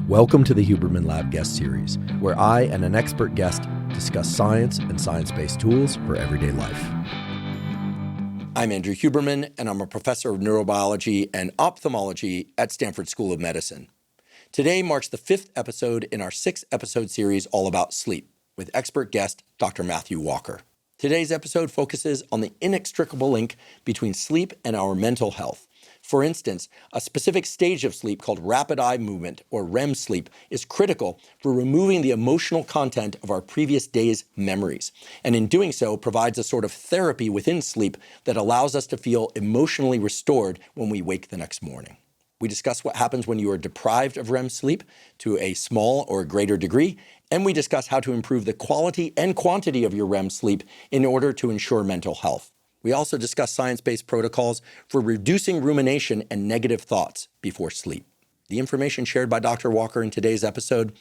Welcome to the Huberman Lab guest series, where I and an expert guest discuss science and science-based tools for everyday life. I'm Andrew Huberman, and I'm a professor of neurobiology and ophthalmology at Stanford School of Medicine. Today marks the 5th episode in our 6-episode series all about sleep, with expert guest Dr. Matthew Walker. Today's episode focuses on the inextricable link between sleep and our mental health. For instance, a specific stage of sleep called rapid eye movement, or REM sleep, is critical for removing the emotional content of our previous day's memories, and in doing so provides a sort of therapy within sleep that allows us to feel emotionally restored when we wake the next morning. We discuss what happens when you are deprived of REM sleep to a small or greater degree, and we discuss how to improve the quality and quantity of your REM sleep in order to ensure mental health. We also discuss science-based protocols for reducing rumination and negative thoughts before sleep. The information shared by Dr. Walker in today's episode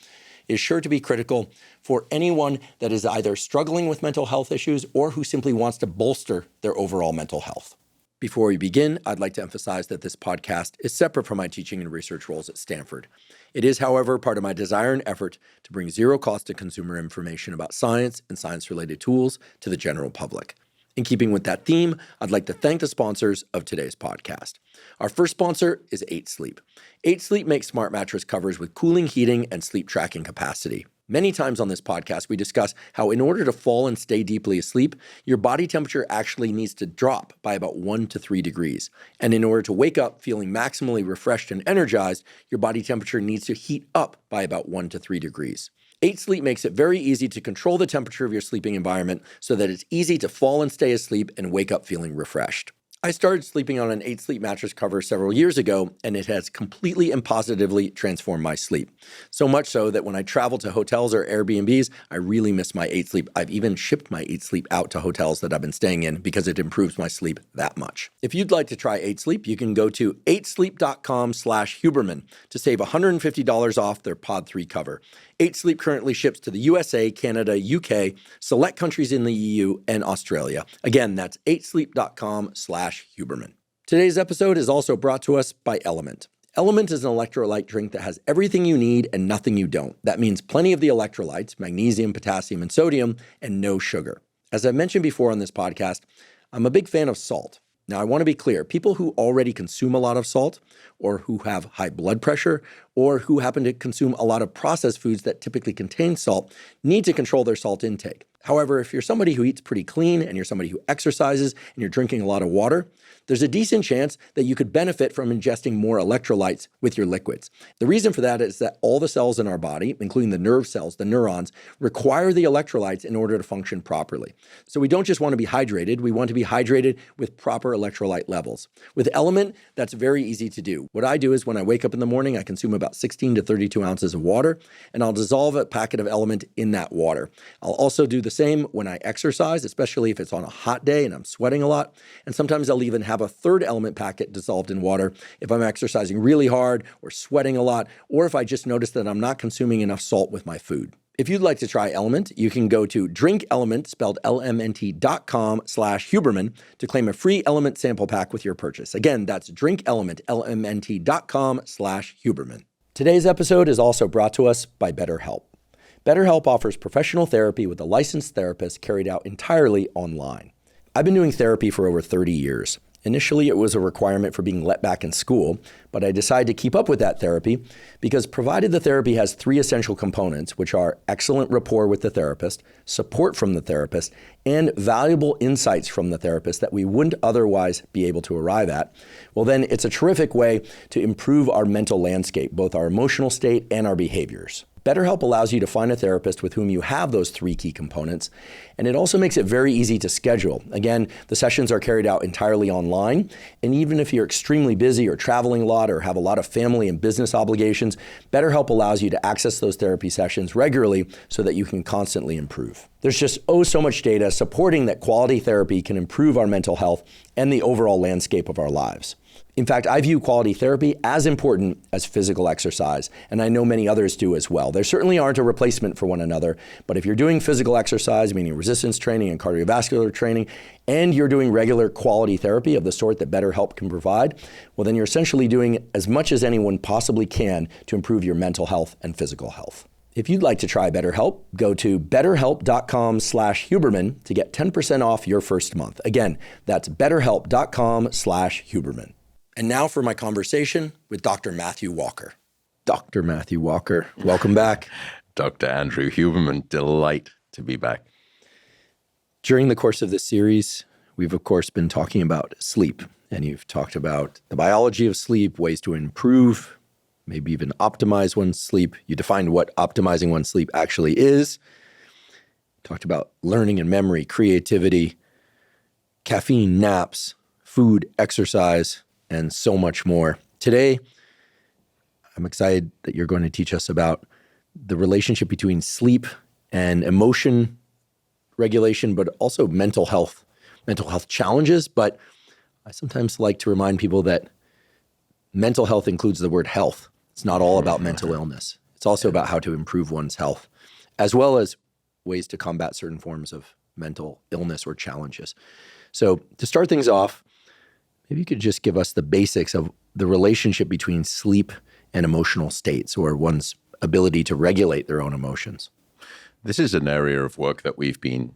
is sure to be critical for anyone that is either struggling with mental health issues or who simply wants to bolster their overall mental health. Before we begin, I'd like to emphasize that this podcast is separate from my teaching and research roles at Stanford. It is, however, part of my desire and effort to bring zero cost to consumer information about science and science-related tools to the general public. In keeping with that theme, I'd like to thank the sponsors of today's podcast. Our first sponsor is 8 Sleep. 8 Sleep makes smart mattress covers with cooling, heating, and sleep tracking capacity. Many times on this podcast, we discuss how in order to fall and stay deeply asleep, your body temperature actually needs to drop by about 1 to 3 degrees. And in order to wake up feeling maximally refreshed and energized, your body temperature needs to heat up by about 1 to 3 degrees. 8 Sleep makes it very easy to control the temperature of your sleeping environment so that it's easy to fall and stay asleep and wake up feeling refreshed. I started sleeping on an 8 Sleep mattress cover several years ago, and it has completely and positively transformed my sleep. So much so that when I travel to hotels or Airbnbs, I really miss my 8 Sleep. I've even shipped my 8 Sleep out to hotels that I've been staying in because it improves my sleep that much. If you'd like to try 8 Sleep, you can go to 8sleep.com/Huberman to save $150 off their Pod 3 cover. 8 Sleep currently ships to the USA, Canada, UK, select countries in the EU, and Australia. Again, that's 8sleep.com/Huberman. Today's episode is also brought to us by LMNT. LMNT is an electrolyte drink that has everything you need and nothing you don't. That means plenty of the electrolytes, magnesium, potassium, and sodium, and no sugar. As I mentioned before on this podcast, I'm a big fan of salt. Now, I want to be clear, people who already consume a lot of salt, or who have high blood pressure, or who happen to consume a lot of processed foods that typically contain salt, need to control their salt intake. However, if you're somebody who eats pretty clean, and you're somebody who exercises, and you're drinking a lot of water, there's a decent chance that you could benefit from ingesting more electrolytes with your liquids. The reason for that is that all the cells in our body, including the nerve cells, the neurons, require the electrolytes in order to function properly. So we don't just want to be hydrated, we want to be hydrated with proper electrolyte levels. With LMNT, that's very easy to do. What I do is when I wake up in the morning, I consume about 16 to 32 ounces of water, and I'll dissolve a packet of LMNT in that water. I'll also do the same when I exercise, especially if it's on a hot day and I'm sweating a lot. And sometimes I'll even have a third LMNT packet dissolved in water if I'm exercising really hard or sweating a lot, or if I just notice that I'm not consuming enough salt with my food. If you'd like to try LMNT, you can go to drinklmnt, spelled LMNT.com/Huberman to claim a free LMNT sample pack with your purchase. Again, that's drinklmnt, LMNT.com/Huberman. Today's episode is also brought to us by BetterHelp. BetterHelp offers professional therapy with a licensed therapist carried out entirely online. I've been doing therapy for over 30 years. Initially, it was a requirement for being let back in school, but I decided to keep up with that therapy because provided the therapy has 3 essential components, which are excellent rapport with the therapist, support from the therapist, and valuable insights from the therapist that we wouldn't otherwise be able to arrive at, well then it's a terrific way to improve our mental landscape, both our emotional state and our behaviors. BetterHelp allows you to find a therapist with whom you have those 3 key components, and it also makes it very easy to schedule. Again, the sessions are carried out entirely online, and even if you're extremely busy or traveling a lot or have a lot of family and business obligations, BetterHelp allows you to access those therapy sessions regularly so that you can constantly improve. There's just so much data supporting that quality therapy can improve our mental health and the overall landscape of our lives. In fact, I view quality therapy as important as physical exercise, and I know many others do as well. There certainly aren't a replacement for one another, but if you're doing physical exercise, meaning resistance training and cardiovascular training, and you're doing regular quality therapy of the sort that BetterHelp can provide, well, then you're essentially doing as much as anyone possibly can to improve your mental health and physical health. If you'd like to try BetterHelp, go to betterhelp.com/Huberman to get 10% off your first month. Again, that's betterhelp.com/Huberman. And now for my conversation with Dr. Matthew Walker. Dr. Matthew Walker, welcome back. Dr. Andrew Huberman, delight to be back. During the course of this series, we've of course been talking about sleep, and you've talked about the biology of sleep, ways to improve, maybe even optimize one's sleep. You defined what optimizing one's sleep actually is. Talked about learning and memory, creativity, caffeine, naps, food, exercise, and so much more. Today, I'm excited that you're going to teach us about the relationship between sleep and emotion regulation, but also mental health challenges. But I sometimes like to remind people that mental health includes the word health. It's not all about mental illness. It's also about how to improve one's health, as well as ways to combat certain forms of mental illness or challenges. So to start things off, maybe you could just give us the basics of the relationship between sleep and emotional states, or one's ability to regulate their own emotions. This is an area of work that we've been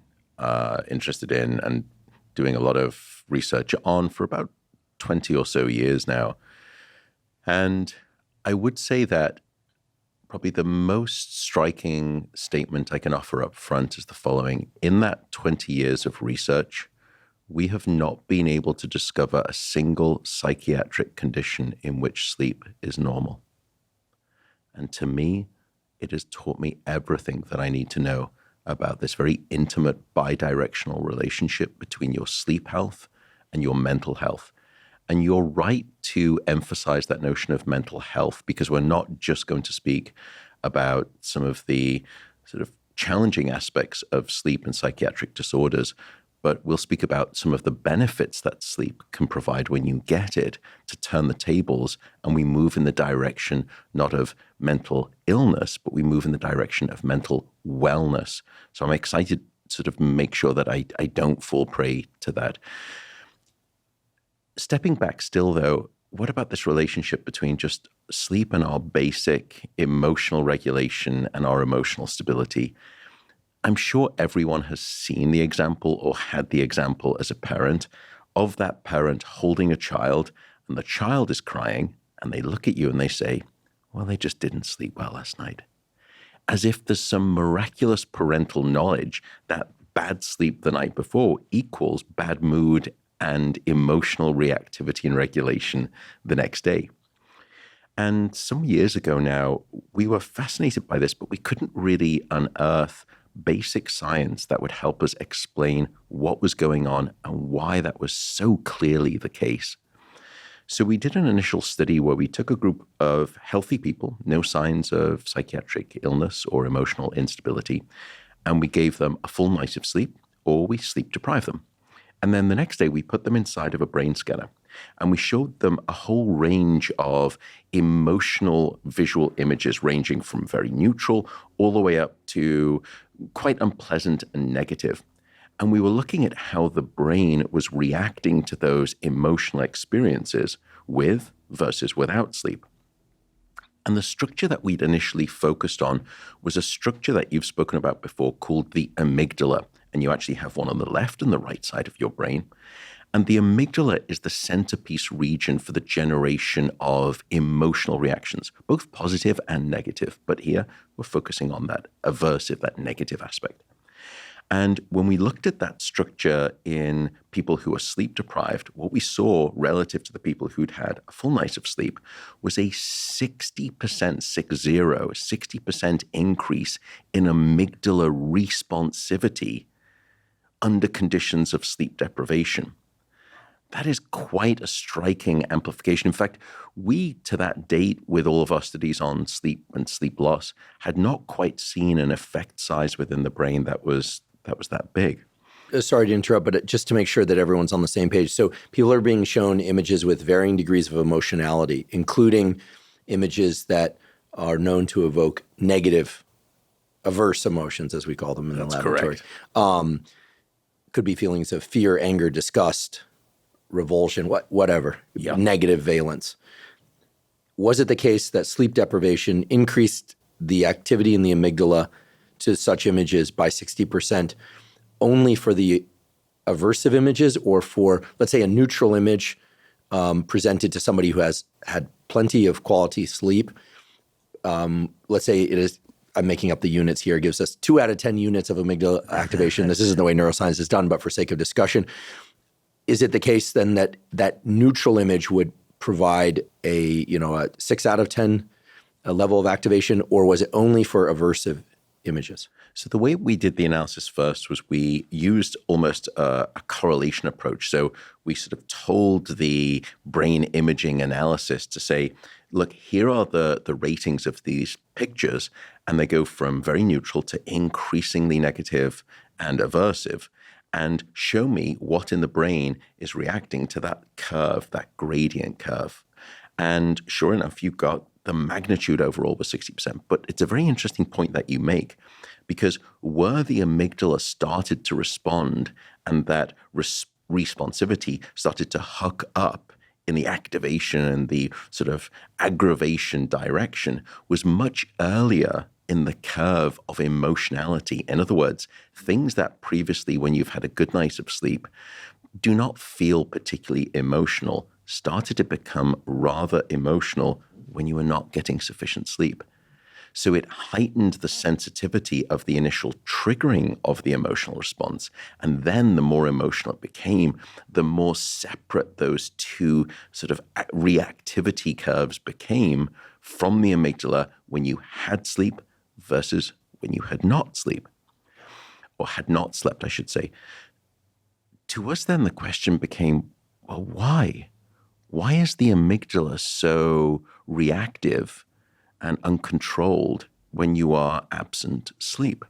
interested in and doing a lot of research on for about 20 or so years now. And I would say that probably the most striking statement I can offer up front is the following. In that 20 years of research, we have not been able to discover a single psychiatric condition in which sleep is normal. And to me, it has taught me everything that I need to know about this very intimate bidirectional relationship between your sleep health and your mental health. And you're right to emphasize that notion of mental health, because we're not just going to speak about some of the sort of challenging aspects of sleep and psychiatric disorders, but we'll speak about some of the benefits that sleep can provide when you get it, to turn the tables, and we move in the direction not of mental illness, but we move in the direction of mental wellness. So I'm excited to sort of make sure that I don't fall prey to that. Stepping back still, though, what about this relationship between just sleep and our basic emotional regulation and our emotional stability? I'm sure everyone has seen the example or had the example as a parent of that parent holding a child, and the child is crying, and they look at you and they say, well, they just didn't sleep well last night. As if there's some miraculous parental knowledge that bad sleep the night before equals bad mood and emotional reactivity and regulation the next day. And some years ago now, we were fascinated by this, but we couldn't really unearth basic science that would help us explain what was going on and why that was so clearly the case. So we did an initial study where we took a group of healthy people, no signs of psychiatric illness or emotional instability, and we gave them a full night of sleep, or we sleep deprived them. And then the next day we put them inside of a brain scanner, and we showed them a whole range of emotional visual images, ranging from very neutral all the way up to quite unpleasant and negative. And we were looking at how the brain was reacting to those emotional experiences with versus without sleep. And the structure that we'd initially focused on was a structure that you've spoken about before called the amygdala. And you actually have one on the left and the right side of your brain. And the amygdala is the centerpiece region for the generation of emotional reactions, both positive and negative. But here we're focusing on that aversive, that negative aspect. And when we looked at that structure in people who are sleep deprived, what we saw relative to the people who'd had a full night of sleep was a 60% increase in amygdala responsivity under conditions of sleep deprivation. That is quite a striking amplification. In fact, we, to that date, with all of our studies on sleep and sleep loss, had not quite seen an effect size within the brain that was that big. sorry to interrupt, but just to make sure that everyone's on the same page. So people are being shown images with varying degrees of emotionality, including images that are known to evoke negative, averse emotions, as we call them in the laboratory. Correct. Could be feelings of fear, anger, disgust, revulsion, whatever, Yeah. negative valence. Was it the case that sleep deprivation increased the activity in the amygdala to such images by 60% only for the aversive images, or for, let's say, a neutral image presented to somebody who has had plenty of quality sleep? Let's say it is, I'm making up the units here, gives us 2 out of 10 units of amygdala activation. This isn't the way neuroscience is done, but for sake of discussion, is it the case then that that neutral image would provide a 6 out of 10 level of activation, or was it only for aversive images? So the way we did the analysis first was we used almost a correlation approach. So we sort of told the brain imaging analysis to say, look, here are the ratings of these pictures, and they go from very neutral to increasingly negative and aversive, and show me what in the brain is reacting to that curve, that gradient curve. And sure enough, you got the magnitude overall was 60%. But it's a very interesting point that you make, because where the amygdala started to respond and that responsivity started to hook up in the activation and the sort of aggravation direction was much earlier in the curve of emotionality. In other words, things that previously, when you've had a good night of sleep, do not feel particularly emotional, started to become rather emotional when you were not getting sufficient sleep. So it heightened the sensitivity of the initial triggering of the emotional response. And then the more emotional it became, the more separate those two sort of reactivity curves became from the amygdala when you had sleep versus when you had not sleep, or had not slept, I should say. To us then the question became, well, why? Why is the amygdala so reactive and uncontrolled when you are absent sleep?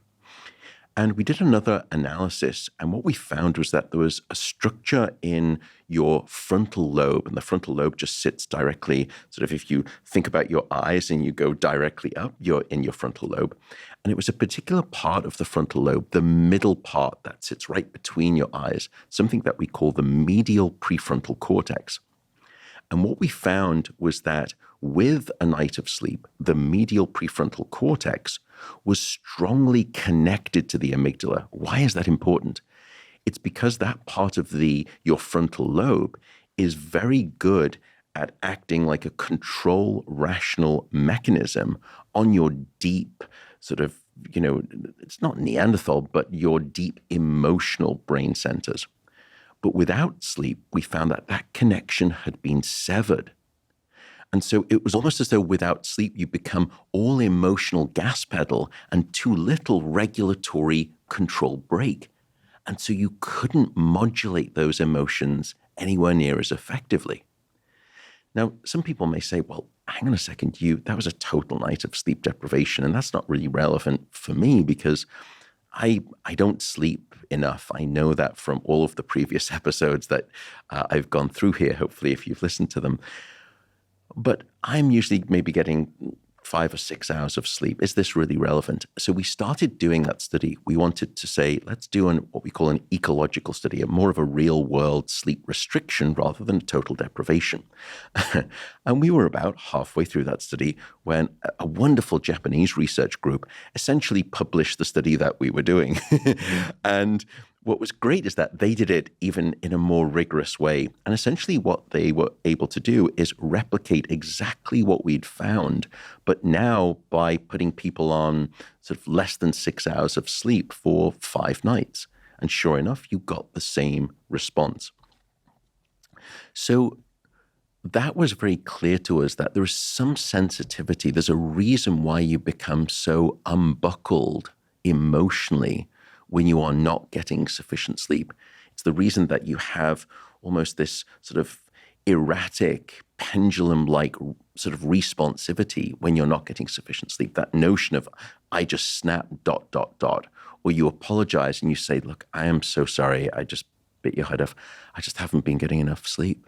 And we did another analysis, and what we found was that there was a structure in your frontal lobe, and the frontal lobe just sits directly, sort of if you think about your eyes and you go directly up, you're in your frontal lobe. And it was a particular part of the frontal lobe, the middle part that sits right between your eyes, something that we call the medial prefrontal cortex. And what we found was that with a night of sleep, the medial prefrontal cortex was strongly connected to the amygdala. Why is that important? It's because that part of your frontal lobe is very good at acting like a control rational mechanism on your deep sort of, it's not Neanderthal, but your deep emotional brain centers. But without sleep, we found that that connection had been severed. And so it was almost as though without sleep, you become all emotional gas pedal and too little regulatory control brake. And so you couldn't modulate those emotions anywhere near as effectively. Now, some people may say, well, hang on a second, that was a total night of sleep deprivation. And that's not really relevant for me because I don't sleep enough. I know that from all of the previous episodes that I've gone through here, hopefully, if you've listened to them. But I'm usually maybe getting 5 or 6 hours of sleep. Is this really relevant? So we started doing that study. We wanted to say, let's do what we call an ecological study, more of a real world sleep restriction rather than total deprivation. And we were about halfway through that study when a wonderful Japanese research group essentially published the study that we were doing. And what was great is that they did it even in a more rigorous way. And essentially what they were able to do is replicate exactly what we'd found, but now by putting people on sort of less than 6 hours of sleep for 5 nights. And sure enough, you got the same response. So that was very clear to us that there is some sensitivity. There's a reason why you become so unbuckled emotionally when you are not getting sufficient sleep. It's the reason that you have almost this sort of erratic, pendulum-like sort of responsivity when you're not getting sufficient sleep. That notion of, I just snap, ... or you apologize and you say, look, I am so sorry. I just bit your head off. I just haven't been getting enough sleep.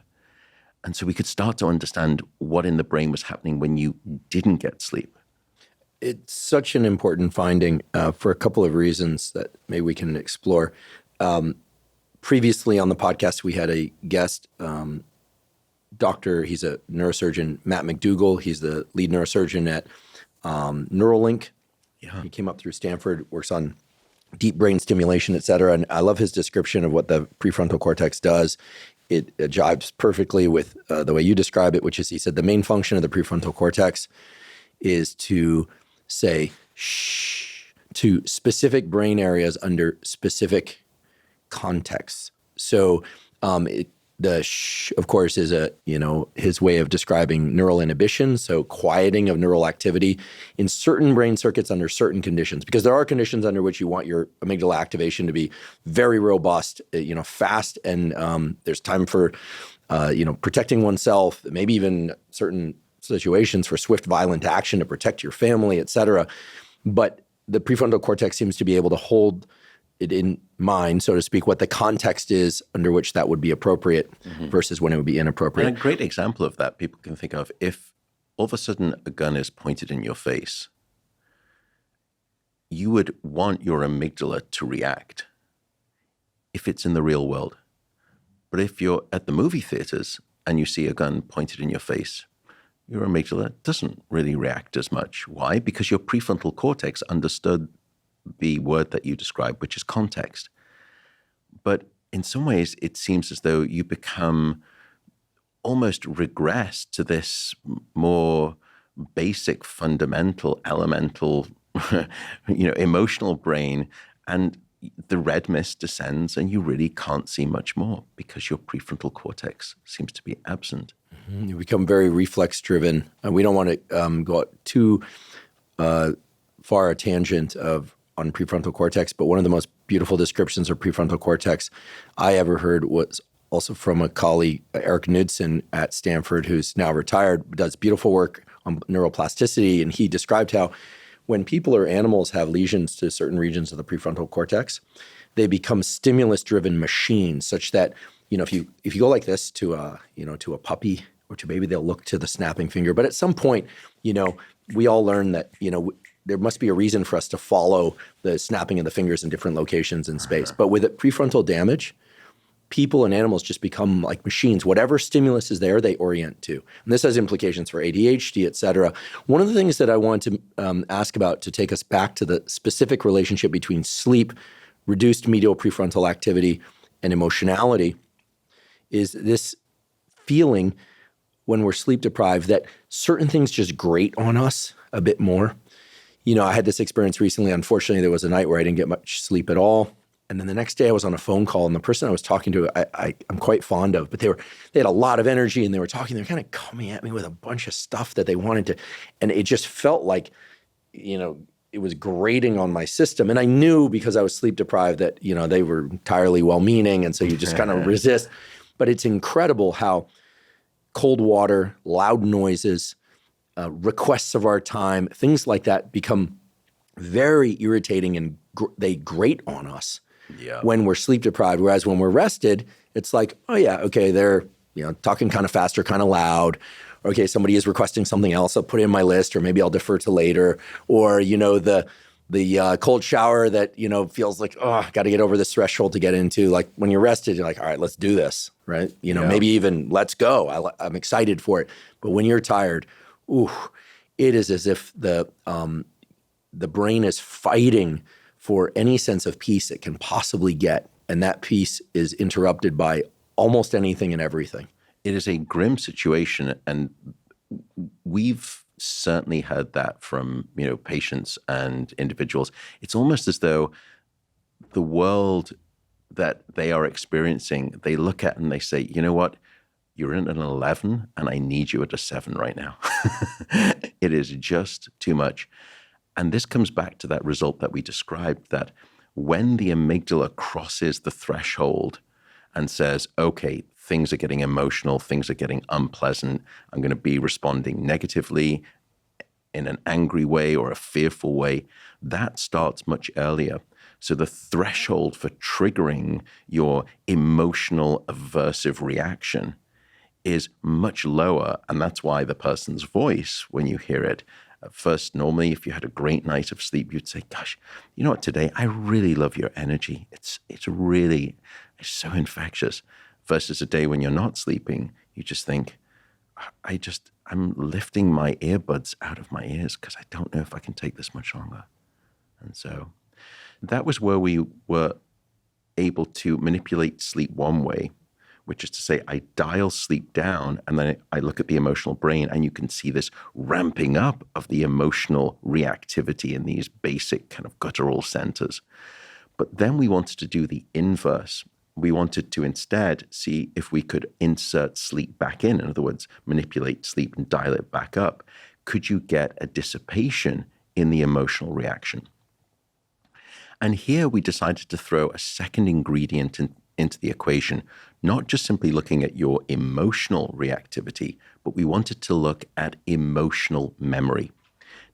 And so we could start to understand what in the brain was happening when you didn't get sleep. It's such an important finding for a couple of reasons that maybe we can explore. Previously on the podcast, we had a guest, doctor, he's a neurosurgeon, Matt McDougall. He's the lead neurosurgeon at Neuralink. Yeah. He came up through Stanford, works on deep brain stimulation, et cetera. And I love his description of what the prefrontal cortex does. It jives perfectly with the way you describe it, which is, he said, the main function of the prefrontal cortex is to say shh to specific brain areas under specific contexts. So the shh, of course, is his way of describing neural inhibition, so quieting of neural activity in certain brain circuits under certain conditions, because there are conditions under which you want your amygdala activation to be very robust, fast, and there's time for, protecting oneself, maybe even certain situations for swift, violent action to protect your family, et cetera. But the prefrontal cortex seems to be able to hold it in mind, so to speak, what the context is under which that would be appropriate versus when it would be inappropriate. And a great example of that people can think of, if all of a sudden a gun is pointed in your face, you would want your amygdala to react if it's in the real world. But if you're at the movie theaters and you see a gun pointed in your face, your amygdala doesn't really react as much. Why? Because your prefrontal cortex understood the word that you described, which is context. But in some ways, it seems as though you become almost regress to this more basic, fundamental, elemental, emotional brain, and the red mist descends and you really can't see much more because your prefrontal cortex seems to be absent. You become very reflex-driven. We don't want to go too far a tangent on prefrontal cortex, but one of the most beautiful descriptions of prefrontal cortex I ever heard was also from a colleague, Eric Knudsen at Stanford, who's now retired, does beautiful work on neuroplasticity, and he described how when people or animals have lesions to certain regions of the prefrontal cortex, they become stimulus-driven machines, such that if you go like this to a puppy or to a baby, they'll look to the snapping finger. But at some point, we all learn that there must be a reason for us to follow the snapping of the fingers in different locations in space. But with prefrontal damage, people and animals just become like machines. Whatever stimulus is there, they orient to. And this has implications for ADHD, et cetera. One of the things that I want to ask about to take us back to the specific relationship between sleep, reduced medial prefrontal activity, and emotionality is this feeling when we're sleep deprived that certain things just grate on us a bit more. I had this experience recently. Unfortunately, there was a night where I didn't get much sleep at all. And then the next day I was on a phone call, and the person I was talking to, I'm quite fond of, but they had a lot of energy, and they were kind of coming at me with a bunch of stuff that they wanted to, and it just felt like, it was grating on my system. And I knew because I was sleep deprived that, they were entirely well-meaning. And so you just kind of resist. But it's incredible how cold water, loud noises, requests of our time, things like that become very irritating, and they grate on us when we're sleep deprived. Whereas when we're rested, it's like, oh yeah, okay, they're talking kind of fast or kind of loud. Okay, somebody is requesting something else, I'll put it in my list, or maybe I'll defer to later. Or the cold shower that feels like, oh, got to get over this threshold to get into. Like when you're rested, you're like, all right, let's do this, right? Maybe even let's go. I'm excited for it. But when you're tired, it is as if the brain is fighting for any sense of peace it can possibly get. And that peace is interrupted by almost anything and everything. It is a grim situation. And we've certainly heard that from, patients and individuals. It's almost as though the world that they are experiencing, they look at and they say, you know what? You're in an 11 and I need you at a 7 right now. It is just too much. And this comes back to that result that we described, that when the amygdala crosses the threshold and says, okay, things are getting emotional, things are getting unpleasant, I'm going to be responding negatively in an angry way or a fearful way, that starts much earlier. So the threshold for triggering your emotional aversive reaction is much lower. And that's why the person's voice, when you hear it, at first, normally, if you had a great night of sleep, you'd say, gosh, you know what, today, I really love your energy. It's so infectious. Versus a day when you're not sleeping, you just think, I'm lifting my earbuds out of my ears because I don't know if I can take this much longer. And so that was where we were able to manipulate sleep one way, which is to say I dial sleep down and then I look at the emotional brain and you can see this ramping up of the emotional reactivity in these basic kind of guttural centers. But then we wanted to do the inverse. We wanted to instead see if we could insert sleep back in other words, manipulate sleep and dial it back up. Could you get a dissipation in the emotional reaction? And here we decided to throw a second ingredient into the equation, not just simply looking at your emotional reactivity, but we wanted to look at emotional memory.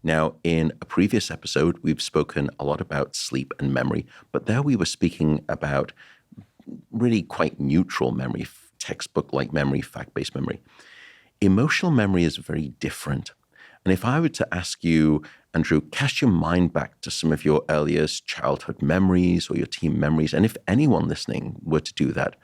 Now, in a previous episode, we've spoken a lot about sleep and memory, but there we were speaking about really quite neutral memory, textbook-like memory, fact-based memory. Emotional memory is very different. And if I were to ask you, Andrew, cast your mind back to some of your earliest childhood memories or your teen memories, and if anyone listening were to do that,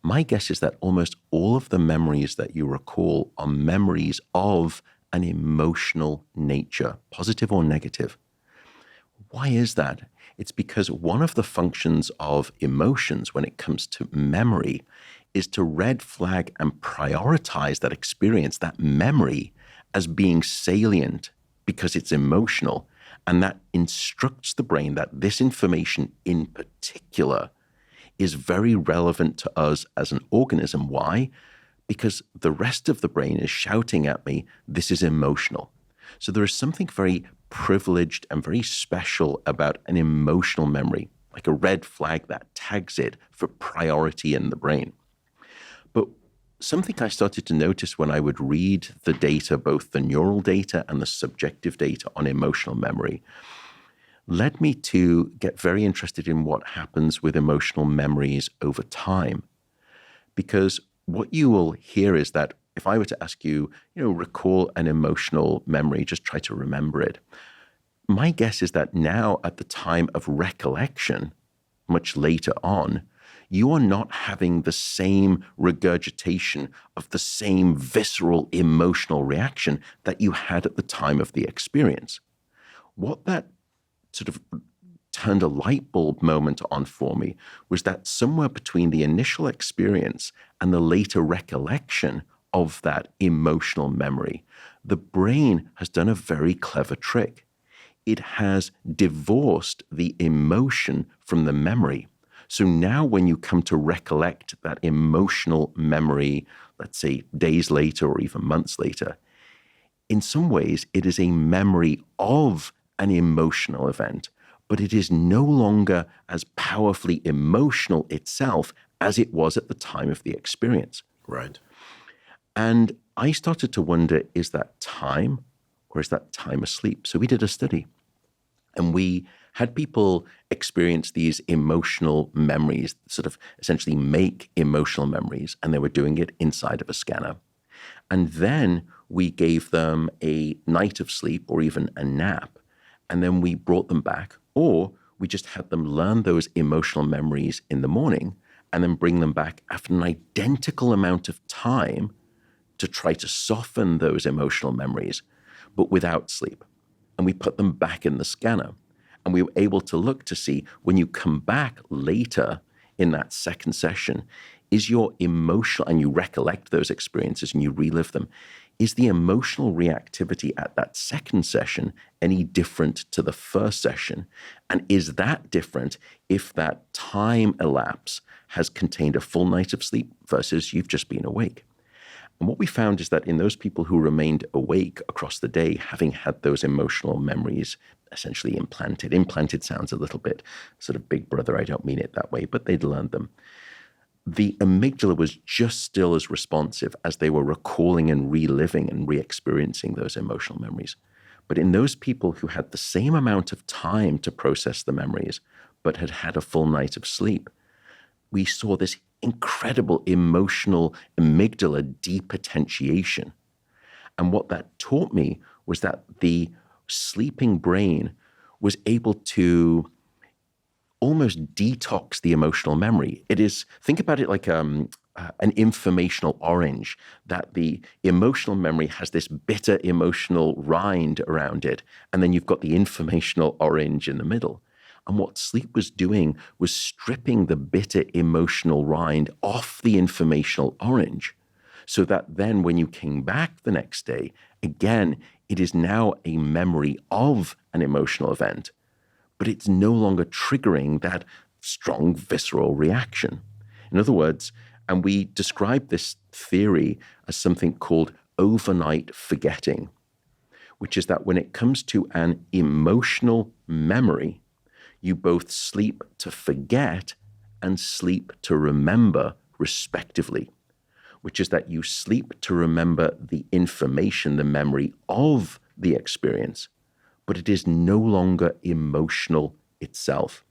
my guess is that almost all of the memories that you recall are memories of an emotional nature, positive or negative. Why is that? It's because one of the functions of emotions when it comes to memory is to red flag and prioritize that experience, that memory, as being salient because it's emotional. And that instructs the brain that this information in particular is very relevant to us as an organism. Why? Because the rest of the brain is shouting at me, this is emotional. So there is something very privileged and very special about an emotional memory, like a red flag that tags it for priority in the brain. But something I started to notice when I would read the data, both the neural data and the subjective data on emotional memory, led me to get very interested in what happens with emotional memories over time. Because what you will hear is that if I were to ask you, recall an emotional memory, just try to remember it. My guess is that now at the time of recollection, much later on, you are not having the same regurgitation of the same visceral emotional reaction that you had at the time of the experience. What that sort of turned a light bulb moment on for me was that somewhere between the initial experience and the later recollection of that emotional memory, the brain has done a very clever trick. It has divorced the emotion from the memory. So now when you come to recollect that emotional memory, let's say days later or even months later, in some ways it is a memory of an emotional event, but it is no longer as powerfully emotional itself as it was at the time of the experience. Right. And I started to wonder, is that time or is that time asleep? So we did a study and we had people experience these emotional memories, sort of essentially make emotional memories, and they were doing it inside of a scanner. And then we gave them a night of sleep or even a nap, and then we brought them back, or we just had them learn those emotional memories in the morning and then bring them back after an identical amount of time to try to soften those emotional memories, but without sleep. And we put them back in the scanner. And we were able to look to see when you come back later in that second session, is your emotional, and you recollect those experiences and you relive them, is the emotional reactivity at that second session any different to the first session? And is that different if that time elapse has contained a full night of sleep versus you've just been awake? And what we found is that in those people who remained awake across the day, having had those emotional memories essentially implanted sounds a little bit sort of big brother, I don't mean it that way, but they'd learned them. The amygdala was just still as responsive as they were recalling and reliving and re-experiencing those emotional memories. But in those people who had the same amount of time to process the memories, but had had a full night of sleep, we saw this incredible emotional amygdala depotentiation. And what that taught me was that the sleeping brain was able to almost detox the emotional memory. It is, think about it like an informational orange, that the emotional memory has this bitter emotional rind around it, and then you've got the informational orange in the middle. And what sleep was doing was stripping the bitter emotional rind off the informational orange, so that then when you came back the next day, again, it is now a memory of an emotional event, but it's no longer triggering that strong visceral reaction. In other words, and we describe this theory as something called overnight forgetting, which is that when it comes to an emotional memory, you both sleep to forget and sleep to remember, respectively, which is that you sleep to remember the information, the memory of the experience, but it is no longer emotional itself.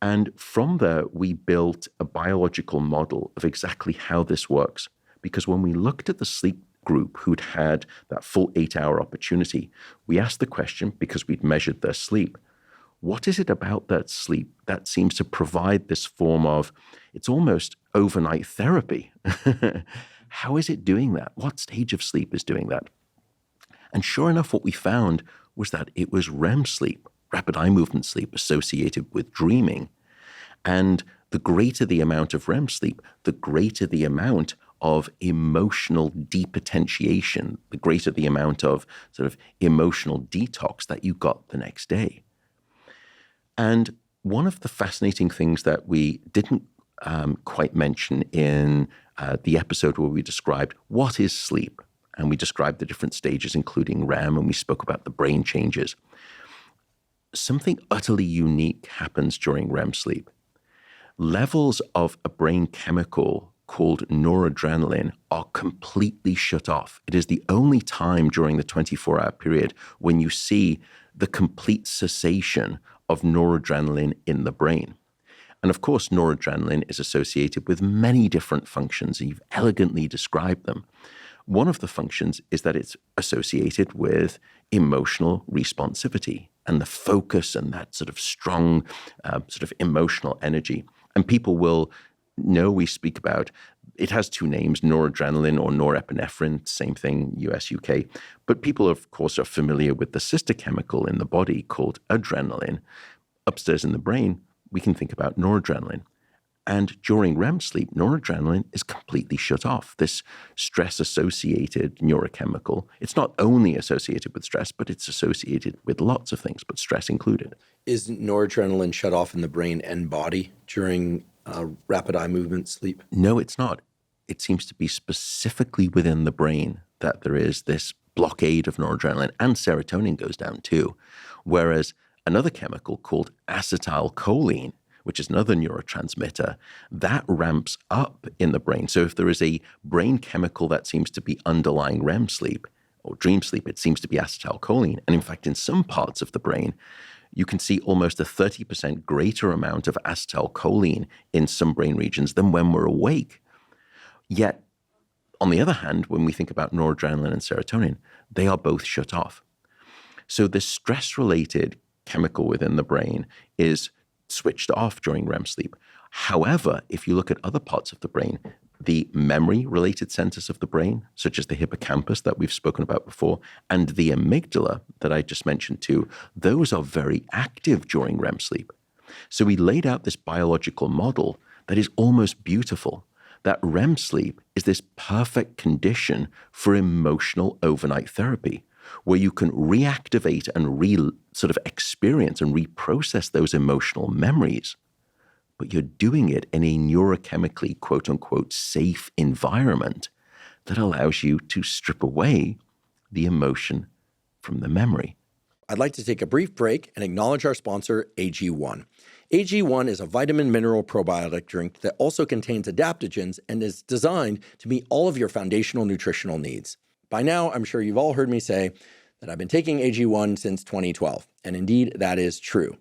And from there, we built a biological model of exactly how this works. Because when we looked at the sleep group who'd had that full 8-hour opportunity, we asked the question, because we'd measured their sleep, what is it about that sleep that seems to provide this form of, it's almost overnight therapy? How is it doing that? What stage of sleep is doing that? And sure enough, what we found was that it was REM sleep, rapid eye movement sleep, associated with dreaming. And the greater the amount of REM sleep, the greater the amount of emotional depotentiation, the greater the amount of sort of emotional detox that you got the next day. And one of the fascinating things that we didn't quite mention in the episode where we described what is sleep, and we described the different stages, including REM, and we spoke about the brain changes. Something utterly unique happens during REM sleep. Levels of a brain chemical called noradrenaline are completely shut off. It is the only time during the 24-hour period when you see the complete cessation of noradrenaline in the brain. And of course, noradrenaline is associated with many different functions, and you've elegantly described them. One of the functions is that it's associated with emotional responsivity and the focus and that sort of strong sort of emotional energy. And people will know we speak about, it has two names, noradrenaline or norepinephrine, same thing, US, UK. But people, of course, are familiar with the sister chemical in the body called adrenaline. Upstairs in the brain, we can think about noradrenaline. And during REM sleep, noradrenaline is completely shut off. This stress-associated neurochemical, it's not only associated with stress, but it's associated with lots of things, but stress included. Is noradrenaline shut off in the brain and body during rapid eye movement sleep? No, it's not. It seems to be specifically within the brain that there is this blockade of noradrenaline, and serotonin goes down too. Whereas another chemical called acetylcholine, which is another neurotransmitter, that ramps up in the brain. So if there is a brain chemical that seems to be underlying REM sleep or dream sleep, it seems to be acetylcholine. And in fact, in some parts of the brain, you can see almost a 30% greater amount of acetylcholine in some brain regions than when we're awake. Yet, on the other hand, when we think about noradrenaline and serotonin, they are both shut off. So the stress-related chemical within the brain is switched off during REM sleep. However, if you look at other parts of the brain, the memory-related centers of the brain, such as the hippocampus that we've spoken about before, and the amygdala that I just mentioned too, those are very active during REM sleep. So we laid out this biological model that is almost beautiful, that REM sleep is this perfect condition for emotional overnight therapy, where you can reactivate and sort of experience and reprocess those emotional memories, but you're doing it in a neurochemically, quote unquote, safe environment that allows you to strip away the emotion from the memory. I'd like to take a brief break and acknowledge our sponsor, AG1. AG1 is a vitamin mineral probiotic drink that also contains adaptogens and is designed to meet all of your foundational nutritional needs. By now, I'm sure you've all heard me say that I've been taking AG1 since 2012, and indeed, that is true.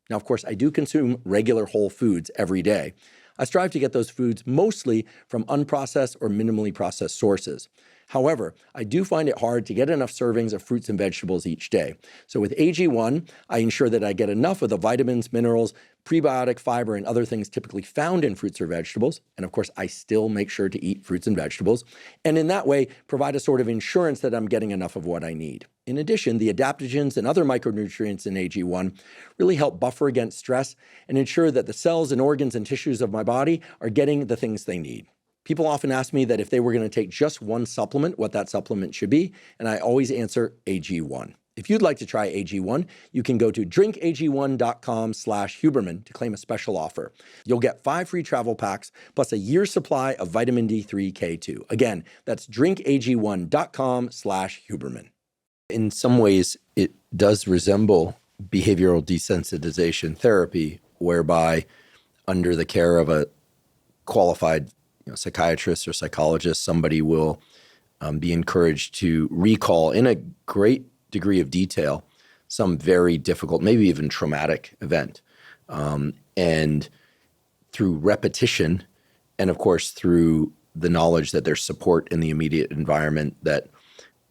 Now, of course, I do consume regular whole foods every day. I strive to get those foods mostly from unprocessed or minimally processed sources. However, I do find it hard to get enough servings of fruits and vegetables each day. So with AG1, I ensure that I get enough of the vitamins, minerals, prebiotic fiber, and other things typically found in fruits or vegetables. And of course, I still make sure to eat fruits and vegetables. And in that way, provide a sort of insurance that I'm getting enough of what I need. In addition, the adaptogens and other micronutrients in AG1 really help buffer against stress and ensure that the cells and organs and tissues of my body are getting the things they need. People often ask me that if they were going to take just one supplement, what that supplement should be, and I always answer AG1. If you'd like to try AG1, you can go to drinkag1.com/Huberman to claim a special offer. You'll get 5 free travel packs plus a year's supply of vitamin D3 K2. Again, that's drinkag1.com/Huberman. In some ways, it does resemble behavioral desensitization therapy, whereby under the care of a qualified psychiatrist or psychologist, somebody will be encouraged to recall in a great degree of detail some very difficult, maybe even traumatic event. And through repetition, and of course through the knowledge that there's support in the immediate environment that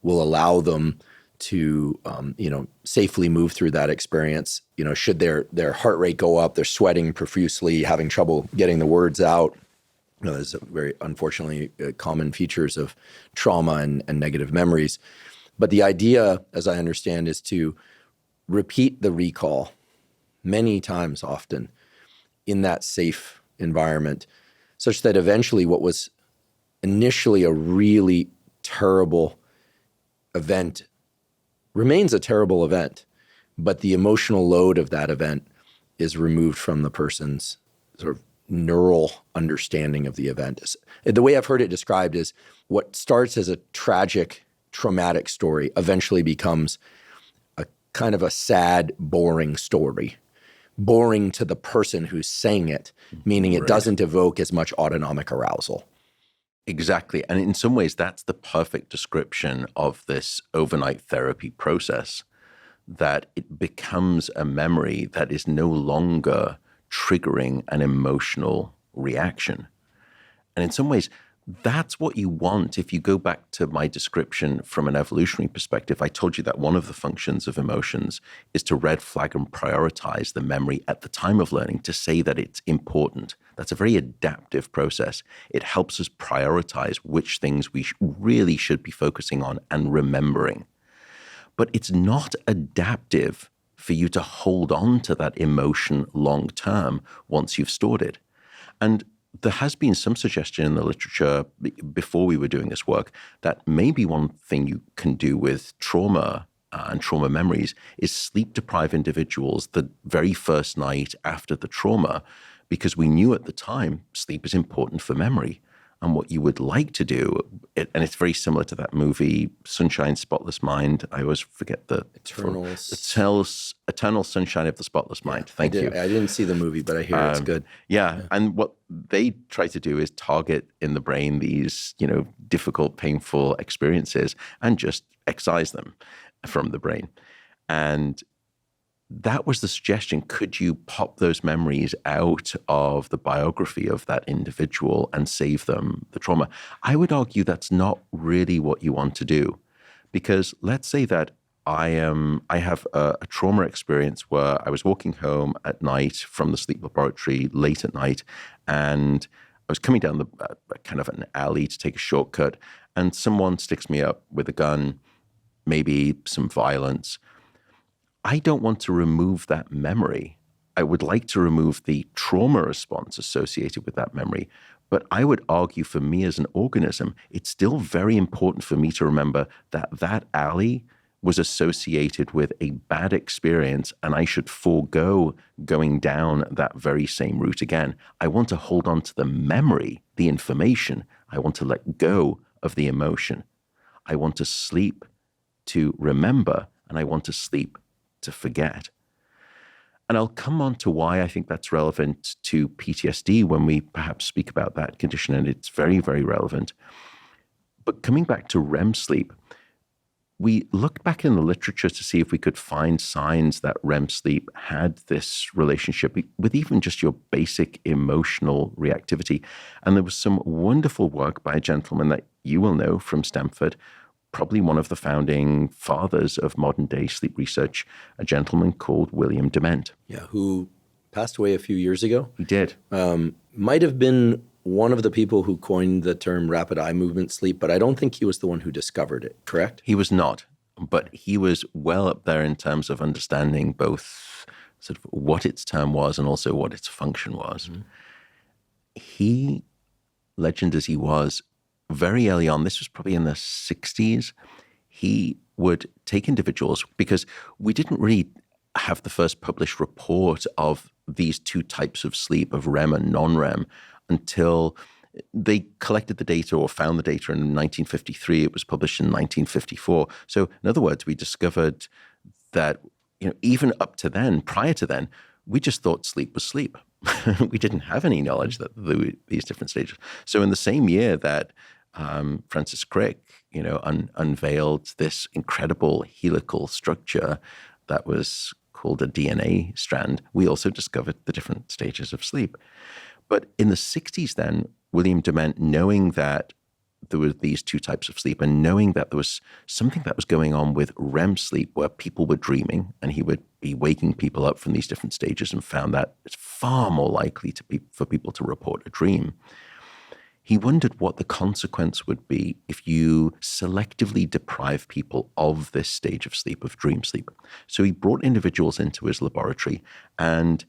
will allow them to safely move through that experience. Should their heart rate go up, they're sweating profusely, having trouble getting the words out. There's very unfortunately common features of trauma and negative memories. But the idea, as I understand, is to repeat the recall many times often in that safe environment, such that eventually what was initially a really terrible event remains a terrible event, but the emotional load of that event is removed from the person's sort of neural understanding of the event. The way I've heard it described is what starts as a tragic, traumatic story eventually becomes a kind of a sad, boring story. Boring to the person who's saying it, meaning it doesn't evoke as much autonomic arousal. Exactly. And in some ways, that's the perfect description of this overnight therapy process, that it becomes a memory that is no longer triggering an emotional reaction. And in some ways, that's what you want. If you go back to my description from an evolutionary perspective, I told you that one of the functions of emotions is to red flag and prioritize the memory at the time of learning, to say that it's important. That's a very adaptive process. It helps us prioritize which things we really should be focusing on and remembering. But it's not adaptive for you to hold on to that emotion long term once you've stored it. And there has been some suggestion in the literature before we were doing this work that maybe one thing you can do with trauma and trauma memories is sleep deprive individuals the very first night after the trauma, because we knew at the time sleep is important for memory. And what you would like to do, and it's very similar to that movie, Sunshine, Spotless Mind. I always forget the Eternal Sunshine of the Spotless Mind. Thank you. I didn't see the movie, but I hear it's good. Yeah. And what they try to do is target in the brain these, difficult, painful experiences and just excise them from the brain. And that was the suggestion. Could you pop those memories out of the biography of that individual and save them the trauma? I would argue that's not really what you want to do, because let's say that I have a trauma experience where I was walking home at night from the sleep laboratory late at night, and I was coming down the kind of an alley to take a shortcut, and someone sticks me up with a gun, maybe some violence. I don't want to remove that memory. I would like to remove the trauma response associated with that memory. But I would argue for me as an organism, it's still very important for me to remember that that alley was associated with a bad experience, and I should forego going down that very same route again. I want to hold on to the memory, the information. I want to let go of the emotion. I want to sleep to remember, and I want to sleep to forget. And I'll come on to why I think that's relevant to PTSD when we perhaps speak about that condition, and it's very, very relevant. But coming back to REM sleep, we looked back in the literature to see if we could find signs that REM sleep had this relationship with even just your basic emotional reactivity. And there was some wonderful work by a gentleman that you will know from Stanford, probably one of the founding fathers of modern day sleep research, a gentleman called William Dement. Yeah, who passed away a few years ago. He did. Might have been one of the people who coined the term rapid eye movement sleep, but I don't think he was the one who discovered it, correct? He was not, but he was well up there in terms of understanding both sort of what its term was and also what its function was. Mm-hmm. He, legend as he was, very early on, this was probably in the 60s, he would take individuals, because we didn't really have the first published report of these two types of sleep, of REM and non-REM, until they collected the data or found the data in 1953. It was published in 1954. So in other words, we discovered that, even up to then, prior to then, we just thought sleep was sleep. We didn't have any knowledge that there were these different stages. So in the same year that Francis Crick, unveiled this incredible helical structure that was called a DNA strand, we also discovered the different stages of sleep. But in the 60s then, William Dement, knowing that there were these two types of sleep and knowing that there was something that was going on with REM sleep where people were dreaming and he would be waking people up from these different stages, and found that it's far more likely for people to report a dream. He wondered what the consequence would be if you selectively deprive people of this stage of sleep, of dream sleep. So he brought individuals into his laboratory, and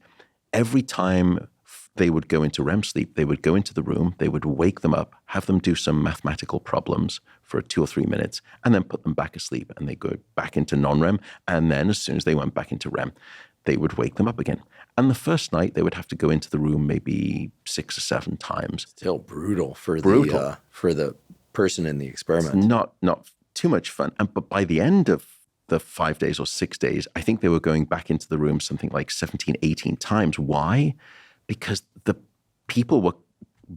every time they would go into REM sleep, they would go into the room, they would wake them up, have them do some mathematical problems for 2 or 3 minutes, and then put them back asleep, and they go back into non-REM. And then as soon as they went back into REM, they would wake them up again. And the first night, they would have to go into the room maybe 6 or 7 times. Still brutal for the person in the experiment. It's not too much fun. But by the end of the 5 days or 6 days, I think they were going back into the room something like 17, 18 times. Why? Because the people were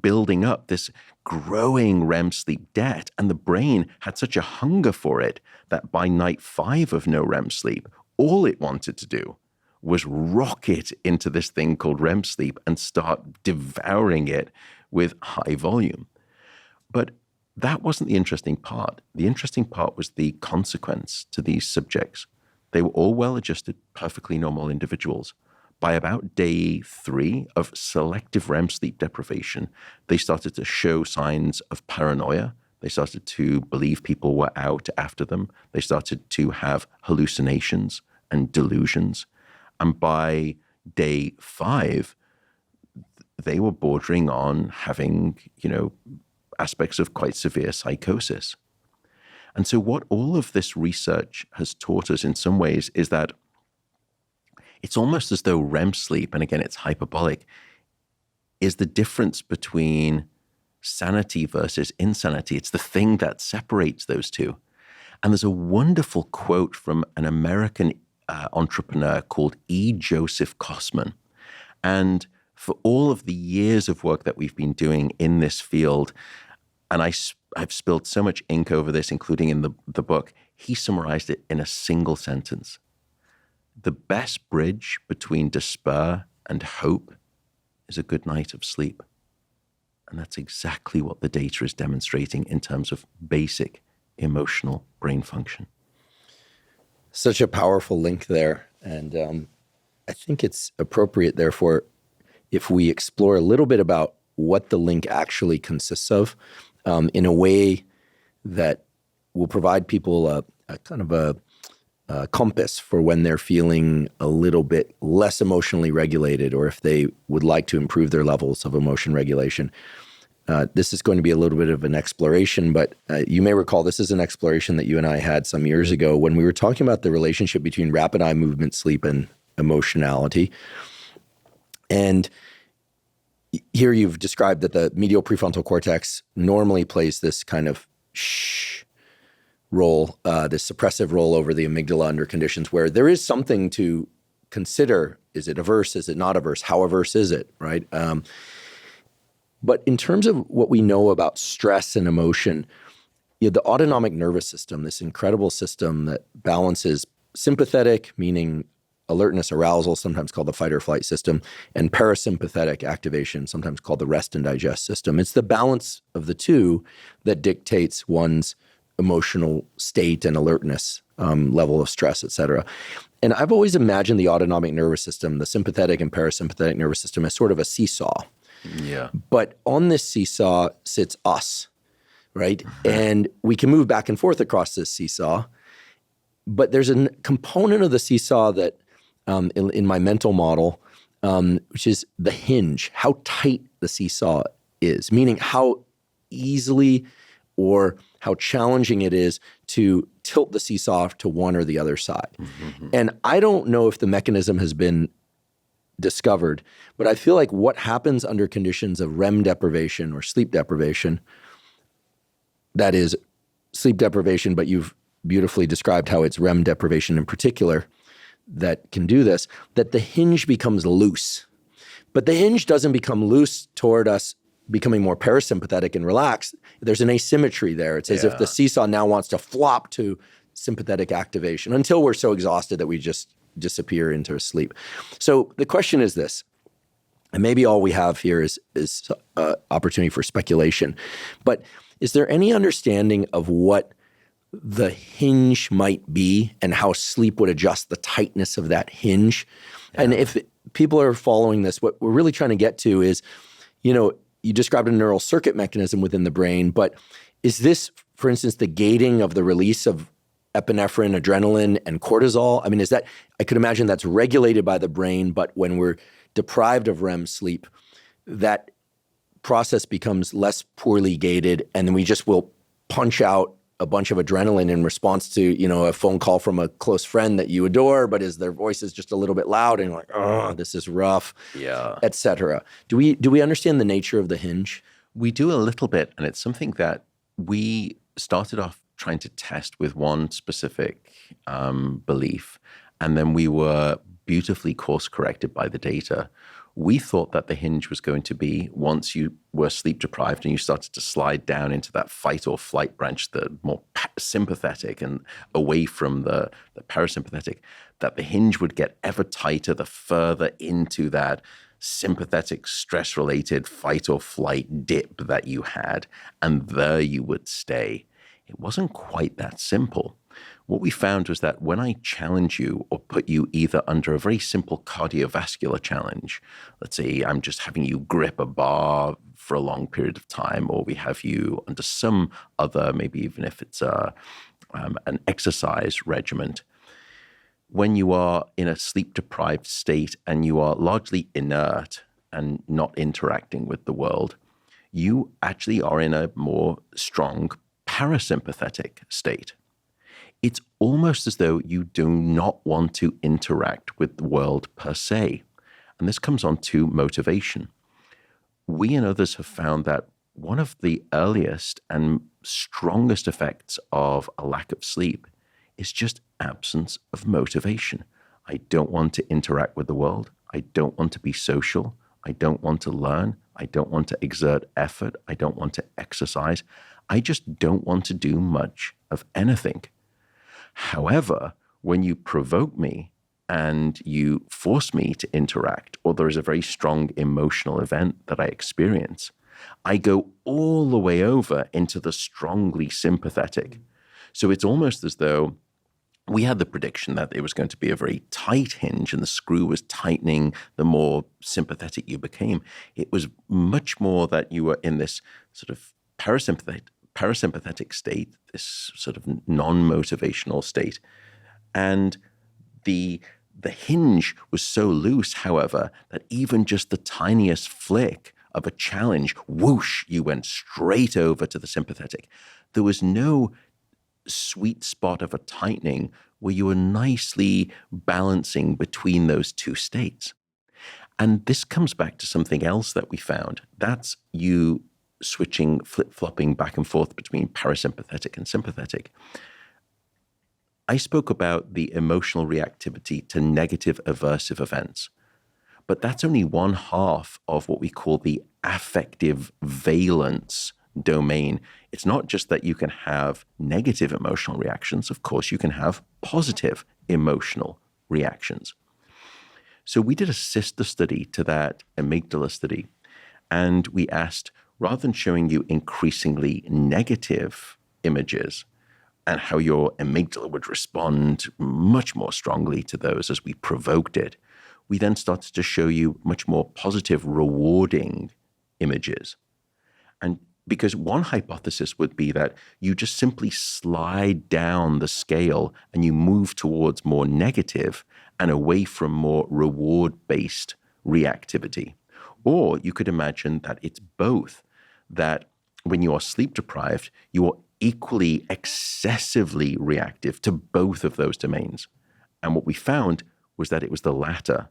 building up this growing REM sleep debt, and the brain had such a hunger for it that by night 5 of no REM sleep, all it wanted to do was rocket into this thing called REM sleep and start devouring it with high volume. But that wasn't the interesting part. The interesting part was the consequence to these subjects. They were all well-adjusted, perfectly normal individuals. By about day 3 of selective REM sleep deprivation, they started to show signs of paranoia. They started to believe people were out after them. They started to have hallucinations and delusions. And by day 5, they were bordering on having, aspects of quite severe psychosis. And so what all of this research has taught us in some ways is that it's almost as though REM sleep, and again, it's hyperbolic, is the difference between sanity versus insanity. It's the thing that separates those two. And there's a wonderful quote from an American entrepreneur called E. Joseph Kosman. And for all of the years of work that we've been doing in this field, and I've spilled so much ink over this, including in the book, he summarized it in a single sentence. The best bridge between despair and hope is a good night of sleep. And that's exactly what the data is demonstrating in terms of basic emotional brain function. Such a powerful link there. And I think it's appropriate, therefore, if we explore a little bit about what the link actually consists of in a way that will provide people a kind of a compass for when they're feeling a little bit less emotionally regulated, or if they would like to improve their levels of emotion regulation. This is going to be a little bit of an exploration, but you may recall this is an exploration that you and I had some years ago when we were talking about the relationship between rapid eye movement sleep and emotionality. And here you've described that the medial prefrontal cortex normally plays this kind of role, this suppressive role over the amygdala under conditions where there is something to consider. Is it averse? Is it not averse? How averse is it, right? But in terms of what we know about stress and emotion, the autonomic nervous system, this incredible system that balances sympathetic, meaning alertness, arousal, sometimes called the fight or flight system, and parasympathetic activation, sometimes called the rest and digest system. It's the balance of the two that dictates one's emotional state and alertness, level of stress, et cetera. And I've always imagined the autonomic nervous system, the sympathetic and parasympathetic nervous system, as sort of a seesaw. Yeah. But on this seesaw sits us, right? And we can move back and forth across this seesaw. But there's a component of the seesaw that, in my mental model, which is the hinge, how tight the seesaw is, meaning how easily or how challenging it is to tilt the seesaw to one or the other side. Mm-hmm. And I don't know if the mechanism has been discovered, but I feel like what happens under conditions of REM deprivation or sleep deprivation, that is sleep deprivation, but you've beautifully described how it's REM deprivation in particular that can do this, that the hinge becomes loose. But the hinge doesn't become loose toward us becoming more parasympathetic and relaxed. There's an asymmetry there. It's as if the seesaw now wants to flop to sympathetic activation until we're so exhausted that we just disappear into sleep. So the question is this, and maybe all we have here is opportunity for speculation, but is there any understanding of what the hinge might be and how sleep would adjust the tightness of that hinge? Yeah. And if people are following this, what we're really trying to get to is, you described a neural circuit mechanism within the brain, but is this, for instance, the gating of the release of epinephrine, adrenaline, and cortisol? I mean, I could imagine that's regulated by the brain, but when we're deprived of REM sleep, that process becomes less poorly gated, and then we just will punch out a bunch of adrenaline in response to, a phone call from a close friend that you adore, but their voice is just a little bit loud and you're like, oh, this is rough, et cetera. Do we understand the nature of the hinge? We do a little bit, and it's something that we started off trying to test with one specific belief, and then we were beautifully course corrected by the data. We thought that the hinge was going to be once you were sleep deprived and you started to slide down into that fight or flight branch, the more sympathetic and away from the parasympathetic, that the hinge would get ever tighter the further into that sympathetic stress-related fight or flight dip that you had, and there you would stay. It wasn't quite that simple. What we found was that when I challenge you or put you either under a very simple cardiovascular challenge, let's say I'm just having you grip a bar for a long period of time, or we have you under some other, maybe even if it's an exercise regimen, when you are in a sleep-deprived state and you are largely inert and not interacting with the world, you actually are in a more strong parasympathetic state. It's almost as though you do not want to interact with the world per se. And this comes on to motivation. We and others have found that one of the earliest and strongest effects of a lack of sleep is just absence of motivation. I don't want to interact with the world. I don't want to be social. I don't want to learn. I don't want to exert effort. I don't want to exercise. I just don't want to do much of anything. However, when you provoke me and you force me to interact, or there is a very strong emotional event that I experience, I go all the way over into the strongly sympathetic. So it's almost as though we had the prediction that it was going to be a very tight hinge and the screw was tightening the more sympathetic you became. It was much more that you were in this sort of parasympathetic state, this sort of non-motivational state. And the hinge was so loose, however, that even just the tiniest flick of a challenge, whoosh, you went straight over to the sympathetic. There was no sweet spot of a tightening where you were nicely balancing between those two states. And this comes back to something else that we found. That's you switching, flip-flopping back and forth between parasympathetic and sympathetic. I spoke about the emotional reactivity to negative aversive events, but that's only one half of what we call the affective valence domain, it's not just that you can have negative emotional reactions. Of course, you can have positive emotional reactions. So we did a sister study to that amygdala study, and we asked, rather than showing you increasingly negative images and how your amygdala would respond much more strongly to those as we provoked it, we then started to show you much more positive, rewarding images. And because one hypothesis would be that you just simply slide down the scale and you move towards more negative and away from more reward-based reactivity. Or you could imagine that it's both, that when you are sleep deprived, you are equally excessively reactive to both of those domains. And what we found was that it was the latter,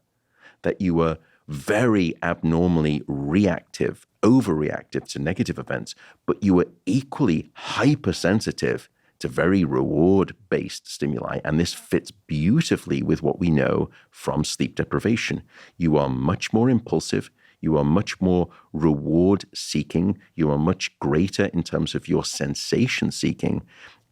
that you were very abnormally reactive, overreactive to negative events, but you were equally hypersensitive to very reward-based stimuli. And this fits beautifully with what we know from sleep deprivation. You are much more impulsive. You are much more reward-seeking. You are much greater in terms of your sensation-seeking.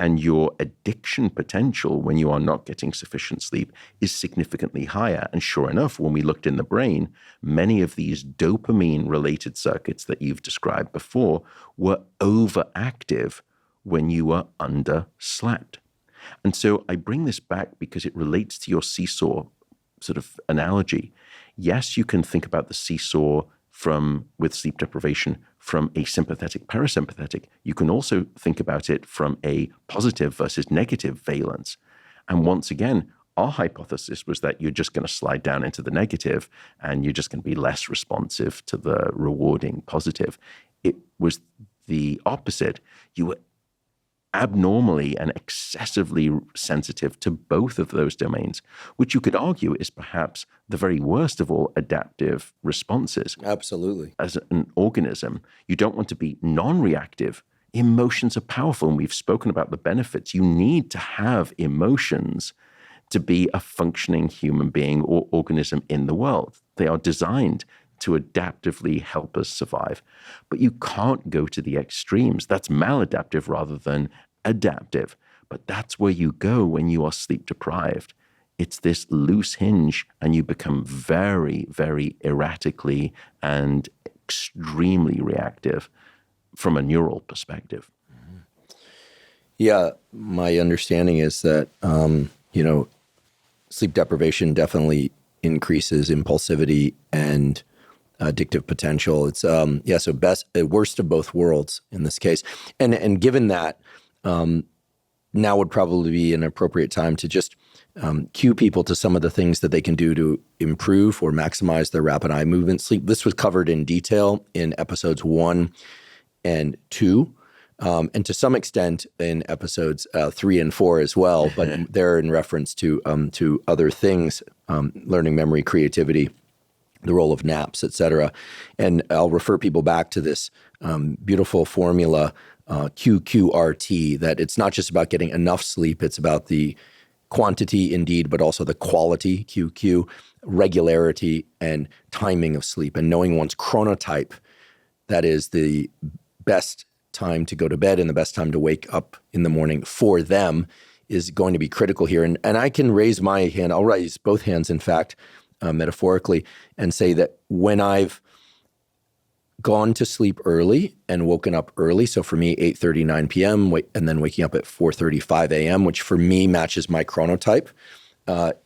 And your addiction potential when you are not getting sufficient sleep is significantly higher. And sure enough, when we looked in the brain, many of these dopamine-related circuits that you've described before were overactive when you were underslept. And so I bring this back because it relates to your seesaw sort of analogy. Yes, you can think about the seesaw with sleep deprivation from a sympathetic parasympathetic. You can also think about it from a positive versus negative valence. And once again, our hypothesis was that you're just going to slide down into the negative and you're just going to be less responsive to the rewarding positive. It was the opposite. You were abnormally and excessively sensitive to both of those domains, which you could argue is perhaps the very worst of all adaptive responses. Absolutely. As an organism, you don't want to be non-reactive. Emotions are powerful, and we've spoken about the benefits. You need to have emotions to be a functioning human being or organism in the world. They are designed to adaptively help us survive. But you can't go to the extremes. That's maladaptive rather than adaptive. But that's where you go when you are sleep deprived. It's this loose hinge, and you become very, very erratically and extremely reactive from a neural perspective. Yeah, my understanding is that, sleep deprivation definitely increases impulsivity and addictive potential. It's so worst of both worlds in this case. And given that, now would probably be an appropriate time to just cue people to some of the things that they can do to improve or maximize their rapid eye movement sleep. This was covered in detail in episodes 1 and 2, and to some extent in episodes 3 and 4 as well. But they're in reference to other things, learning, memory, creativity, the role of naps, et cetera. And I'll refer people back to this beautiful formula, QQRT, that it's not just about getting enough sleep, it's about the quantity indeed, but also the quality, QQ, regularity, and timing of sleep. And knowing one's chronotype, that is the best time to go to bed and the best time to wake up in the morning for them, is going to be critical here. And I can raise my hand, I'll raise both hands, in fact, metaphorically, and say that when I've gone to sleep early and woken up early, so for me, 8:30, 9 p.m., and then waking up at 4:35 a.m., which for me matches my chronotype,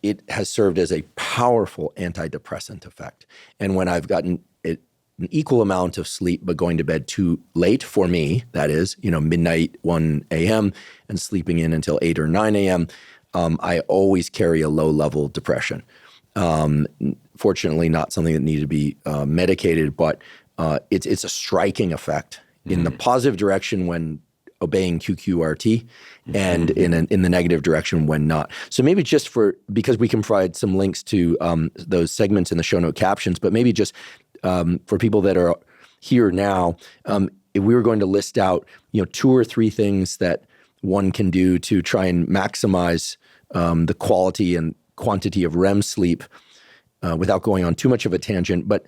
it has served as a powerful antidepressant effect. And when I've gotten an equal amount of sleep but going to bed too late, for me, that is, midnight, 1 a.m., and sleeping in until 8 or 9 a.m., I always carry a low-level depression. Fortunately, not something that needed to be medicated, but it's a striking effect in the positive direction when obeying QQRT, and in the negative direction when not. So maybe just because we can provide some links to those segments in the show note captions, but maybe just for people that are here now, if we were going to list out 2 or 3 things that one can do to try and maximize the quality and quantity of REM sleep without going on too much of a tangent, but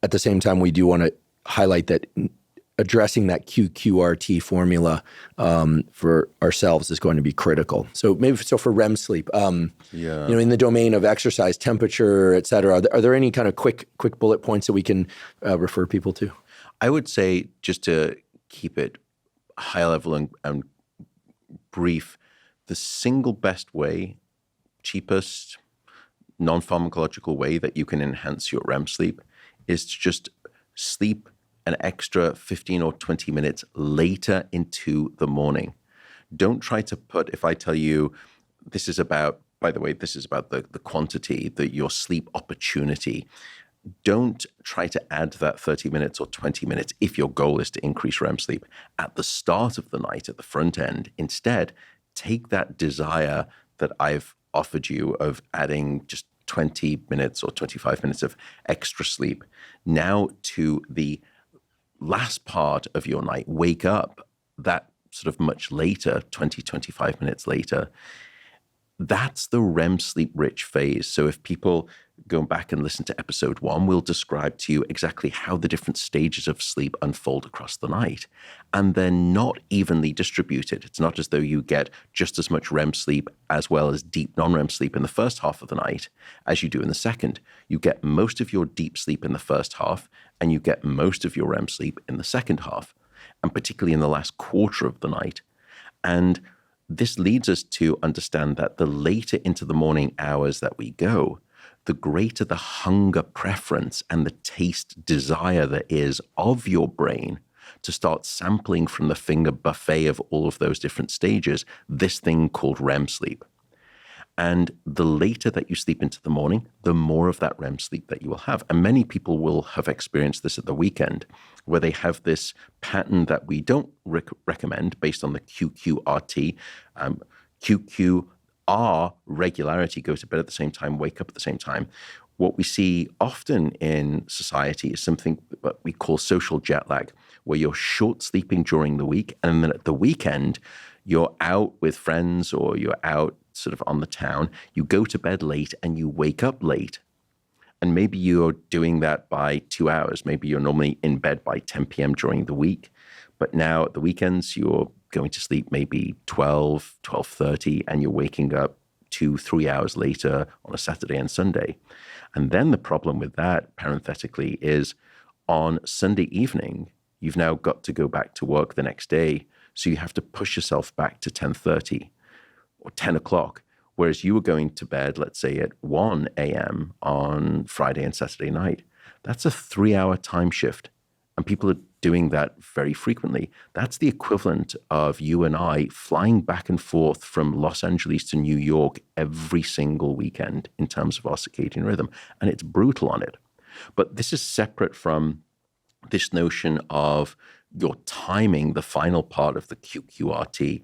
at the same time, we do want to highlight that addressing that QQRT formula for ourselves is going to be critical. So for REM sleep, in the domain of exercise, temperature, et cetera, are there any kind of quick bullet points that we can refer people to? I would say, just to keep it high level and brief, the single best way, cheapest, non-pharmacological way that you can enhance your REM sleep is to just sleep an extra 15 or 20 minutes later into the morning. Don't try to if I tell you this is about the quantity, your sleep opportunity. Don't try to add that 30 minutes or 20 minutes if your goal is to increase REM sleep at the start of the night, at the front end. Instead, take that desire that I've offered you of adding just 20 minutes or 25 minutes of extra sleep now to the last part of your night. Wake up that sort of much later, 20, 25 minutes later. That's the REM sleep rich phase. So if people go back and listen to episode 1, we'll describe to you exactly how the different stages of sleep unfold across the night. And they're not evenly distributed. It's not as though you get just as much REM sleep as well as deep non-REM sleep in the first half of the night as you do in the second. You get most of your deep sleep in the first half, and you get most of your REM sleep in the second half, and particularly in the last quarter of the night. And this leads us to understand that the later into the morning hours that we go, the greater the hunger preference and the taste desire there is of your brain to start sampling from the finger buffet of all of those different stages, this thing called REM sleep. And the later that you sleep into the morning, the more of that REM sleep that you will have. And many people will have experienced this at the weekend, where they have this pattern that we don't recommend based on the QQRT. QQR regularity, go to bed at the same time, wake up at the same time. What we see often in society is something that we call social jet lag, where you're short sleeping during the week, and then at the weekend, you're out with friends or you're out sort of on the town, you go to bed late and you wake up late. And maybe you're doing that by 2 hours. Maybe you're normally in bed by 10 p.m. during the week. But now at the weekends, you're going to sleep maybe 12, 12:30, and you're waking up 2-3 hours later on a Saturday and Sunday. And then the problem with that, parenthetically, is on Sunday evening, you've now got to go back to work the next day. So you have to push yourself back to 10:30 or 10 o'clock, whereas you were going to bed, let's say, at 1 a.m. on Friday and Saturday night. That's a 3-hour time shift. And people are doing that very frequently. That's the equivalent of you and I flying back and forth from Los Angeles to New York every single weekend in terms of our circadian rhythm. And it's brutal on it. But this is separate from this notion of your timing, the final part of the QQRT.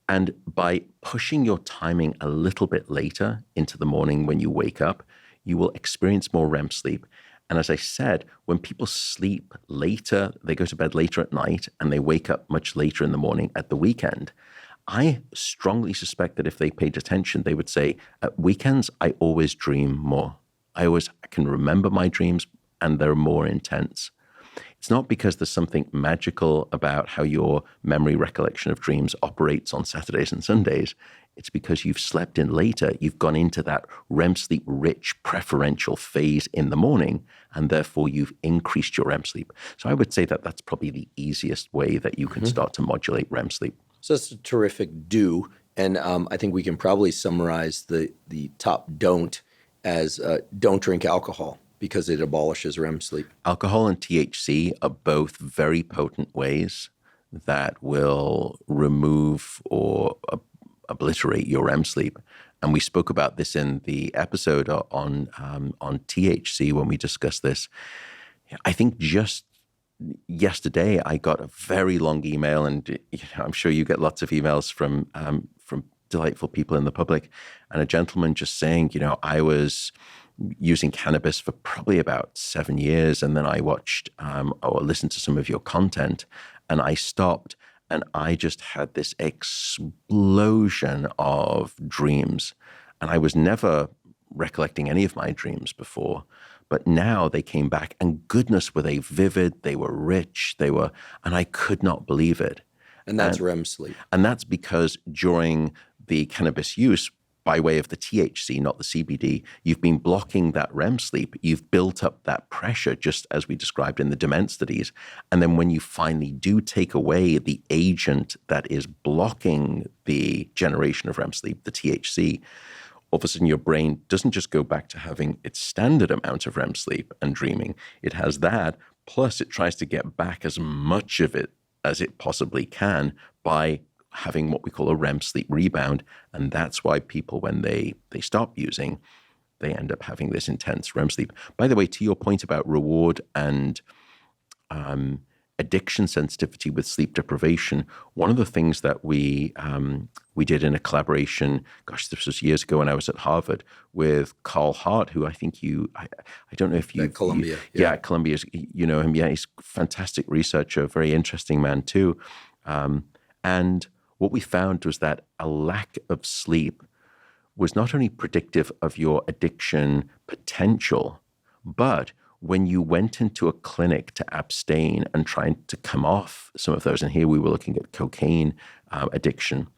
And by pushing your timing a little bit later into the morning when you wake up, you will experience more REM sleep. And as I said, when people sleep later, they go to bed later at night and they wake up much later in the morning at the weekend. I strongly suspect that if they paid attention, they would say, at weekends, I always dream more. I can remember my dreams and they're more intense. It's not because there's something magical about how your memory recollection of dreams operates on Saturdays and Sundays. It's because you've slept in later. You've gone into that REM sleep rich preferential phase in the morning, and therefore you've increased your REM sleep. So I would say that that's probably the easiest way that you can start to modulate REM sleep. So that's a terrific do. And I think we can probably summarize the top don't as don't drink alcohol, because it abolishes REM sleep. Alcohol and THC are both very potent ways that will remove or obliterate your REM sleep. And we spoke about this in the episode on THC when we discussed this. I think just yesterday I got a very long email, and I'm sure you get lots of emails from delightful people in the public, and a gentleman just saying, I was using cannabis for probably about 7 years. And then I watched or listened to some of your content, and I stopped, and I just had this explosion of dreams. And I was never recollecting any of my dreams before. But now they came back, and goodness, were they vivid, they were rich, and I could not believe it. And that's REM sleep. And that's because during the cannabis use, by way of the THC, not the CBD, you've been blocking that REM sleep. You've built up that pressure, just as we described in the dement studies. And then when you finally do take away the agent that is blocking the generation of REM sleep, the THC, all of a sudden your brain doesn't just go back to having its standard amount of REM sleep and dreaming. It has that, plus it tries to get back as much of it as it possibly can by having what we call a REM sleep rebound. And that's why people, when they stop using, they end up having this intense REM sleep. By the way, to your point about reward and addiction sensitivity with sleep deprivation, one of the things that we did in a collaboration, this was years ago when I was at Harvard, with Carl Hart, who I think I don't know if you... At Columbia. At Columbia, you know him. Yeah, he's a fantastic researcher, very interesting man too. And what we found was that a lack of sleep was not only predictive of your addiction potential, but when you went into a clinic to abstain and trying to come off some of those, and here we were looking at cocaine addiction,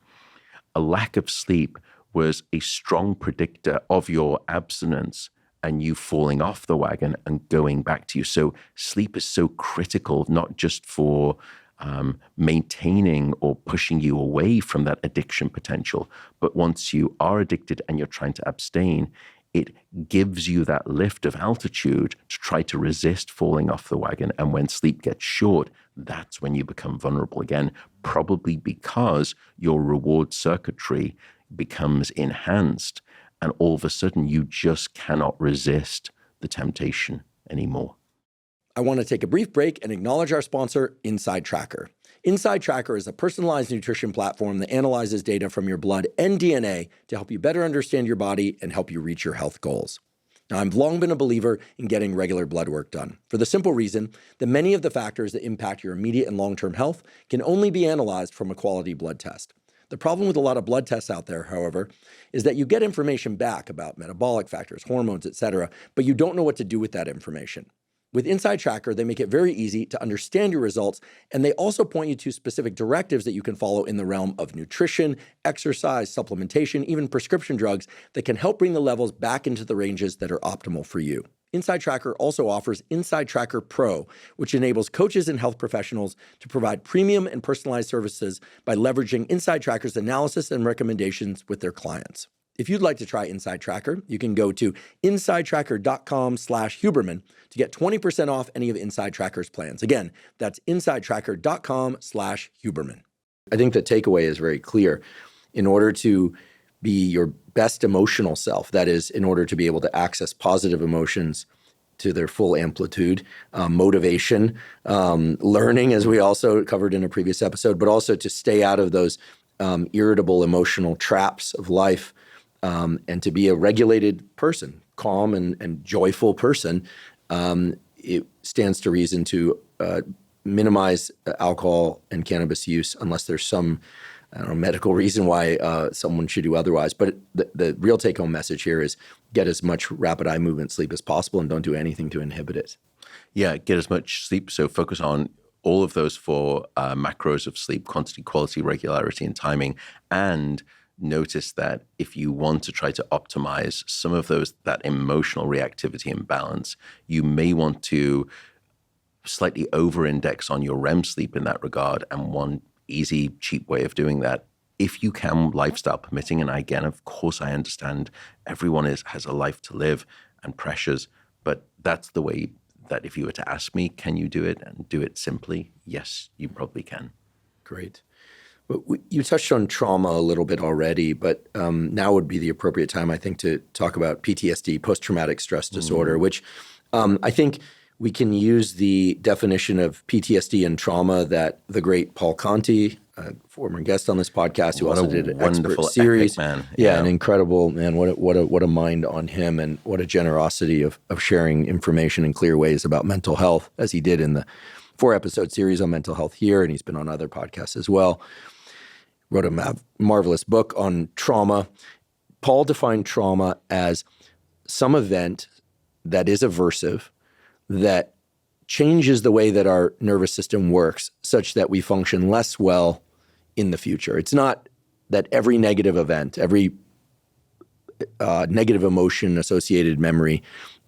a lack of sleep was a strong predictor of your abstinence and you falling off the wagon and going back to you. So sleep is so critical, not just for maintaining or pushing you away from that addiction potential, but once you are addicted and you're trying to abstain, it gives you that lift of altitude to try to resist falling off the wagon. And when sleep gets short, that's when you become vulnerable again, probably because your reward circuitry becomes enhanced and all of a sudden you just cannot resist the temptation anymore. I want to take a brief break and acknowledge our sponsor, InsideTracker. InsideTracker is a personalized nutrition platform that analyzes data from your blood and DNA to help you better understand your body and help you reach your health goals. Now, I've long been a believer in getting regular blood work done for the simple reason that many of the factors that impact your immediate and long-term health can only be analyzed from a quality blood test. The problem with a lot of blood tests out there, however, is that you get information back about metabolic factors, hormones, etc., but you don't know what to do with that information. With InsideTracker, they make it very easy to understand your results, and they also point you to specific directives that you can follow in the realm of nutrition, exercise, supplementation, even prescription drugs that can help bring the levels back into the ranges that are optimal for you. InsideTracker also offers InsideTracker Pro, which enables coaches and health professionals to provide premium and personalized services by leveraging InsideTracker's analysis and recommendations with their clients. If you'd like to try InsideTracker, you can go to InsideTracker.com/Huberman to get 20% off any of InsideTracker's plans. Again, that's InsideTracker.com/Huberman. I think the takeaway is very clear. In order to be your best emotional self, that is, in order to be able to access positive emotions to their full amplitude, motivation, learning, as we also covered in a previous episode, but also to stay out of those irritable emotional traps of life, and to be a regulated person, calm and joyful person, it stands to reason to minimize alcohol and cannabis use unless there's some medical reason why someone should do otherwise. But the real take-home message here is get as much rapid eye movement sleep as possible and don't do anything to inhibit it. Yeah, get as much sleep. So focus on all of those four macros of sleep: quantity, quality, regularity, and timing. And notice that if you want to try to optimize some of that emotional reactivity and balance, you may want to slightly over-index on your REM sleep in that regard. And one easy, cheap way of doing that, if you can, lifestyle permitting, and again, of course, I understand everyone has a life to live and pressures, but that's the way that if you were to ask me, can you do it and do it simply? Yes, you probably can. Great. You touched on trauma a little bit already, but now would be the appropriate time, I think, to talk about PTSD, post-traumatic stress disorder, which I think we can use the definition of PTSD and trauma that the great Paul Conti, a former guest on this podcast, who also did an expert series. Man. Yeah, an incredible man. What a mind on him, and what a generosity of sharing information in clear ways about mental health, as he did in the 4-episode series on mental health here, and he's been on other podcasts as well. Wrote a marvelous book on trauma. Paul defined trauma as some event that is aversive, that changes the way that our nervous system works such that we function less well in the future. It's not that every negative event, every negative emotion associated memory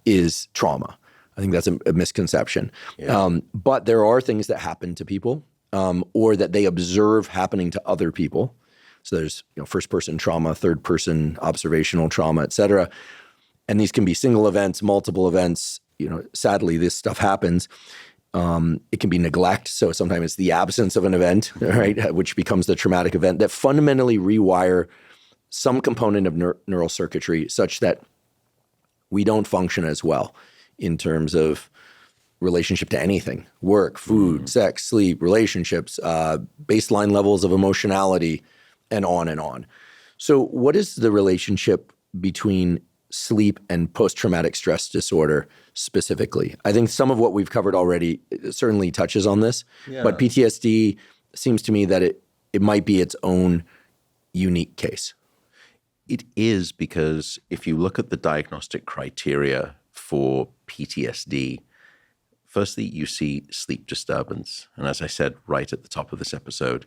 is trauma. I think that's a misconception. Yeah. But there are things that happen to people or that they observe happening to other people. So there's first person trauma, third person observational trauma, et cetera. And these can be single events, multiple events. Sadly, this stuff happens. It can be neglect. So sometimes it's the absence of an event, right, which becomes the traumatic event that fundamentally rewire some component of neural circuitry such that we don't function as well in terms of relationship to anything: work, food, sex, sleep, relationships, baseline levels of emotionality, and on and on. So what is the relationship between sleep and post-traumatic stress disorder specifically? I think some of what we've covered already certainly touches on this, but PTSD seems to me that it might be its own unique case. It is, because if you look at the diagnostic criteria for PTSD, firstly, you see sleep disturbance. And as I said right at the top of this episode,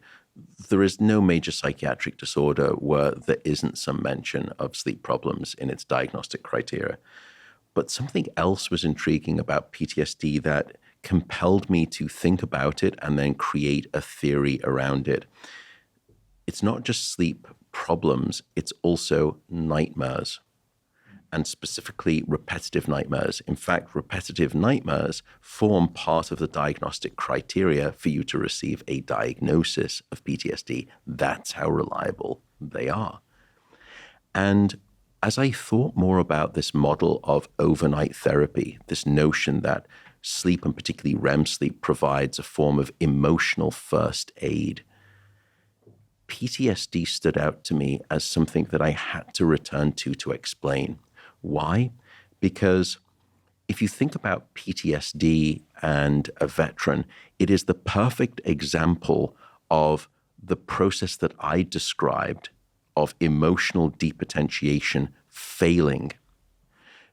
there is no major psychiatric disorder where there isn't some mention of sleep problems in its diagnostic criteria. But something else was intriguing about PTSD that compelled me to think about it and then create a theory around it. It's not just sleep problems, it's also nightmares, and specifically repetitive nightmares. In fact, repetitive nightmares form part of the diagnostic criteria for you to receive a diagnosis of PTSD. That's how reliable they are. And as I thought more about this model of overnight therapy, this notion that sleep, and particularly REM sleep, provides a form of emotional first aid, PTSD stood out to me as something that I had to return to explain. Why? Because if you think about PTSD and a veteran, it is the perfect example of the process that I described of emotional depotentiation failing.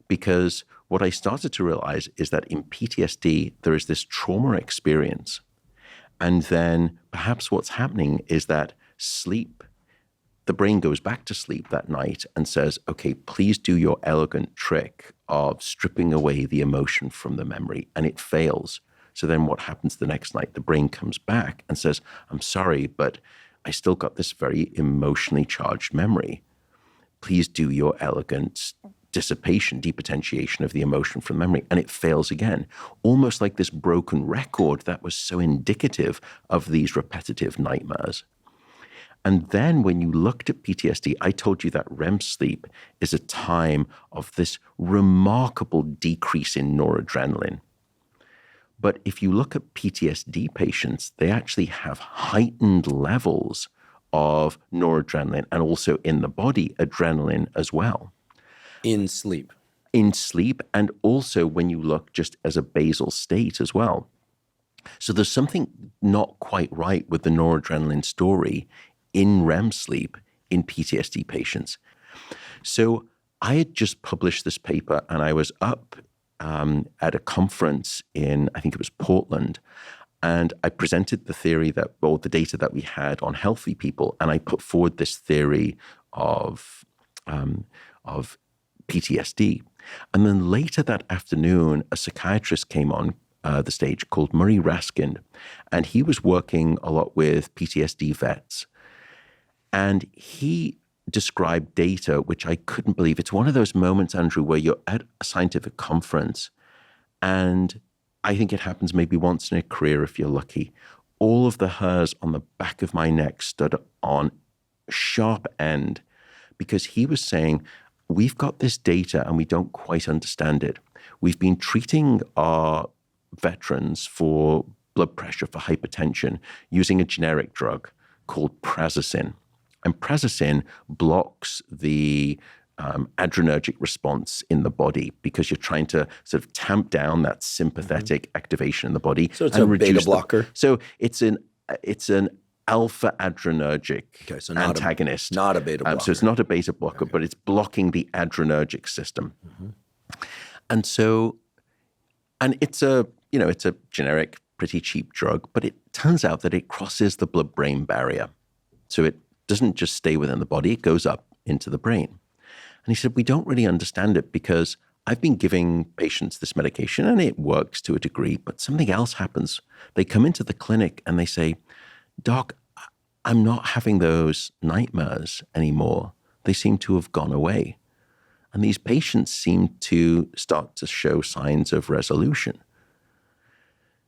Because what I started to realize is that in PTSD, there is this trauma experience. And then perhaps what's happening is that sleep, the brain goes back to sleep that night and says, okay, please do your elegant trick of stripping away the emotion from the memory, and it fails. So then what happens the next night? The brain comes back and says, I'm sorry, but I still got this very emotionally charged memory. Please do your elegant dissipation, depotentiation of the emotion from memory, and it fails again. Almost like this broken record that was so indicative of these repetitive nightmares. And then when you looked at PTSD, I told you that REM sleep is a time of this remarkable decrease in noradrenaline. But if you look at PTSD patients, they actually have heightened levels of noradrenaline and also in the body, adrenaline as well. In sleep. In sleep, and also when you look just as a basal state as well. So there's something not quite right with the noradrenaline story in REM sleep in PTSD patients. So I had just published this paper, and I was up at a conference in, I think it was Portland, and I presented the theory that, well, the data that we had on healthy people, and I put forward this theory of PTSD. And then later that afternoon, a psychiatrist came on the stage called Murray Raskin, and he was working a lot with PTSD vets. And he described data which I couldn't believe. It's one of those moments, Andrew, where you're at a scientific conference, and I think it happens maybe once in a career if you're lucky. All of the hairs on the back of my neck stood on sharp end because he was saying, we've got this data and we don't quite understand it. We've been treating our veterans for blood pressure, for hypertension, using a generic drug called Prazosin. And Prazosin blocks the adrenergic response in the body because you're trying to sort of tamp down that sympathetic activation in the body. So it's a beta blocker. So it's an alpha adrenergic antagonist. Not a beta blocker. So it's not a beta blocker, but it's blocking the adrenergic system. Mm-hmm. And so, and it's a generic, pretty cheap drug, but it turns out that it crosses the blood-brain barrier. So it doesn't just stay within the body, it goes up into the brain. And he said, we don't really understand it because I've been giving patients this medication and it works to a degree, but something else happens. They come into the clinic and they say, Doc, I'm not having those nightmares anymore. They seem to have gone away. And these patients seem to start to show signs of resolution.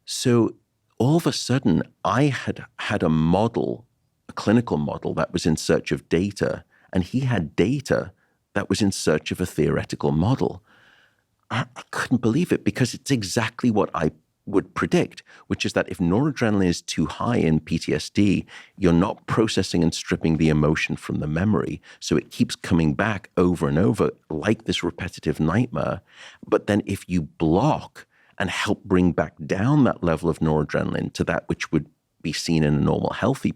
So all of a sudden, I had a model, a clinical model that was in search of data, and he had data that was in search of a theoretical model. I couldn't believe it because it's exactly what I would predict, which is that if noradrenaline is too high in PTSD, you're not processing and stripping the emotion from the memory. So it keeps coming back over and over like this repetitive nightmare. But then if you block and help bring back down that level of noradrenaline to that which would be seen in a normal, healthy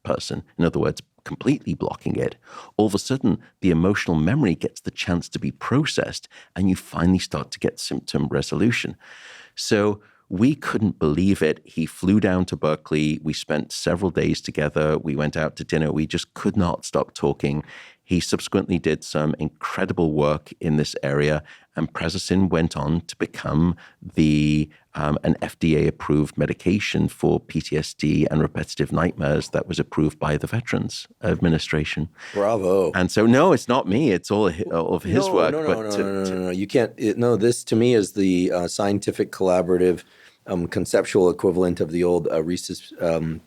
person, in other words, completely blocking it, all of a sudden the emotional memory gets the chance to be processed and you finally start to get symptom resolution. So we couldn't believe it. He flew down to Berkeley. We spent several days together. We went out to dinner. We just could not stop talking. He subsequently did some incredible work in this area, and Prazosin went on to become an FDA-approved medication for PTSD and repetitive nightmares that was approved by the Veterans Administration. Bravo. And so, no, it's not me. It's all of his work. No. You can't. This to me is the scientific collaborative conceptual equivalent of the old Reese's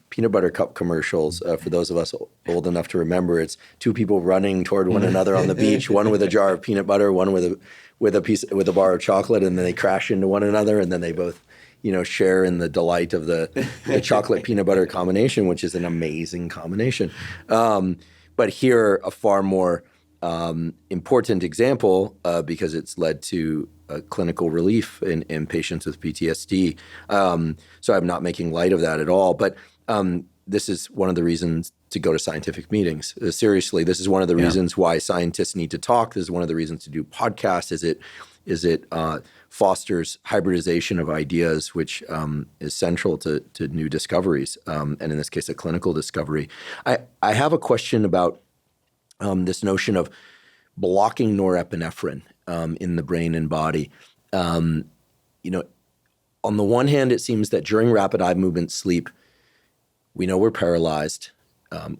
peanut butter cup commercials. For those of us old enough to remember, it's two people running toward one another on the beach, one with a jar of peanut butter, one with a bar of chocolate, and then they crash into one another, and then they both, share in the delight of the chocolate peanut butter combination, which is an amazing combination. But here, a far more important example because it's led to clinical relief in patients with PTSD. So I'm not making light of that at all. But this is one of the reasons to go to scientific meetings. Seriously, this is one of the reasons why scientists need to talk. This is one of the reasons to do podcasts. Is it fosters hybridization of ideas, which is central to new discoveries, and in this case, a clinical discovery. I have a question about this notion of blocking norepinephrine in the brain and body. On the one hand, it seems that during rapid eye movement sleep, we know we're paralyzed,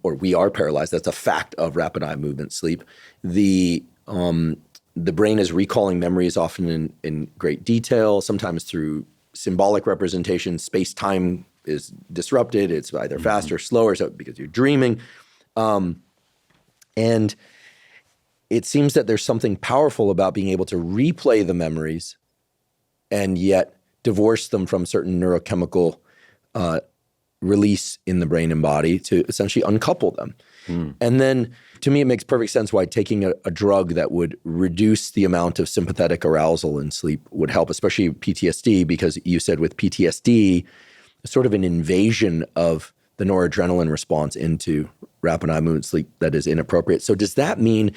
or we are paralyzed. That's a fact of rapid eye movement sleep. The brain is recalling memories often in great detail, sometimes through symbolic representation. Space-time is disrupted. It's either fast or slower, so because you're dreaming. And it seems that there's something powerful about being able to replay the memories and yet divorce them from certain neurochemical release in the brain and body to essentially uncouple them. And then, to me, it makes perfect sense why taking a drug that would reduce the amount of sympathetic arousal in sleep would help, especially PTSD, because you said with PTSD, sort of an invasion of the noradrenaline response into rapid eye movement sleep that is inappropriate. So does that mean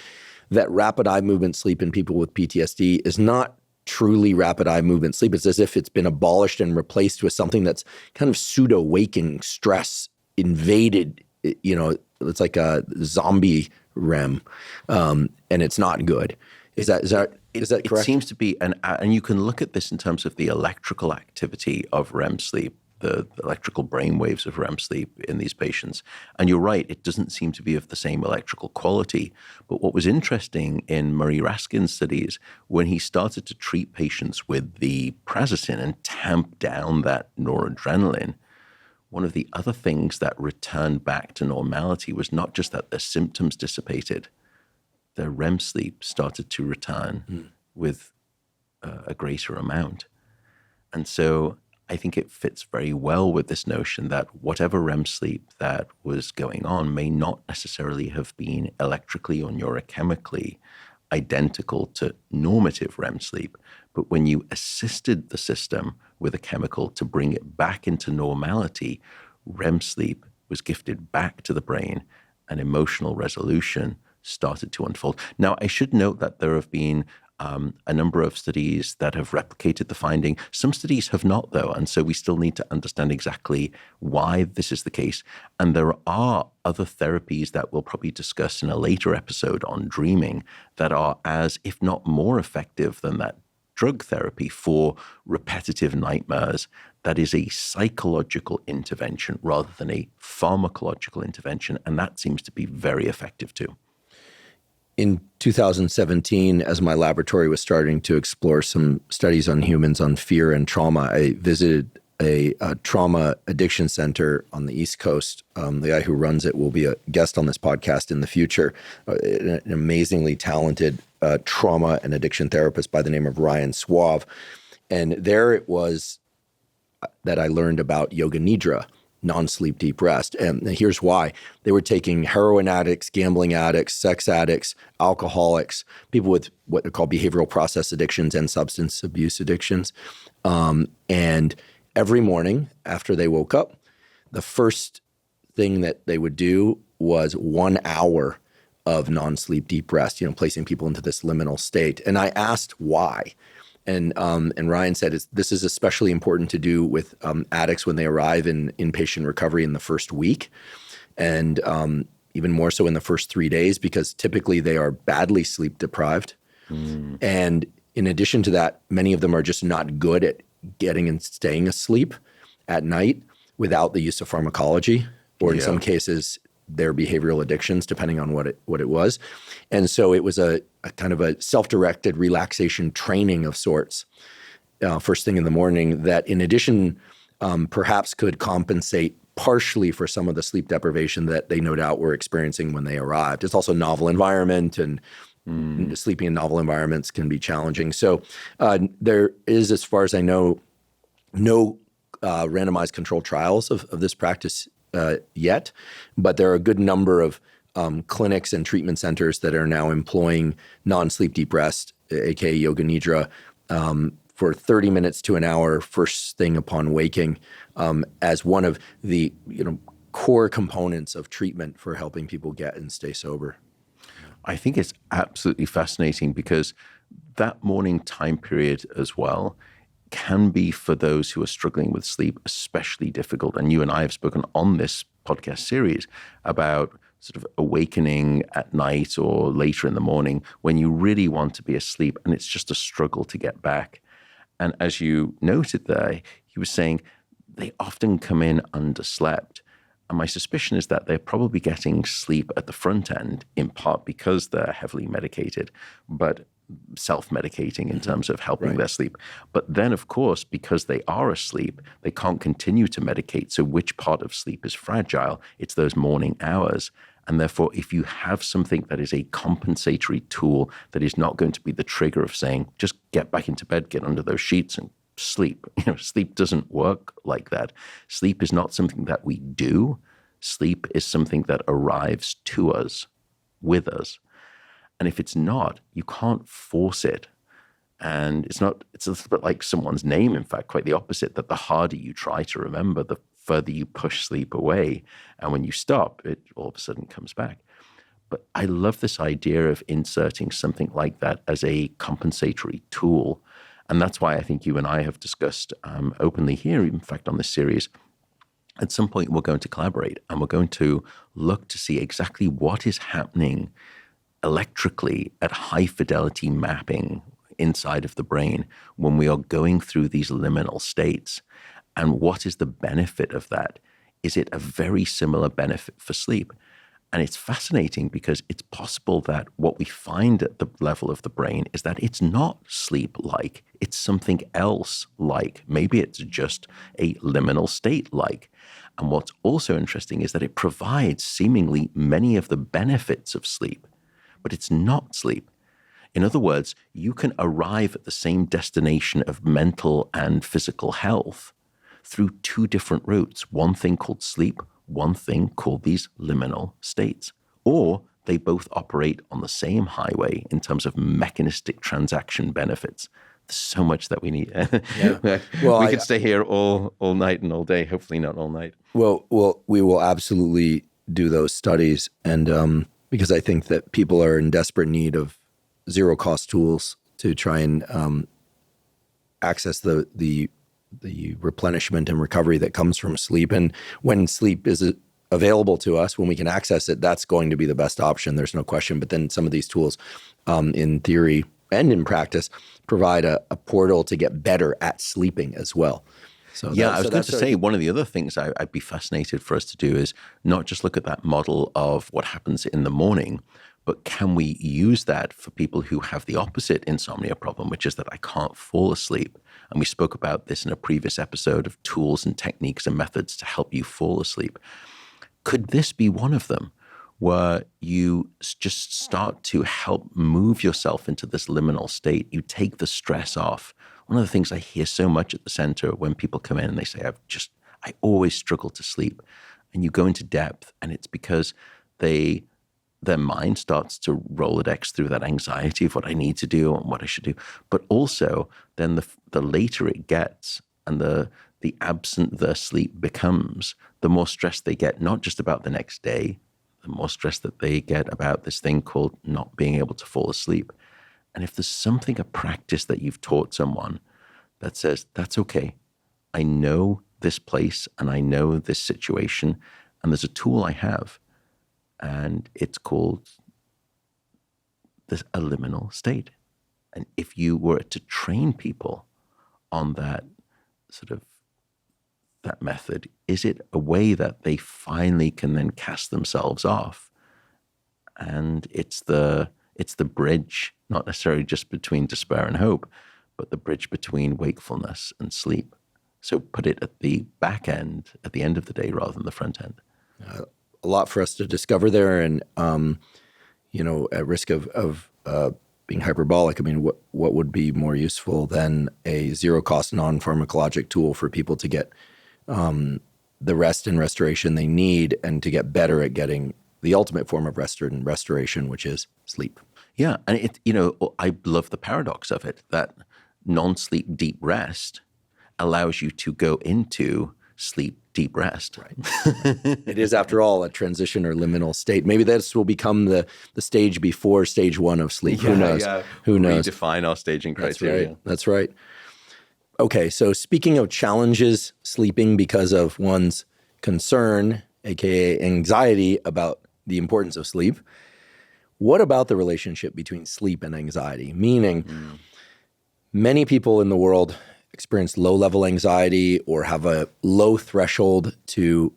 that rapid eye movement sleep in people with PTSD is not truly rapid eye movement sleep? It's as if it's been abolished and replaced with something that's kind of pseudo-waking stress invaded. It's like a zombie REM, and it's not good. Is that correct? It seems to be, and you can look at this in terms of the electrical activity of REM sleep, the electrical brain waves of REM sleep in these patients. And you're right, it doesn't seem to be of the same electrical quality. But what was interesting in Murray Raskin's studies, when he started to treat patients with the Prazosin and tamp down that noradrenaline, one of the other things that returned back to normality was not just that their symptoms dissipated, their REM sleep started to return with a greater amount. And so I think it fits very well with this notion that whatever REM sleep that was going on may not necessarily have been electrically or neurochemically identical to normative REM sleep. But when you assisted the system with a chemical to bring it back into normality, REM sleep was gifted back to the brain and emotional resolution started to unfold. Now, I should note that there have been a number of studies that have replicated the finding. Some studies have not, though, and so we still need to understand exactly why this is the case. And there are other therapies that we'll probably discuss in a later episode on dreaming that are as, if not more effective than that drug therapy for repetitive nightmares. That is a psychological intervention rather than a pharmacological intervention, and that seems to be very effective too. In 2017, as my laboratory was starting to explore some studies on humans on fear and trauma, I visited a trauma addiction center on the East Coast. The guy who runs it will be a guest on this podcast in the future, an amazingly talented trauma and addiction therapist by the name of Ryan Suave. And there it was that I learned about yoga nidra, non-sleep deep rest. And here's why. They were taking heroin addicts, gambling addicts, sex addicts, alcoholics, people with what are called behavioral process addictions and substance abuse addictions. And every morning after they woke up, the first thing that they would do was 1 hour of non-sleep deep rest, placing people into this liminal state. And I asked why. And Ryan said this is especially important to do with addicts when they arrive in inpatient recovery in the first week, and even more so in the first 3 days, because typically they are badly sleep deprived. And in addition to that, many of them are just not good at getting and staying asleep at night without the use of pharmacology, or in some cases, their behavioral addictions, depending on what it was. And so it was a kind of a self-directed relaxation training of sorts, first thing in the morning, that in addition, perhaps could compensate partially for some of the sleep deprivation that they no doubt were experiencing when they arrived. It's also novel environment, and sleeping in novel environments can be challenging. So there is, as far as I know, no randomized controlled trials of this practice yet, but there are a good number of clinics and treatment centers that are now employing non-sleep deep rest, aka yoga nidra, for 30 minutes to an hour first thing upon waking, as one of the core components of treatment for helping people get and stay sober. I think it's absolutely fascinating because that morning time period as well can be, for those who are struggling with sleep, especially difficult. And you and I have spoken on this podcast series about sort of awakening at night or later in the morning when you really want to be asleep and it's just a struggle to get back. And as you noted there, he was saying they often come in underslept. And my suspicion is that they're probably getting sleep at the front end, in part because they're heavily medicated, but self-medicating in terms of helping their sleep. But then, of course, because they are asleep, they can't continue to medicate. So which part of sleep is fragile? It's those morning hours. And therefore, if you have something that is a compensatory tool that is not going to be the trigger of saying, just get back into bed, get under those sheets and sleep. Sleep doesn't work like that. Sleep is not something that we do. Sleep is something that arrives to us, with us. And if it's not, you can't force it. And it's a little bit like someone's name, in fact, quite the opposite, that the harder you try to remember, the further you push sleep away. And when you stop, it all of a sudden comes back. But I love this idea of inserting something like that as a compensatory tool. And that's why I think you and I have discussed openly here, in fact, on this series, at some point we're going to collaborate and we're going to look to see exactly what is happening electrically at high fidelity mapping inside of the brain when we are going through these liminal states. And what is the benefit of that? Is it a very similar benefit for sleep? And it's fascinating because it's possible that what we find at the level of the brain is that it's not sleep-like. It's something else like. Maybe it's just a liminal state-like. And what's also interesting is that it provides seemingly many of the benefits of sleep, but it's not sleep. In other words, you can arrive at the same destination of mental and physical health through two different routes, one thing called sleep, one thing called these liminal states. Or they both operate on the same highway in terms of mechanistic transaction benefits. There's so much that we need. Yeah. Well, we could stay here all night and all day, hopefully not all night. Well, we will absolutely do those studies. And because I think that people are in desperate need of zero-cost tools to try and access the replenishment and recovery that comes from sleep. And when sleep is available to us, when we can access it, that's going to be the best option. There's no question. But then some of these tools, in theory and in practice, provide a portal to get better at sleeping as well. So yeah, I was going to say, one of the other things I'd be fascinated for us to do is not just look at that model of what happens in the morning, but can we use that for people who have the opposite insomnia problem, which is that I can't fall asleep? And we spoke about this in a previous episode of tools and techniques and methods to help you fall asleep. Could this be one of them, where you just start to help move yourself into this liminal state? You take the stress off. One of the things I hear so much at the center when people come in and they say, I always struggle to sleep. And you go into depth, and it's because their mind starts to Rolodex through that anxiety of what I need to do and what I should do. But also then the later it gets and the absent their sleep becomes, the more stressed they get, not just about the next day, the more stress that they get about this thing called not being able to fall asleep. And if there's something, a practice that you've taught someone that says, that's okay, I know this place and I know this situation, and there's a tool I have, and it's called a liminal state. And if you were to train people on that sort of that method, is it a way that they finally can then cast themselves off? And it's the bridge, not necessarily just between despair and hope, but the bridge between wakefulness and sleep. So put it at the back end, at the end of the day, rather than the front end. A lot for us to discover there, and at risk of being hyperbolic, I mean, what would be more useful than a zero-cost non-pharmacologic tool for people to get the rest and restoration they need, and to get better at getting the ultimate form of rest and restoration, which is sleep. Yeah, and I love the paradox of it, that non-sleep deep rest allows you to go into sleep deep rest. Right. It is, after all, a transition or liminal state. Maybe this will become the stage before stage one of sleep. Who knows? Yeah. Who knows? Redefine our staging criteria. That's right. Okay, so speaking of challenges sleeping because of one's concern, aka anxiety, about the importance of sleep, what about the relationship between sleep and anxiety? Meaning, many people in the world experience low-level anxiety or have a low threshold to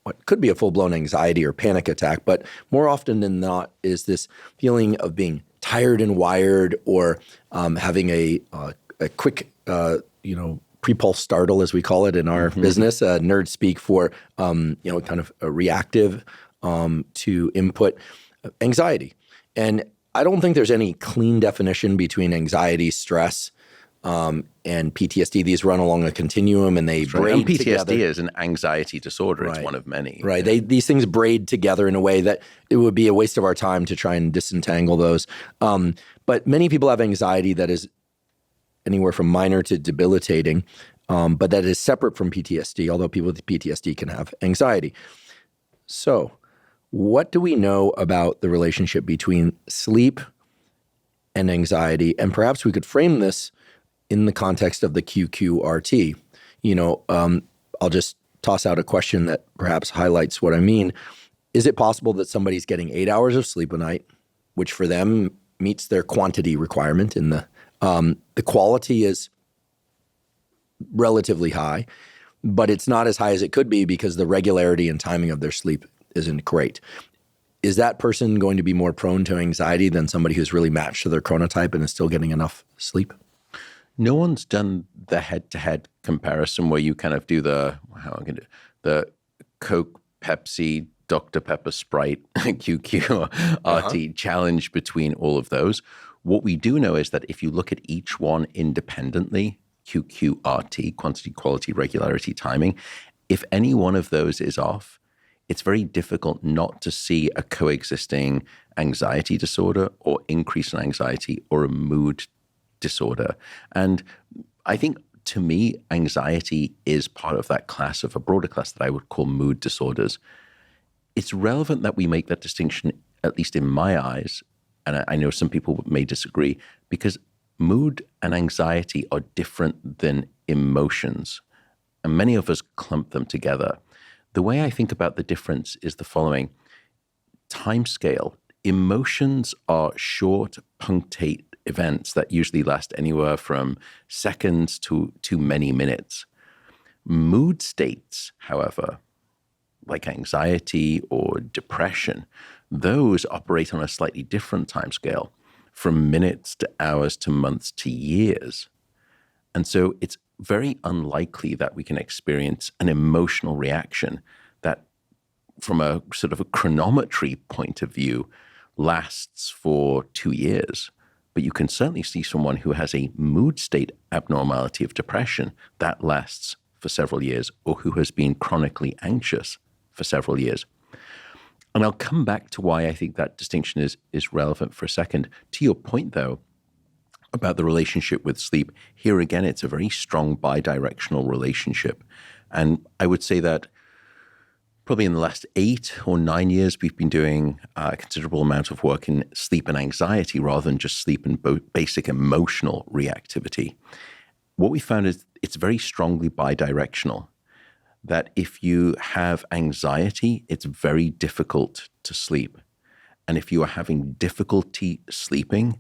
what could be a full-blown anxiety or panic attack, but more often than not is this feeling of being tired and wired, or having a quick, pre-pulse startle, as we call it in our business, nerd speak for, kind of a reactive to input anxiety. And I don't think there's any clean definition between anxiety, stress, and PTSD. These run along a continuum, and they braid together. And PTSD is an anxiety disorder. Right. It's one of many. Right. Yeah. These things braid together in a way that it would be a waste of our time to try and disentangle those. But many people have anxiety that is anywhere from minor to debilitating, but that is separate from PTSD, although people with PTSD can have anxiety. So what do we know about the relationship between sleep and anxiety? And perhaps we could frame this in the context of the QQRT. I'll just toss out a question that perhaps highlights what I mean. Is it possible that somebody's getting 8 hours of sleep a night, which for them meets their quantity requirement, and the quality is relatively high, but it's not as high as it could be because the regularity and timing of their sleep isn't great? Is that person going to be more prone to anxiety than somebody who's really matched to their chronotype and is still getting enough sleep? No one's done the head-to-head comparison where you kind of do the Coke, Pepsi, Dr. Pepper, Sprite, QQRT challenge between all of those. What we do know is that if you look at each one independently, QQRT, quantity, quality, regularity, timing, if any one of those is off, it's very difficult not to see a coexisting anxiety disorder or increase in anxiety or a mood disorder. And I think, to me, anxiety is part of that class, of a broader class that I would call mood disorders. It's relevant that we make that distinction, at least in my eyes, and I know some people may disagree, because mood and anxiety are different than emotions, and many of us clump them together. The way I think about the difference is the following. Timescale. Emotions are short, punctate events that usually last anywhere from seconds to many minutes. Mood states, however, like anxiety or depression, those operate on a slightly different timescale, from minutes to hours to months to years. And so it's very unlikely that we can experience an emotional reaction that, from a sort of a chronometry point of view, lasts for 2 years. But you can certainly see someone who has a mood state abnormality of depression that lasts for several years, or who has been chronically anxious for several years. And I'll come back to why I think that distinction is relevant for a second. To your point, though, about the relationship with sleep, here again, it's a very strong bidirectional relationship. And I would say that probably in the last 8 or 9 years, we've been doing a considerable amount of work in sleep and anxiety rather than just sleep and basic emotional reactivity. What we found is it's very strongly bidirectional, that if you have anxiety, it's very difficult to sleep. And if you are having difficulty sleeping,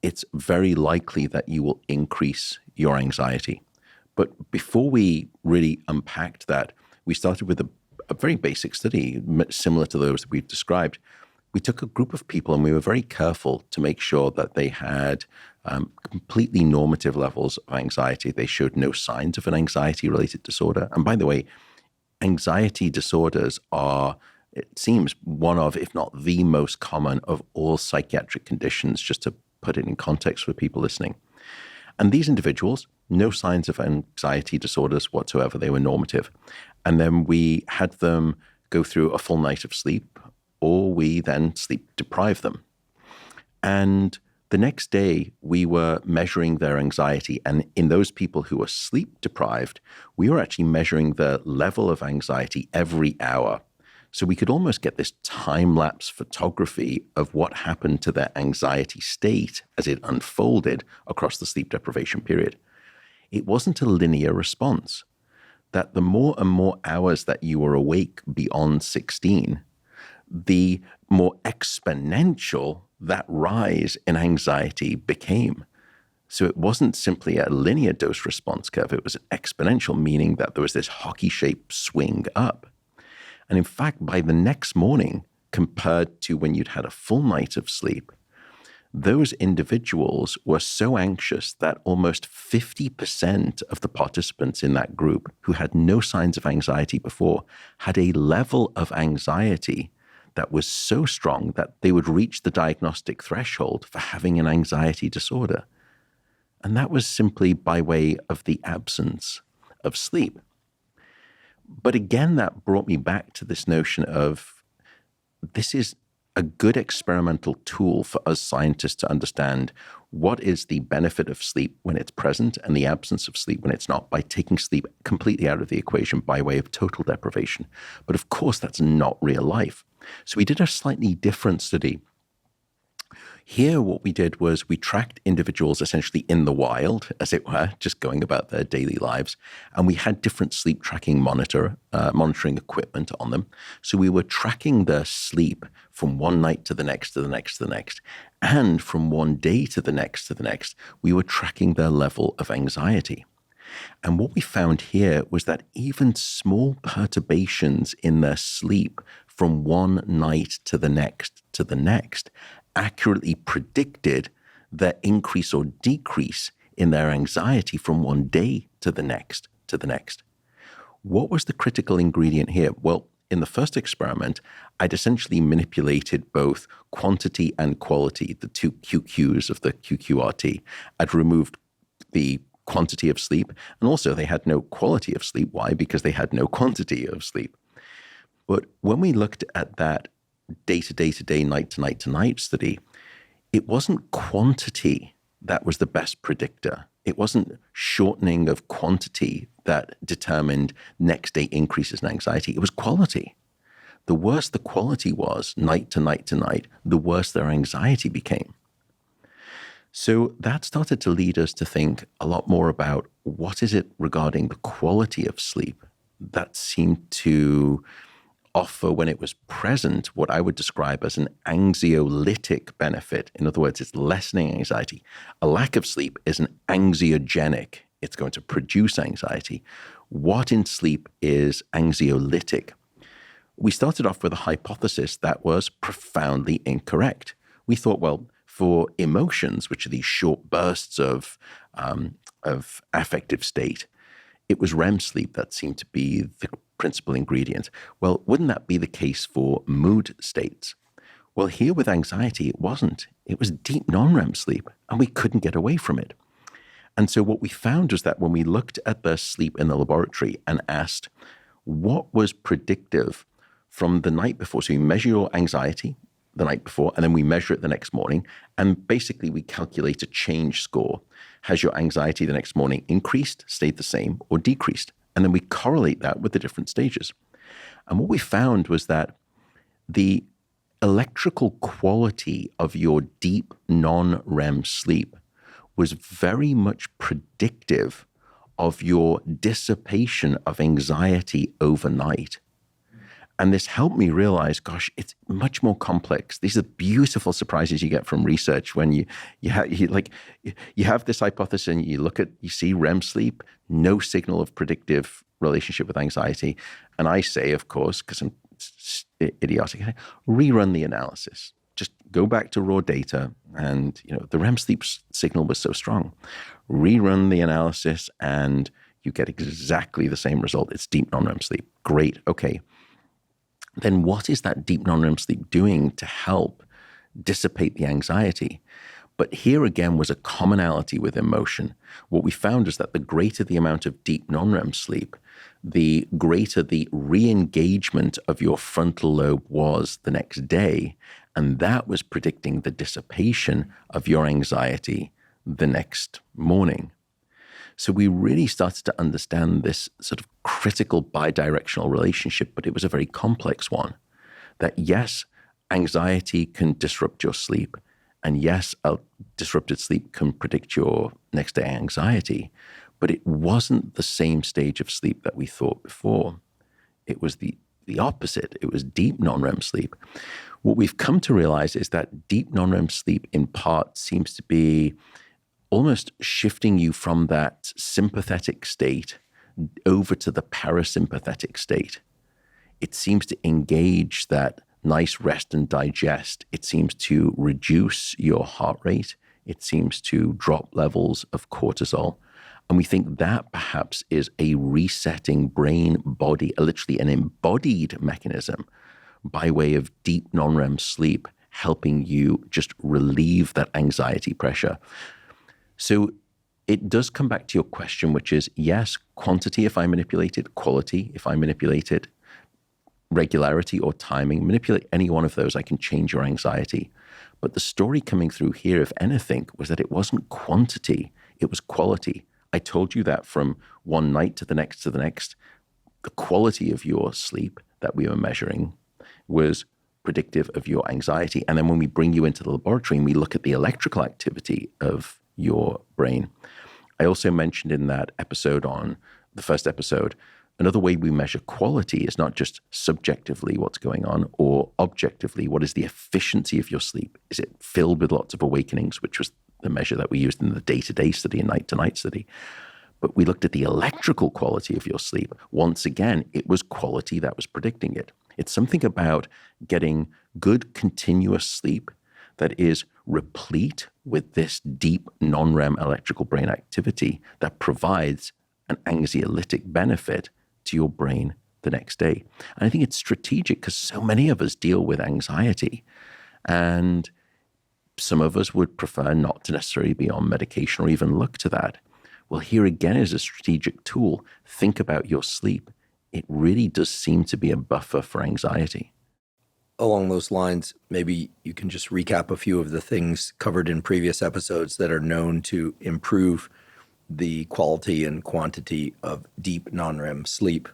it's very likely that you will increase your anxiety. But before we really unpacked that, we started with a very basic study, similar to those that we've described. We took a group of people and we were very careful to make sure that they had completely normative levels of anxiety. They showed no signs of an anxiety-related disorder. And by the way, anxiety disorders are, it seems, one of, if not the most common of all psychiatric conditions, just to put it in context for people listening. And these individuals, no signs of anxiety disorders whatsoever. They were normative. And then we had them go through a full night of sleep, or we then sleep deprive them. And the next day, we were measuring their anxiety. And in those people who were sleep deprived, we were actually measuring the level of anxiety every hour. So we could almost get this time-lapse photography of what happened to their anxiety state as it unfolded across the sleep deprivation period. It wasn't a linear response, that the more and more hours that you were awake beyond 16, the more exponential that rise in anxiety became. So it wasn't simply a linear dose response curve, it was exponential, meaning that there was this hockey-shaped swing up. And in fact, by the next morning, compared to when you'd had a full night of sleep, those individuals were so anxious that almost 50% of the participants in that group who had no signs of anxiety before had a level of anxiety that was so strong that they would reach the diagnostic threshold for having an anxiety disorder. And that was simply by way of the absence of sleep. But again, that brought me back to this notion of this is a good experimental tool for us scientists to understand what is the benefit of sleep when it's present and the absence of sleep when it's not, by taking sleep completely out of the equation by way of total deprivation. But of course, that's not real life. So we did a slightly different study. Here, what we did was we tracked individuals essentially in the wild, as it were, just going about their daily lives. And we had different sleep tracking monitoring equipment on them. So we were tracking their sleep from one night to the next, to the next, to the next. And from one day to the next, we were tracking their level of anxiety. And what we found here was that even small perturbations in their sleep from one night to the next, accurately predicted their increase or decrease in their anxiety from one day to the next. What was the critical ingredient here? Well, in the first experiment, I'd essentially manipulated both quantity and quality, the two QQs of the QQRT. I'd removed the quantity of sleep, and also they had no quality of sleep. Why? Because they had no quantity of sleep. But when we looked at that day to day to day, night to night study, it wasn't quantity that was the best predictor. It wasn't shortening of quantity that determined next day increases in anxiety. It was quality. The worse the quality was, night to night, the worse their anxiety became. So that started to lead us to think a lot more about what is it regarding the quality of sleep that seemed to offer, when it was present, what I would describe as an anxiolytic benefit. In other words, it's lessening anxiety. A lack of sleep is an anxiogenic. It's going to produce anxiety. What in sleep is anxiolytic? We started off with a hypothesis that was profoundly incorrect. We thought, well, for emotions, which are these short bursts of affective state, it was REM sleep that seemed to be the principal ingredient. Well, wouldn't that be the case for mood states? Well, here with anxiety, it wasn't. It was deep non-REM sleep, and we couldn't get away from it. And so what we found was that when we looked at the sleep in the laboratory and asked what was predictive from the night before, so you measure your anxiety the night before, and then we measure it the next morning, and basically we calculate a change score. Has your anxiety the next morning increased, stayed the same, or decreased? And then we correlate that with the different stages. And what we found was that the electrical quality of your deep non-REM sleep was very much predictive of your dissipation of anxiety overnight. And this helped me realize, gosh, it's much more complex. These are beautiful surprises you get from research when you have this hypothesis and you see REM sleep, no signal of predictive relationship with anxiety. And I say, of course, because I'm idiotic, rerun the analysis. Just go back to raw data, and the REM sleep signal was so strong. Rerun the analysis, and you get exactly the same result. It's deep non-REM sleep. Great. Okay. Then what is that deep non-REM sleep doing to help dissipate the anxiety? But here again was a commonality with emotion. What we found is that the greater the amount of deep non-REM sleep, the greater the re-engagement of your frontal lobe was the next day. And that was predicting the dissipation of your anxiety the next morning. So we really started to understand this sort of critical bidirectional relationship, but it was a very complex one. That yes, anxiety can disrupt your sleep, and yes, a disrupted sleep can predict your next day anxiety, but it wasn't the same stage of sleep that we thought before. It was the opposite. It was deep non-REM sleep. What we've come to realize is that deep non-REM sleep in part seems to be almost shifting you from that sympathetic state over to the parasympathetic state. It seems to engage that nice rest and digest. It seems to reduce your heart rate. It seems to drop levels of cortisol. And we think that perhaps is a resetting brain body, literally an embodied mechanism by way of deep non-REM sleep, helping you just relieve that anxiety pressure. So it does come back to your question, which is, yes, quantity if I manipulate it, quality if I manipulate it, regularity or timing, manipulate any one of those, I can change your anxiety. But the story coming through here, if anything, was that it wasn't quantity, it was quality. I told you that from one night to the next, the quality of your sleep that we were measuring was predictive of your anxiety. And then when we bring you into the laboratory and we look at the electrical activity of your brain. I also mentioned in that episode, on the first episode, another way we measure quality is not just subjectively what's going on, or objectively, what is the efficiency of your sleep? Is it filled with lots of awakenings, which was the measure that we used in the day-to-day study and night-to-night study. But we looked at the electrical quality of your sleep. Once again, it was quality that was predicting it. It's something about getting good continuous sleep that is replete with this deep non-REM electrical brain activity that provides an anxiolytic benefit to your brain the next day. And I think it's strategic because so many of us deal with anxiety, and some of us would prefer not to necessarily be on medication or even look to that. Well, here again is a strategic tool. Think about your sleep. It really does seem to be a buffer for anxiety. Along those lines, maybe you can just recap a few of the things covered in previous episodes that are known to improve the quality and quantity of deep non-REM sleep.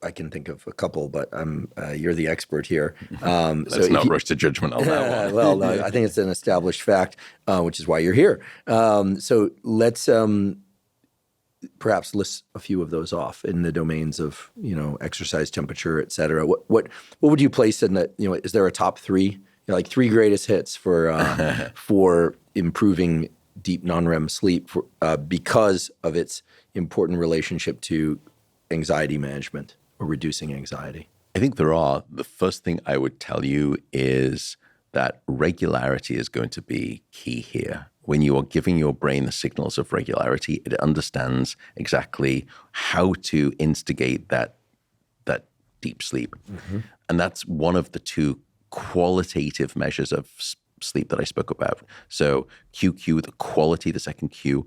I can think of a couple, but you're the expert here. Let's not rush to judgment on that one. Well, no, I think it's an established fact, which is why you're here. So let's perhaps list a few of those off in the domains of, exercise, temperature, et cetera. What would you place in that? Is there a top three, like three greatest hits for for improving deep non-REM sleep because of its important relationship to anxiety management or reducing anxiety? I think there are. The first thing I would tell you is that regularity is going to be key here. When you are giving your brain the signals of regularity, it understands exactly how to instigate that deep sleep. Mm-hmm. And that's one of the two qualitative measures of sleep that I spoke about. So QQ, the quality, the second Q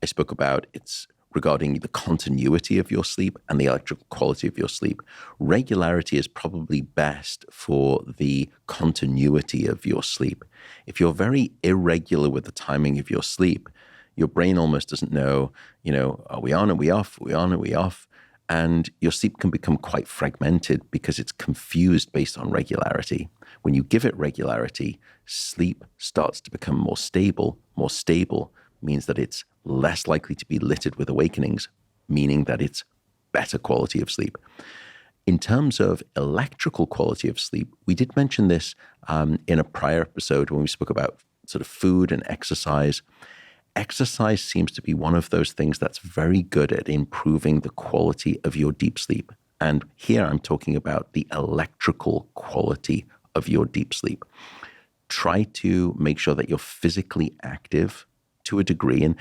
I spoke about, it's regarding the continuity of your sleep and the electrical quality of your sleep. Regularity is probably best for the continuity of your sleep. If you're very irregular with the timing of your sleep, your brain almost doesn't know, are we on, are we off, are we on, are we off? And your sleep can become quite fragmented because it's confused based on regularity. When you give it regularity, sleep starts to become more stable. More stable means that it's less likely to be littered with awakenings, meaning that it's better quality of sleep. In terms of electrical quality of sleep, we did mention this in a prior episode when we spoke about sort of food and exercise. Exercise seems to be one of those things that's very good at improving the quality of your deep sleep. And here I'm talking about the electrical quality of your deep sleep. Try to make sure that you're physically active to a degree. And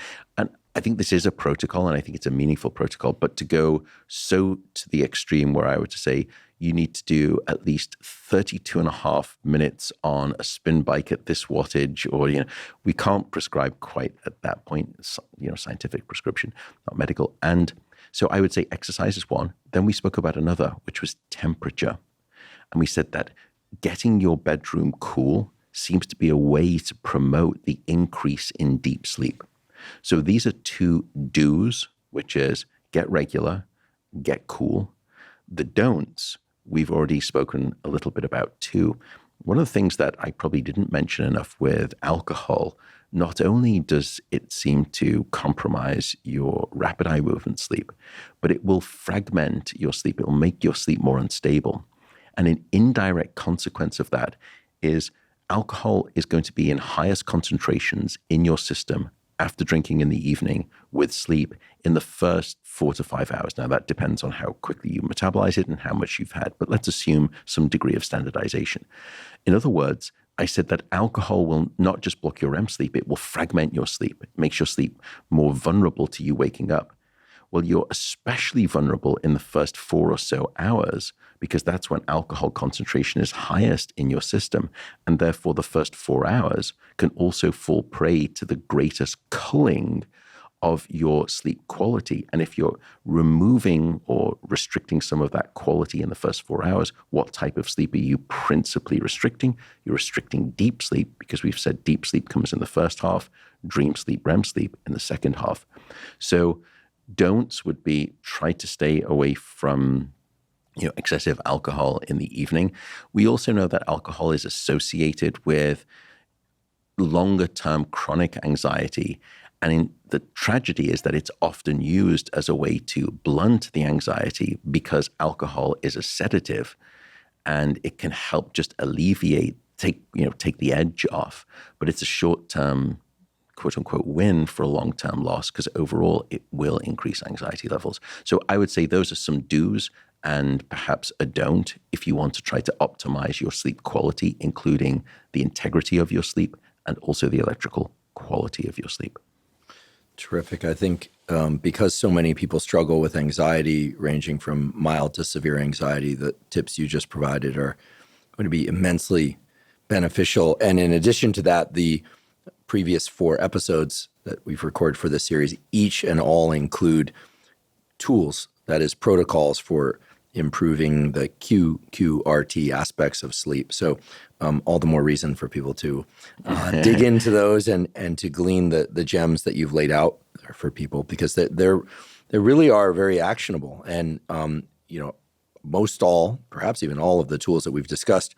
I think this is a protocol, and I think it's a meaningful protocol, but to go so to the extreme where I would say you need to do at least 32 and a half minutes on a spin bike at this wattage, or, we can't prescribe quite at that point, scientific prescription, not medical. And so I would say exercise is one. Then we spoke about another, which was temperature. And we said that getting your bedroom cool seems to be a way to promote the increase in deep sleep. So these are two do's, which is get regular, get cool. The don'ts, we've already spoken a little bit about too. One of the things that I probably didn't mention enough with alcohol, not only does it seem to compromise your rapid eye movement sleep, but it will fragment your sleep. It will make your sleep more unstable. And an indirect consequence of that is alcohol is going to be in highest concentrations in your system after drinking in the evening with sleep in the first 4 to 5 hours. Now, that depends on how quickly you metabolize it and how much you've had, but let's assume some degree of standardization. In other words, I said that alcohol will not just block your REM sleep, it will fragment your sleep. It makes your sleep more vulnerable to you waking up. Well, you're especially vulnerable in the first 4 or so hours because that's when alcohol concentration is highest in your system. And therefore, the first 4 hours can also fall prey to the greatest culling of your sleep quality. And if you're removing or restricting some of that quality in the first 4 hours, what type of sleep are you principally restricting? You're restricting deep sleep because we've said deep sleep comes in the first half, dream sleep, REM sleep in the second half. So don'ts would be try to stay away from excessive alcohol in the evening. We also know that alcohol is associated with longer term chronic anxiety. And the tragedy is that it's often used as a way to blunt the anxiety because alcohol is a sedative and it can help just alleviate, take the edge off. But it's a short-term, quote unquote, win for a long-term loss because overall it will increase anxiety levels. So I would say those are some do's and perhaps a don't if you want to try to optimize your sleep quality, including the integrity of your sleep and also the electrical quality of your sleep. Terrific. I think because so many people struggle with anxiety, ranging from mild to severe anxiety, the tips you just provided are going to be immensely beneficial. And in addition to that, the previous 4 episodes that we've recorded for this series, each and all include tools, that is protocols for improving the QRT aspects of sleep. So all the more reason for people to dig into those and to glean the gems that you've laid out for people, because they really are very actionable. And perhaps even all of the tools that we've discussed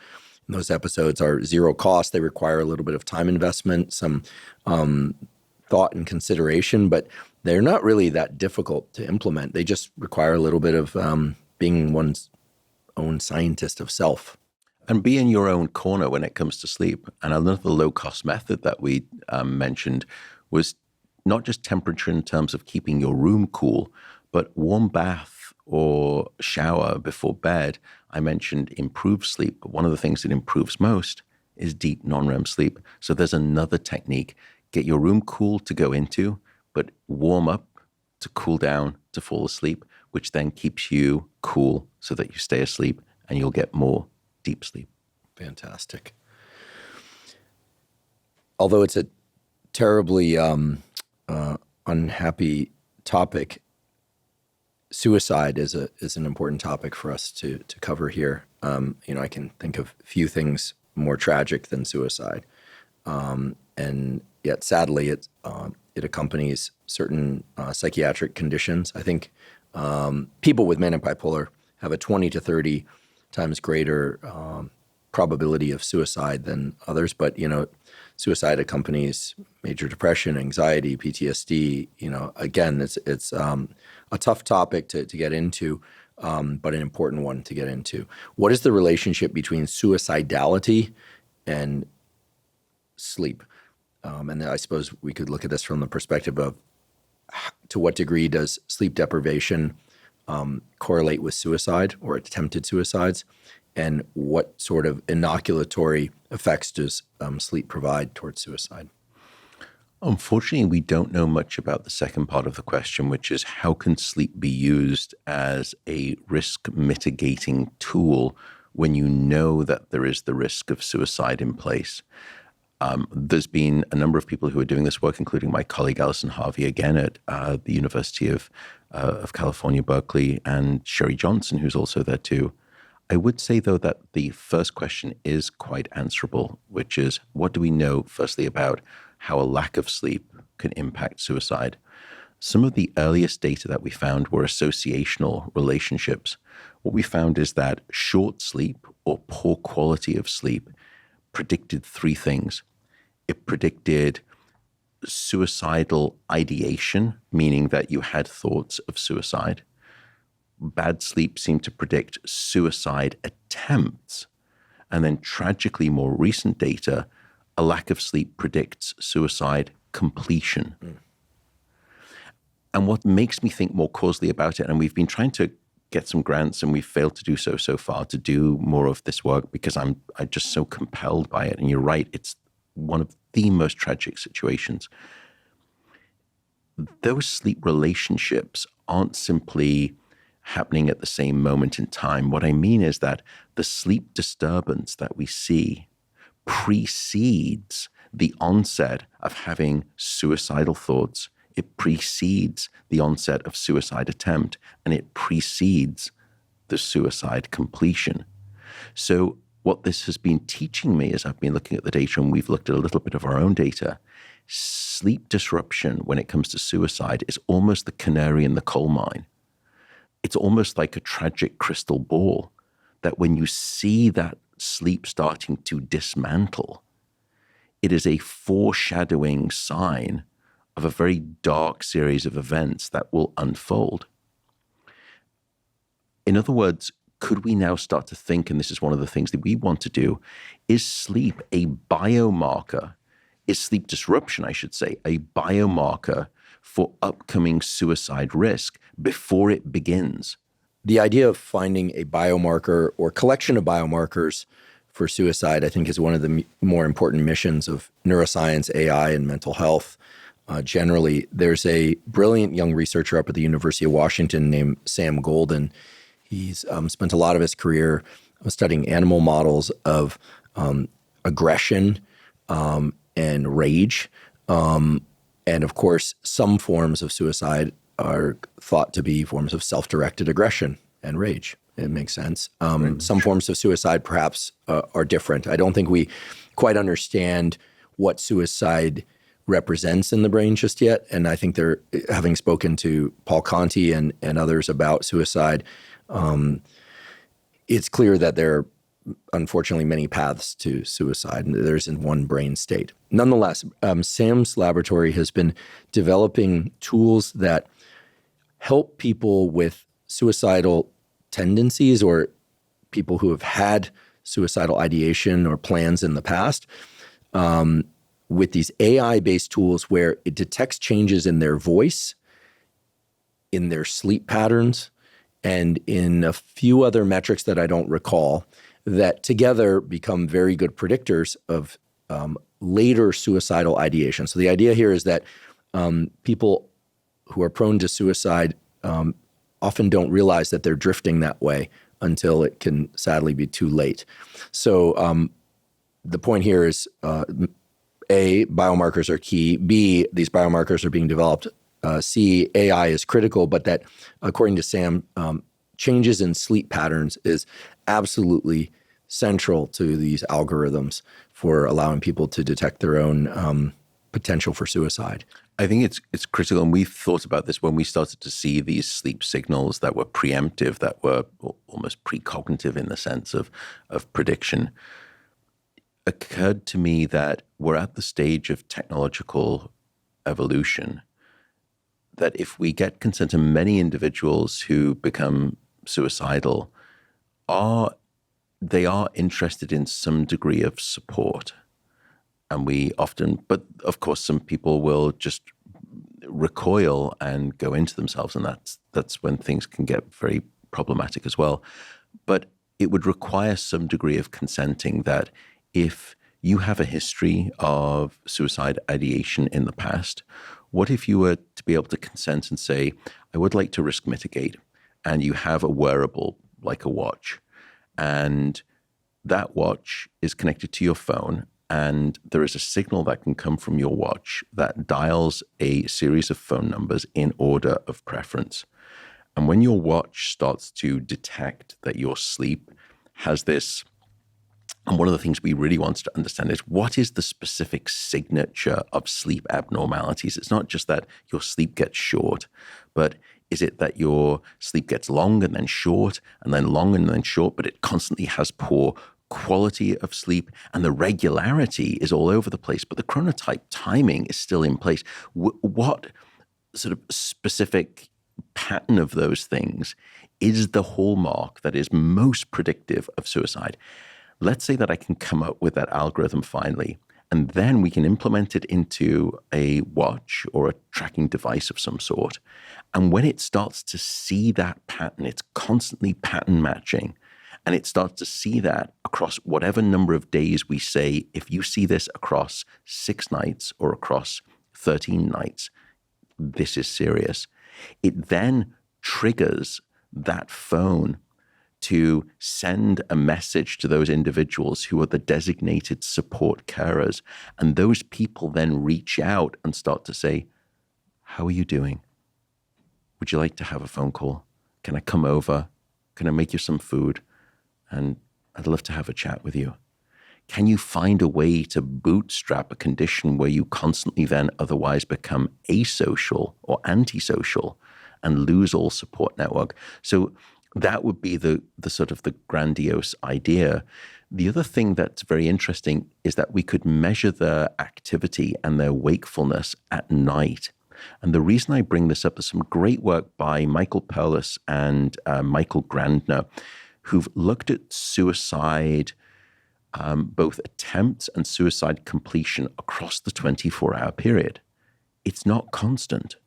in those episodes are zero cost. They require a little bit of time investment, some thought and consideration, but they're not really that difficult to implement. They just require a little bit of being one's own scientist of self. And be in your own corner when it comes to sleep. And another low-cost method that we mentioned was not just temperature in terms of keeping your room cool, but warm bath or shower before bed. I mentioned improved sleep, but one of the things that improves most is deep non-REM sleep. So there's another technique. Get your room cool to go into, but warm up to cool down to fall asleep, which then keeps you cool so that you stay asleep and you'll get more deep sleep. Fantastic. Although it's a terribly unhappy topic, suicide is an important topic for us to cover here. I can think of few things more tragic than suicide, and yet sadly it accompanies certain psychiatric conditions. I think people with manic bipolar have a 20 to 30 times greater probability of suicide than others. But, suicide accompanies major depression, anxiety, PTSD. Again, it's a tough topic to get into, but an important one to get into. What is the relationship between suicidality and sleep? And I suppose we could look at this from the perspective of to what degree does sleep deprivation correlate with suicide or attempted suicides, and what sort of inoculatory effects does sleep provide towards suicide? Unfortunately, we don't know much about the second part of the question, which is how can sleep be used as a risk mitigating tool when you know that there is the risk of suicide in place? There's been a number of people who are doing this work, including my colleague Alison Harvey, again at the University of California, Berkeley, and Sherry Johnson, who's also there too. I would say, though, that the first question is quite answerable, which is what do we know, firstly, about how a lack of sleep can impact suicide? Some of the earliest data that we found were associational relationships. What we found is that short sleep or poor quality of sleep predicted three things. It predicted suicidal ideation, meaning that you had thoughts of suicide. Bad sleep seemed to predict suicide attempts. And then tragically, more recent data, a lack of sleep predicts suicide completion. And what makes me think more causally about it, and we've been trying to get some grants and we've failed to do so far, to do more of this work because I'm just so compelled by it. And you're right, it's one of the most tragic situations. Those sleep relationships aren't simply happening at the same moment in time. What I mean is that the sleep disturbance that we see precedes the onset of having suicidal thoughts. It precedes the onset of suicide attempt, and it precedes the suicide completion. So what this has been teaching me as I've been looking at the data, and we've looked at a little bit of our own data, sleep disruption when it comes to suicide is almost the canary in the coal mine. It's almost like a tragic crystal ball that when you see that sleep starting to dismantle, it is a foreshadowing sign of a very dark series of events that will unfold. In other words, could we now start to think, and this is one of the things that we want to do, is sleep a biomarker? Is sleep disruption, I should say, a biomarker for upcoming suicide risk before it begins? The idea of finding a biomarker or collection of biomarkers for suicide, I think, is one of the more important missions of neuroscience, AI, and mental health. Generally, there's a brilliant young researcher up at the University of Washington named Sam Golden. He's spent a lot of his career studying animal models of aggression and rage. And of course, some forms of suicide are thought to be forms of self-directed aggression and rage. It makes sense. Some forms of suicide perhaps are different. I don't think we quite understand what suicide represents in the brain just yet. And I think they're, having spoken to Paul Conti and others about suicide, it's clear that there are unfortunately many paths to suicide, and there isn't one brain state. Nonetheless, Sam's laboratory has been developing tools that help people with suicidal tendencies or people who have had suicidal ideation or plans in the past, with these AI-based tools where it detects changes in their voice, in their sleep patterns, and in a few other metrics that I don't recall, that together become very good predictors of later suicidal ideation. So the idea here is that people who are prone to suicide often don't realize that they're drifting that way until it can sadly be too late. So the point here is, A, biomarkers are key. B, these biomarkers are being developed. C, AI is critical, but that, according to Sam, changes in sleep patterns is absolutely central to these algorithms for allowing people to detect their own potential for suicide. I think it's critical, and we've thought about this when we started to see these sleep signals that were preemptive, that were almost precognitive in the sense of prediction. Occurred to me that we're at the stage of technological evolution that if we get consent, and many individuals who become suicidal they are interested in some degree of support. And we often, but of course, some people will just recoil and go into themselves, and that's when things can get very problematic as well. But it would require some degree of consenting that if you have a history of suicide ideation in the past, what if you were to be able to consent and say, I would like to risk mitigate, and you have a wearable like a watch, and that watch is connected to your phone, and there is a signal that can come from your watch that dials a series of phone numbers in order of preference. And when your watch starts to detect that your sleep has this, and one of the things we really want to understand is what is the specific signature of sleep abnormalities? It's not just that your sleep gets short, but is it that your sleep gets long and then short and then long and then short, but it constantly has poor quality of sleep, and the regularity is all over the place, but the chronotype timing is still in place? What sort of specific pattern of those things is the hallmark that is most predictive of suicide? Let's say that I can come up with that algorithm finally, and then we can implement it into a watch or a tracking device of some sort. And when it starts to see that pattern, it's constantly pattern matching. And it starts to see that across whatever number of days we say, if you see this across 6 nights or across 13 nights, this is serious. It then triggers that phone to send a message to those individuals who are the designated support carers. And those people then reach out and start to say, how are you doing? Would you like to have a phone call? Can I come over? Can I make you some food? And I'd love to have a chat with you. Can you find a way to bootstrap a condition where you constantly then otherwise become asocial or antisocial and lose all support network? So that would be the sort of the grandiose idea. The other thing that's very interesting is that we could measure their activity and their wakefulness at night. And the reason I bring this up is some great work by Michael Perlis and Michael Grandner, who've looked at suicide, both attempts and suicide completion across the 24-hour period. It's not constant.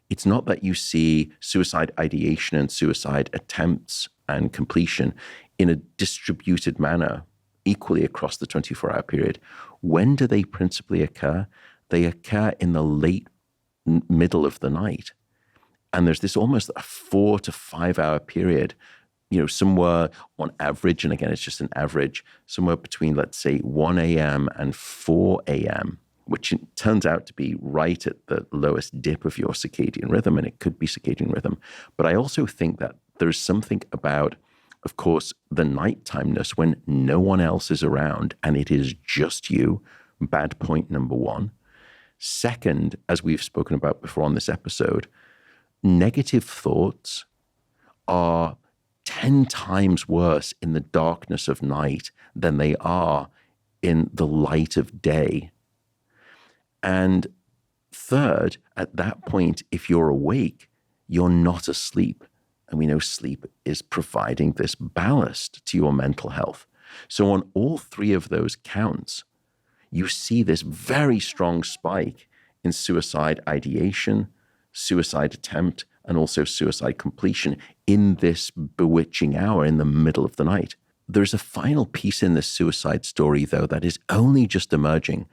It's not that you see suicide ideation and suicide attempts and completion in a distributed manner equally across the 24-hour period. When do they principally occur? They occur in the late middle of the night. And there's this almost a 4 to 5 hour period, somewhere on average, and again, it's just an average, somewhere between, let's say, 1 a.m. and 4 a.m., which turns out to be right at the lowest dip of your circadian rhythm, and it could be circadian rhythm. But I also think that there's something about, of course, the nighttimeness when no one else is around and it is just you. Bad point number one. Second, as we've spoken about before on this episode, negative thoughts are 10 times worse in the darkness of night than they are in the light of day. And third, at that point, if you're awake, you're not asleep. And we know sleep is providing this ballast to your mental health. So on all three of those counts, you see this very strong spike in suicide ideation, suicide attempt, and also suicide completion in this bewitching hour in the middle of the night. There's a final piece in this suicide story, though, that is only just emerging.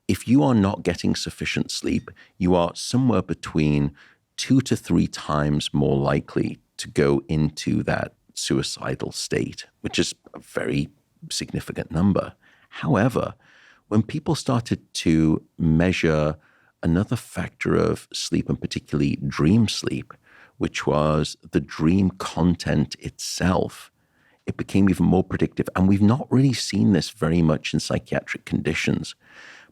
If you are not getting sufficient sleep, you are somewhere between 2 to 3 times more likely to go into that suicidal state, which is a very significant number. However, when people started to measure another factor of sleep, and particularly dream sleep, which was the dream content itself, it became even more predictive. And we've not really seen this very much in psychiatric conditions.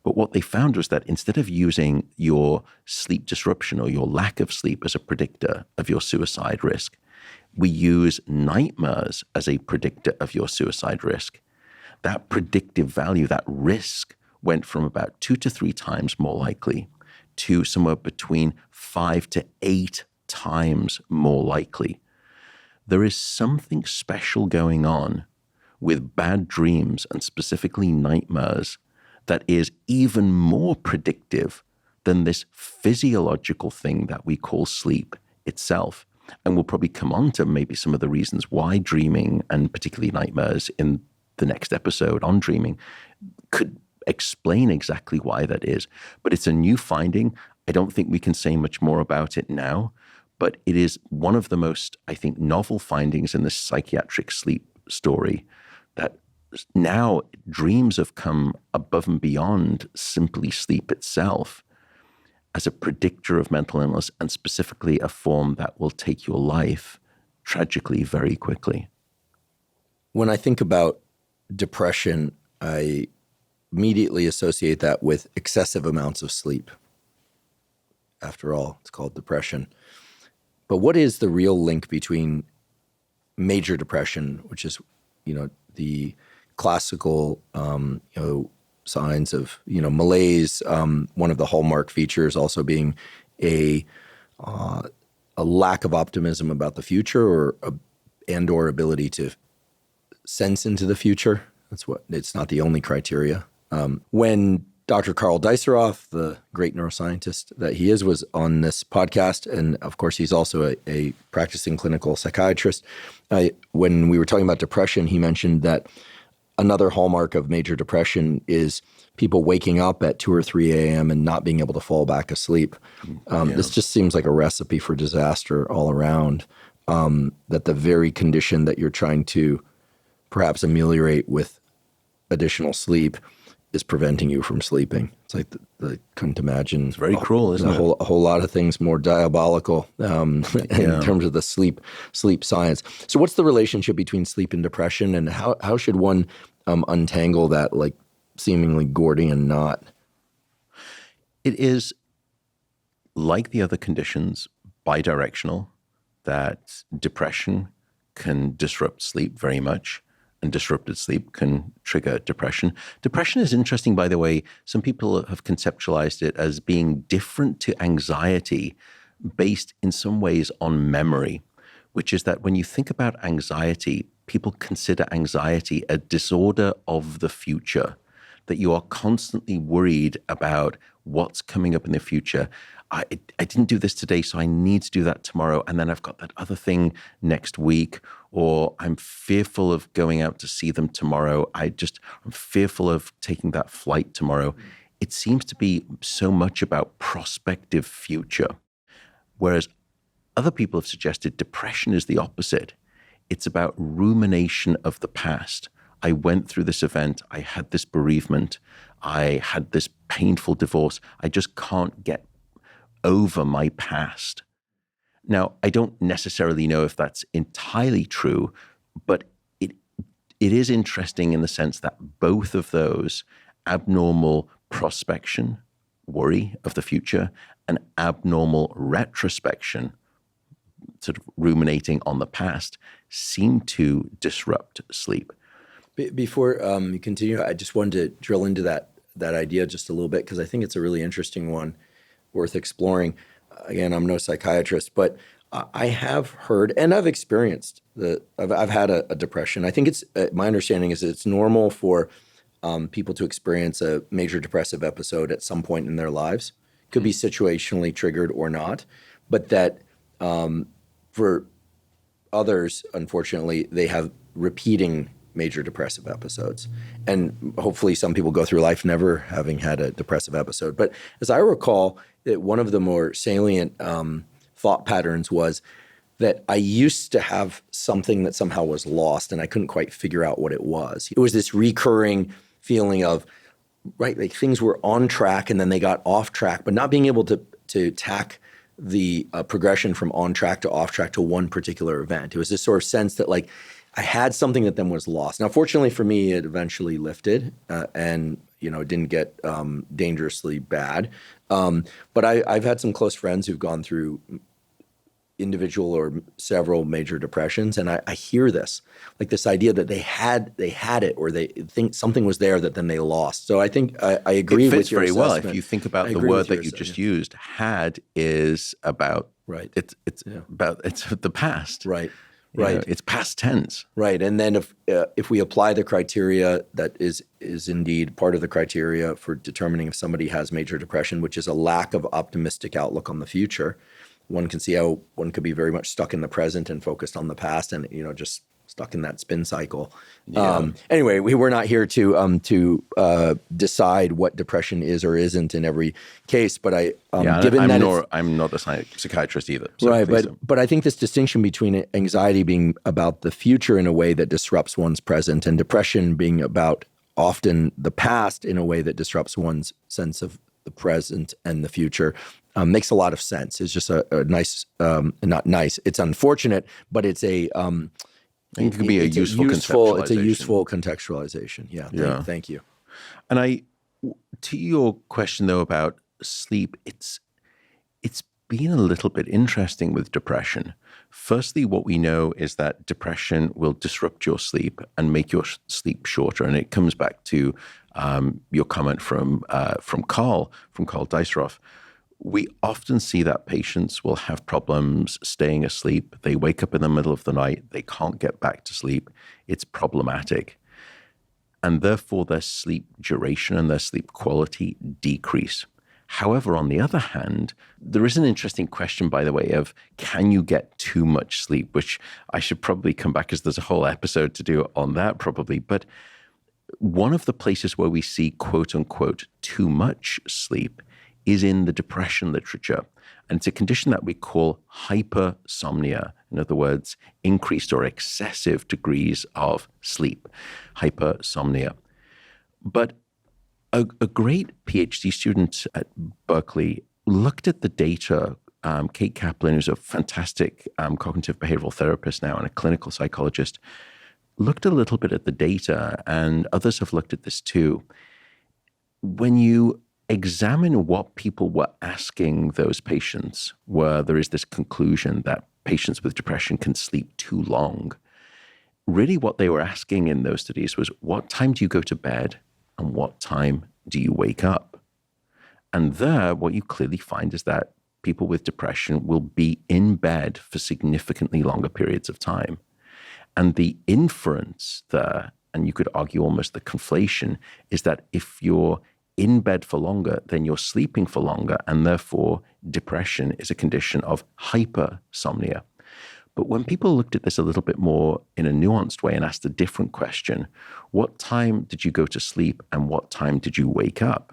But what they found was that instead of using your sleep disruption or your lack of sleep as a predictor of your suicide risk, we use nightmares as a predictor of your suicide risk. That predictive value, that risk, went from about 2 to 3 times more likely to somewhere between 5 to 8 times more likely. There is something special going on with bad dreams, and specifically nightmares, that is even more predictive than this physiological thing that we call sleep itself. And we'll probably come on to maybe some of the reasons why dreaming, and particularly nightmares in the next episode on dreaming, could explain exactly why that is. But it's a new finding. I don't think we can say much more about it now, but it is one of the most, I think, novel findings in this psychiatric sleep story, that now dreams have come above and beyond simply sleep itself as a predictor of mental illness, and specifically a form that will take your life tragically very quickly. When I think about depression, I immediately associate that with excessive amounts of sleep. After all, it's called depression. But what is the real link between major depression, which is, the classical, signs of, malaise, one of the hallmark features also being a lack of optimism about the future, or ability to sense into the future. It's not the only criteria. When Dr. Carl Deisseroff, the great neuroscientist that he is, was on this podcast, and of course he's also a practicing clinical psychiatrist, when we were talking about depression, he mentioned that another hallmark of major depression is people waking up at 2 or 3 a.m. and not being able to fall back asleep. This just seems like a recipe for disaster all around, that the very condition that you're trying to perhaps ameliorate with additional sleep is preventing you from sleeping. It's like I couldn't imagine. It's very cruel, isn't it? A whole lot of things more diabolical in terms of the sleep science. So what's the relationship between sleep and depression, and how should one untangle that like seemingly Gordian knot? It is, like the other conditions, bidirectional, that depression can disrupt sleep very much, and disrupted sleep can trigger depression. Depression is interesting, by the way. Some people have conceptualized it as being different to anxiety, based in some ways on memory, which is that when you think about anxiety, people consider anxiety a disorder of the future, that you are constantly worried about what's coming up in the future. I didn't do this today, so I need to do that tomorrow. And then I've got that other thing next week, or I'm fearful of going out to see them tomorrow. I'm fearful of taking that flight tomorrow. It seems to be so much about prospective future. Whereas other people have suggested depression is the opposite. It's about rumination of the past. I went through this event. I had this bereavement. I had this painful divorce. I just can't get over my past. Now, I don't necessarily know if that's entirely true, but it is interesting in the sense that both of those, abnormal prospection, worry of the future, and abnormal retrospection, sort of ruminating on the past seem to disrupt sleep. Before you continue, I just wanted to drill into that idea just a little bit, because I think it's a really interesting one, worth exploring. Again, I'm no psychiatrist, but I have heard and I've experienced I've had a depression. I think it's my understanding is that it's normal for people to experience a major depressive episode at some point in their lives. Could be situationally triggered or not, but that for others, unfortunately, they have repeating major depressive episodes. And hopefully some people go through life never having had a depressive episode. But as I recall, one of the more salient thought patterns was that I used to have something that somehow was lost and I couldn't quite figure out what it was. It was this recurring feeling of, right, like things were on track and then they got off track, but not being able to tack the progression from on track to off track to one particular event. It was this sort of sense that like I had something that then was lost. Now, fortunately for me, it eventually lifted and it didn't get dangerously bad. But I've had some close friends who've gone through individual or several major depressions, and I hear this, like this idea that they had it, or they think something was there that then they lost. So I think I agree with your assessment. It fits very well. If you think about the word that you just used, had is about, right. It's the past. Right. Right. It's past tense. Right. And then if we apply the criteria that is indeed part of the criteria for determining if somebody has major depression, which is a lack of optimistic outlook on the future, one can see how one could be very much stuck in the present and focused on the past and, just stuck in that spin cycle. Yeah. Anyway, we're not here to decide what depression is or isn't in every case, but I'm not a psychiatrist either. So right, but I think this distinction between anxiety being about the future in a way that disrupts one's present and depression being about often the past in a way that disrupts one's sense of the present and the future makes a lot of sense. It's just a nice, not nice. It's unfortunate, but it's a it can be a useful contextualization. It's a useful contextualization. Yeah. Thank you. And to your question though about sleep, it's been a little bit interesting with depression. Firstly, what we know is that depression will disrupt your sleep and make your sleep shorter. And it comes back to your comment from Carl Dijsselhoff. We often see that patients will have problems staying asleep. They wake up in the middle of the night. They can't get back to sleep. It's problematic. And therefore, their sleep duration and their sleep quality decrease. However, on the other hand, there is an interesting question, by the way, of can you get too much sleep, which I should probably come back because there's a whole episode to do on that probably. But one of the places where we see, quote unquote, too much sleep is in the depression literature. And it's a condition that we call hypersomnia. In other words, increased or excessive degrees of sleep, hypersomnia. But a great PhD student at Berkeley looked at the data. Kate Kaplan, who's a fantastic cognitive behavioral therapist now and a clinical psychologist, looked a little bit at the data, and others have looked at this too. When you examine what people were asking those patients, where there is this conclusion that patients with depression can sleep too long, really what they were asking in those studies was, what time do you go to bed and what time do you wake up? And there, what you clearly find is that people with depression will be in bed for significantly longer periods of time. And the inference there, and you could argue almost the conflation, is that if you're in bed for longer, then you're sleeping for longer, and therefore depression is a condition of hypersomnia. But when people looked at this a little bit more in a nuanced way and asked a different question, what time did you go to sleep and what time did you wake up?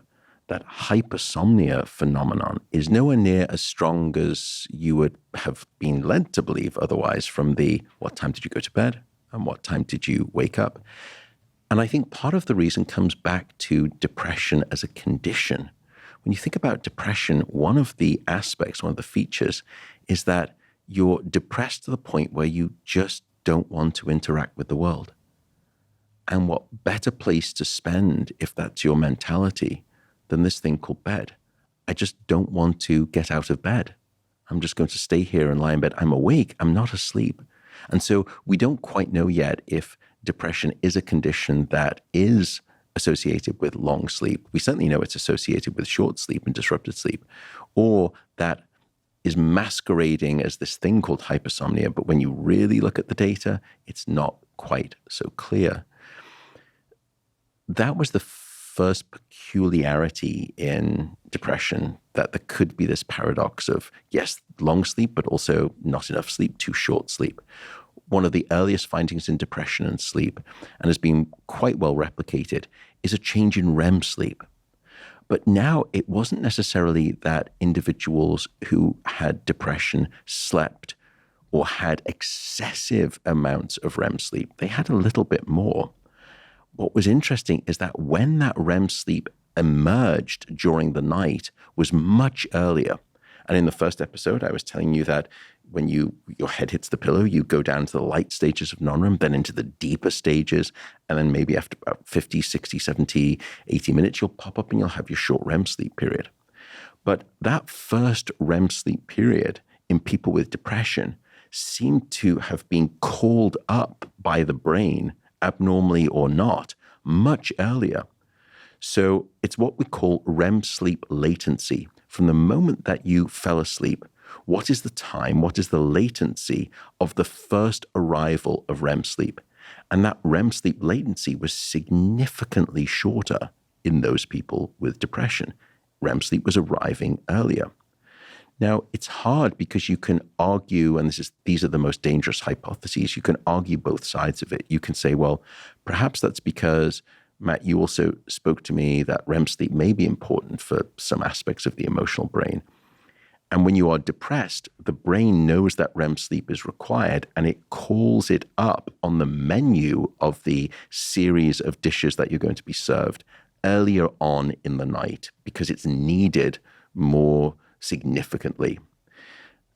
That hypersomnia phenomenon is nowhere near as strong as you would have been led to believe otherwise from the what time did you go to bed and what time did you wake up? And I think part of the reason comes back to depression as a condition. When you think about depression, one of the aspects, one of the features is that you're depressed to the point where you just don't want to interact with the world. And what better place to spend, if that's your mentality, than this thing called bed? I just don't want to get out of bed. I'm just going to stay here and lie in bed. I'm awake. I'm not asleep. And so we don't quite know yet if depression is a condition that is associated with long sleep. We certainly know it's associated with short sleep and disrupted sleep, or that is masquerading as this thing called hypersomnia. But when you really look at the data, it's not quite so clear. That was the first peculiarity in depression, that there could be this paradox of, yes, long sleep, but also not enough sleep, too short sleep. One of the earliest findings in depression and sleep, and has been quite well replicated, is a change in REM sleep. But now it wasn't necessarily that individuals who had depression slept or had excessive amounts of REM sleep. They had a little bit more. What was interesting is that when that REM sleep emerged during the night was much earlier. And in the first episode, I was telling you that when your head hits the pillow, you go down to the light stages of non-REM, then into the deeper stages, and then maybe after about 50, 60, 70, 80 minutes, you'll pop up and you'll have your short REM sleep period. But that first REM sleep period in people with depression seemed to have been called up by the brain, abnormally or not, much earlier. So it's what we call REM sleep latency. From the moment that you fell asleep, what is the time, what is the latency of the first arrival of REM sleep? And that REM sleep latency was significantly shorter in those people with depression. REM sleep was arriving earlier. Now, it's hard because you can argue, and these are the most dangerous hypotheses, you can argue both sides of it. You can say, well, perhaps that's because, Matt, you also spoke to me that REM sleep may be important for some aspects of the emotional brain. And when you are depressed, the brain knows that REM sleep is required and it calls it up on the menu of the series of dishes that you're going to be served earlier on in the night because it's needed more significantly.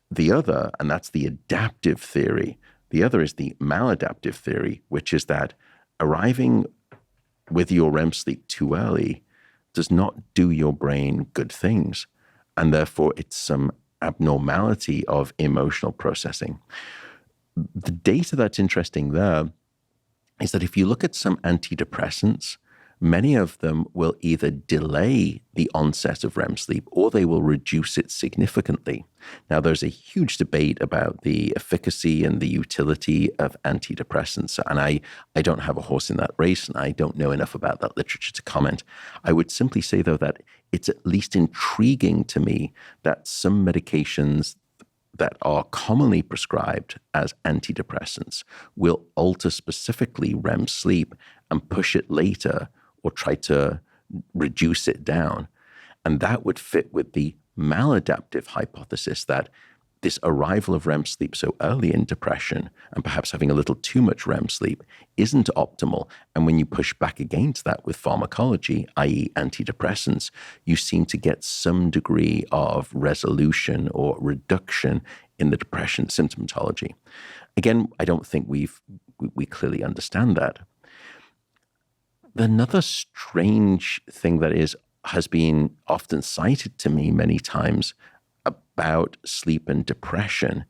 The other, and that's the adaptive theory, the other is the maladaptive theory, which is that arriving with your REM sleep too early does not do your brain good things. And therefore, it's some abnormality of emotional processing. The data that's interesting there is that if you look at some antidepressants, many of them will either delay the onset of REM sleep or they will reduce it significantly. Now, there's a huge debate about the efficacy and the utility of antidepressants. And I don't have a horse in that race, and I don't know enough about that literature to comment. I would simply say, though, that it's at least intriguing to me that some medications that are commonly prescribed as antidepressants will alter specifically REM sleep and push it later or try to reduce it down. And that would fit with the maladaptive hypothesis that this arrival of REM sleep so early in depression and perhaps having a little too much REM sleep isn't optimal. And when you push back against that with pharmacology, i.e. antidepressants, you seem to get some degree of resolution or reduction in the depression symptomatology. Again, I don't think we clearly understand that. Another strange thing that has been often cited to me many times about sleep and depression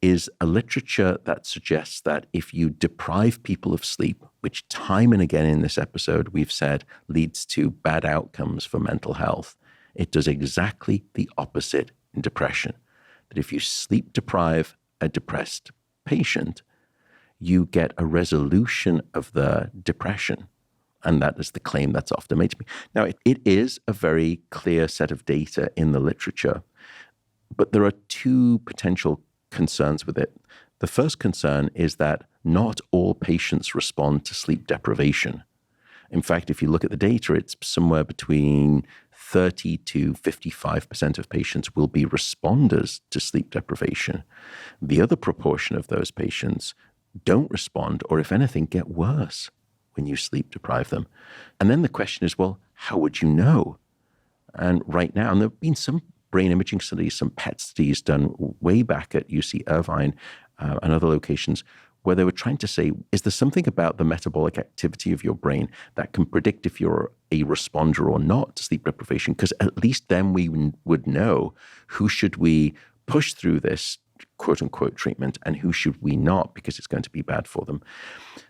is a literature that suggests that if you deprive people of sleep, which time and again in this episode we've said leads to bad outcomes for mental health, it does exactly the opposite in depression. That if you sleep deprive a depressed patient, you get a resolution of the depression. And that is the claim that's often made to me. Now, it is a very clear set of data in the literature, but there are two potential concerns with it. The first concern is that not all patients respond to sleep deprivation. In fact, if you look at the data, it's somewhere between 30 to 55% of patients will be responders to sleep deprivation. The other proportion of those patients don't respond, or if anything, get worse when you sleep deprive them. And then the question is, well, how would you know? And right now, and there have been some brain imaging studies, some PET studies done way back at UC Irvine and other locations, where they were trying to say, is there something about the metabolic activity of your brain that can predict if you're a responder or not to sleep deprivation? Because at least then we would know who should we push through this quote unquote treatment and who should we not because it's going to be bad for them.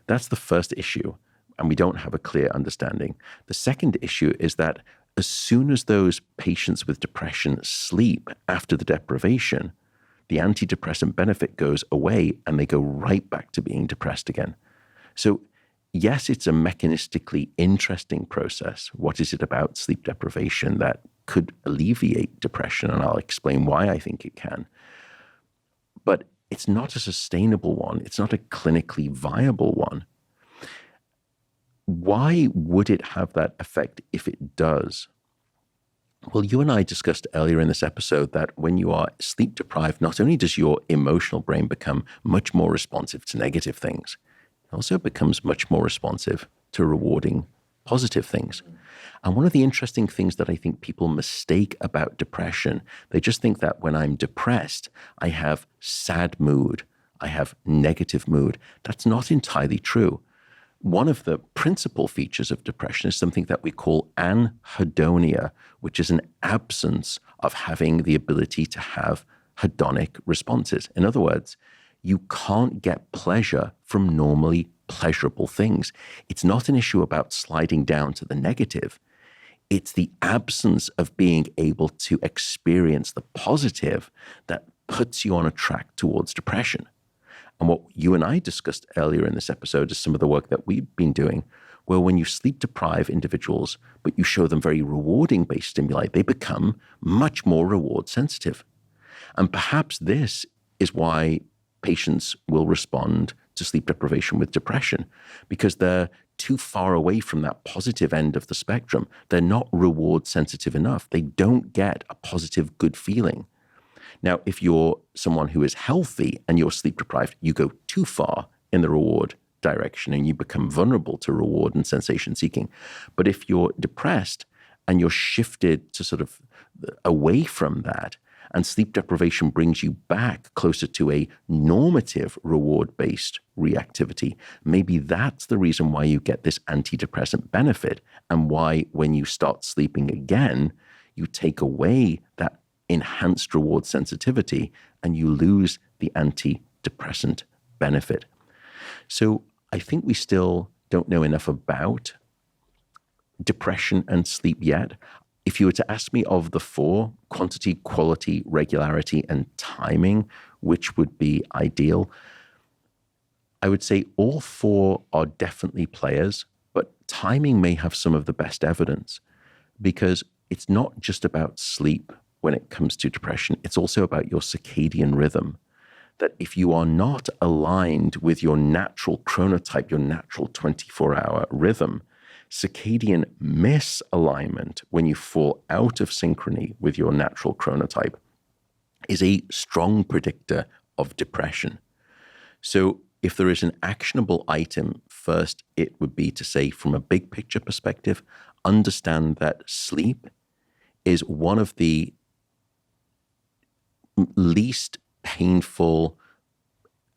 That's the first issue. And we don't have a clear understanding. The second issue is that as soon as those patients with depression sleep after the deprivation, the antidepressant benefit goes away and they go right back to being depressed again. So yes, it's a mechanistically interesting process. What is it about sleep deprivation that could alleviate depression? And I'll explain why I think it can. But it's not a sustainable one. It's not a clinically viable one. Why would it have that effect if it does? Well, you and I discussed earlier in this episode that when you are sleep deprived, not only does your emotional brain become much more responsive to negative things, it also becomes much more responsive to rewarding positive things. And one of the interesting things that I think people mistake about depression, they just think that when I'm depressed, I have sad mood, I have negative mood. That's not entirely true. One of the principal features of depression is something that we call anhedonia, which is an absence of having the ability to have hedonic responses. In other words, you can't get pleasure from normally pleasurable things. It's not an issue about sliding down to the negative. It's the absence of being able to experience the positive that puts you on a track towards depression. And what you and I discussed earlier in this episode is some of the work that we've been doing, where when you sleep deprive individuals, but you show them very rewarding based stimuli, they become much more reward sensitive. And perhaps this is why patients will respond to sleep deprivation with depression, because they're too far away from that positive end of the spectrum. They're not reward sensitive enough. They don't get a positive, good feeling. Now, if you're someone who is healthy and you're sleep deprived, you go too far in the reward direction and you become vulnerable to reward and sensation seeking. But if you're depressed and you're shifted to sort of away from that, and sleep deprivation brings you back closer to a normative reward-based reactivity, maybe that's the reason why you get this antidepressant benefit and why when you start sleeping again, you take away that enhanced reward sensitivity and you lose the antidepressant benefit. So I think we still don't know enough about depression and sleep yet. If you were to ask me of the four, quantity, quality, regularity, and timing, which would be ideal, I would say all four are definitely players, but timing may have some of the best evidence because it's not just about sleep when it comes to depression. It's also about your circadian rhythm, that if you are not aligned with your natural chronotype, your natural 24-hour rhythm, circadian misalignment, when you fall out of synchrony with your natural chronotype, is a strong predictor of depression. So if there is an actionable item, first, it would be to say, from a big picture perspective, understand that sleep is one of the least painful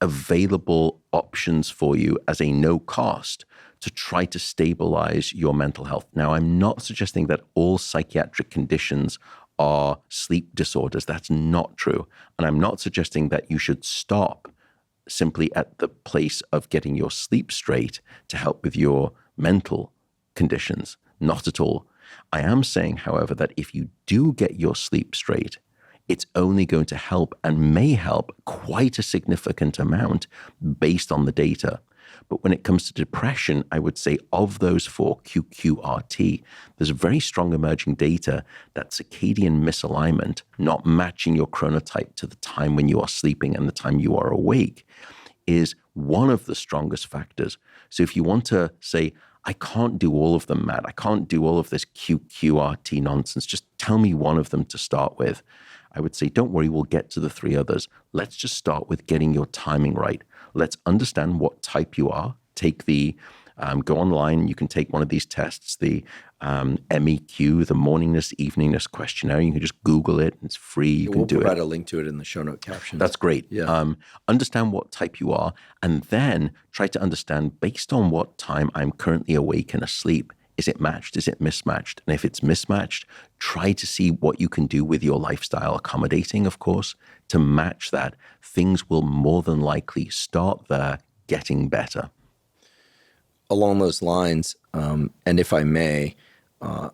available options for you as a no cost to try to stabilize your mental health. Now, I'm not suggesting that all psychiatric conditions are sleep disorders. That's not true. And I'm not suggesting that you should stop simply at the place of getting your sleep straight to help with your mental conditions. Not at all. I am saying, however, that if you do get your sleep straight, it's only going to help and may help quite a significant amount based on the data. But when it comes to depression, I would say of those four, QQRT, there's very strong emerging data that circadian misalignment, not matching your chronotype to the time when you are sleeping and the time you are awake, is one of the strongest factors. So if you want to say, I can't do all of them, Matt, I can't do all of this QQRT nonsense, just tell me one of them to start with, I would say, don't worry, we'll get to the three others. Let's just start with getting your timing right. Let's understand what type you are. Take the, go online, you can take one of these tests, the MEQ, the morningness, eveningness questionnaire. You can just Google it. It's free. You can do it. We'll provide a link to it in the show note caption. That's great. Yeah. Understand what type you are, and then try to understand, based on what time I'm currently awake and asleep, Is it matched? Is it mismatched? And if it's mismatched, try to see what you can do with your lifestyle, accommodating, of course, to match that. Things will more than likely start there getting better. Along those lines, and if I may, I'd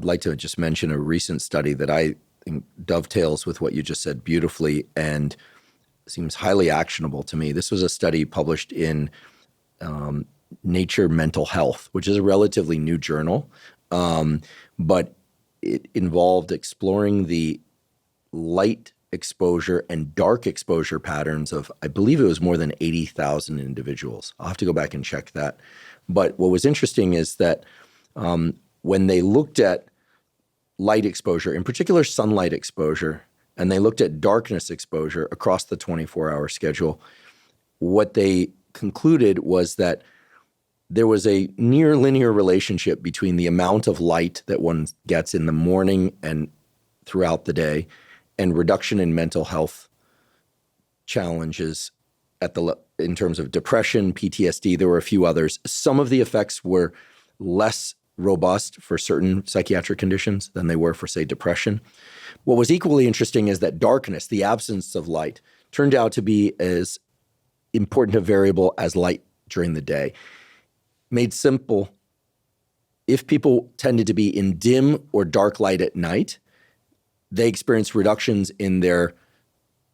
like to just mention a recent study that I think dovetails with what you just said beautifully and seems highly actionable to me. This was a study published in Nature Mental Health, which is a relatively new journal, but it involved exploring the light exposure and dark exposure patterns of, I believe it was more than 80,000 individuals. I'll have to go back and check that. But what was interesting is that when they looked at light exposure, in particular sunlight exposure, and they looked at darkness exposure across the 24-hour schedule, what they concluded was that there was a near linear relationship between the amount of light that one gets in the morning and throughout the day and reduction in mental health challenges in terms of depression, PTSD. There were a few others. Some of the effects were less robust for certain psychiatric conditions than they were for, say, depression. What was equally interesting is that darkness, the absence of light, turned out to be as important a variable as light during the day. Made simple, if people tended to be in dim or dark light at night, they experienced reductions in their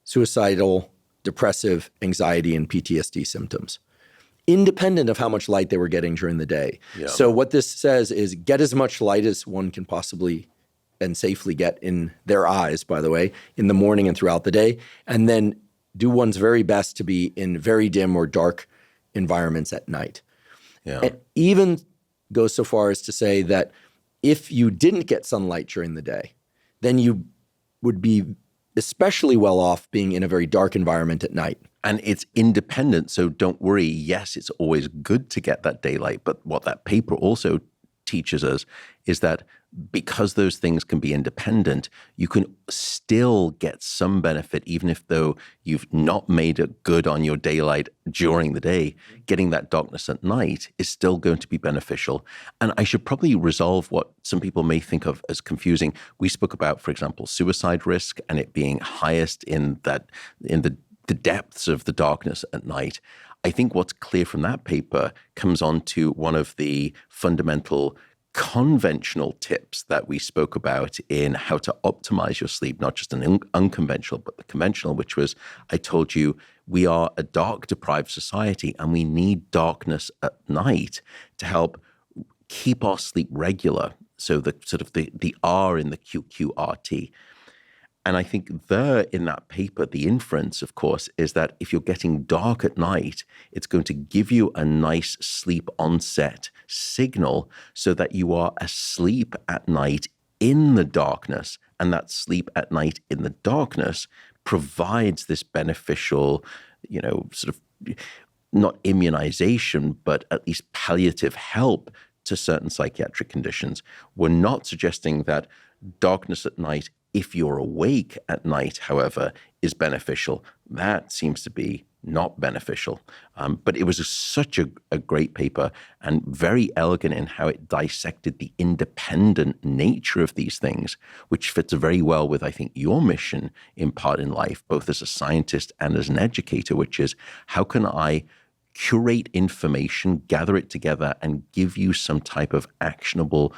suicidal, depressive, anxiety, and PTSD symptoms, independent of how much light they were getting during the day. Yeah. So what this says is get as much light as one can possibly and safely get in their eyes, by the way, in the morning and throughout the day, and then do one's very best to be in very dim or dark environments at night. Yeah. And even goes so far as to say that if you didn't get sunlight during the day, then you would be especially well off being in a very dark environment at night. And it's independent, so don't worry. Yes, it's always good to get that daylight, but what that paper also teaches us is that because those things can be independent, you can still get some benefit, even if though you've not made it good on your daylight during the day, getting that darkness at night is still going to be beneficial. And I should probably resolve what some people may think of as confusing. We spoke about, for example, suicide risk and it being highest in the depths of the darkness at night. I think what's clear from that paper comes on to one of the fundamental conventional tips that we spoke about in how to optimize your sleep, not just an unconventional, but the conventional, which was, I told you, we are a dark deprived society and we need darkness at night to help keep our sleep regular. So the sort of the R in the QQRT. And I think there in that paper, the inference, of course, is that if you're getting dark at night, it's going to give you a nice sleep onset signal so that you are asleep at night in the darkness. And that sleep at night in the darkness provides this beneficial, sort of not immunization, but at least palliative help to certain psychiatric conditions. We're not suggesting that darkness at night, if you're awake at night, however, is beneficial. That seems to be not beneficial. But it was such a great paper and very elegant in how it dissected the independent nature of these things, which fits very well with, I think, your mission in part in life, both as a scientist and as an educator, which is how can I curate information, gather it together, and give you some type of actionable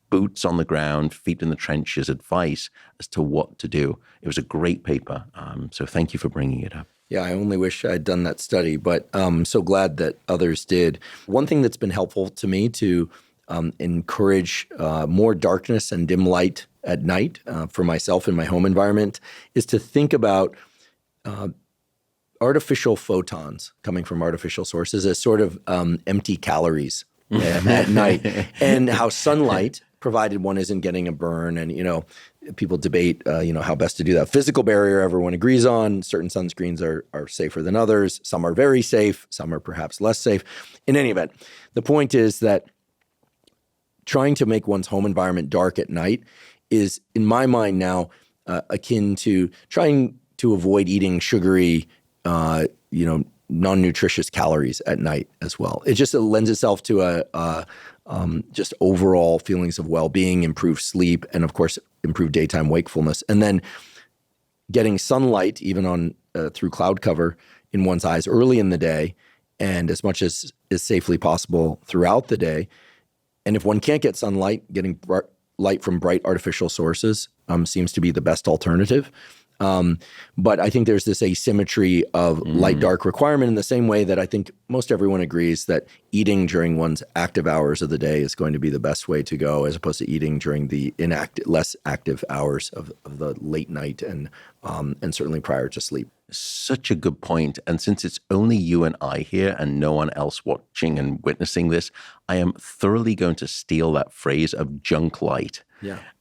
boots on the ground, feet in the trenches advice as to what to do. It was a great paper. So thank you for bringing it up. Yeah, I only wish I'd done that study, but I'm so glad that others did. One thing that's been helpful to me to encourage more darkness and dim light at night for myself in my home environment is to think about artificial photons coming from artificial sources as sort of empty calories at night, and how sunlight, provided one isn't getting a burn, and people debate how best to do that. Physical barrier everyone agrees on. Certain sunscreens are safer than others. Some are very safe. Some are perhaps less safe. In any event, the point is that trying to make one's home environment dark at night is, in my mind now, akin to trying to avoid eating sugary, non-nutritious calories at night as well. It just lends itself to just overall feelings of well-being, improved sleep, and of course, improved daytime wakefulness. And then getting sunlight, even on through cloud cover, in one's eyes early in the day, and as much as is safely possible throughout the day. And if one can't get sunlight, getting light from bright artificial sources seems to be the best alternative. But I think there's this asymmetry of light-dark requirement in the same way that I think most everyone agrees that eating during one's active hours of the day is going to be the best way to go, as opposed to eating during the less active hours of the late night and certainly prior to sleep. Such a good point. And since it's only you and I here and no one else watching and witnessing this, I am thoroughly going to steal that phrase of junk light.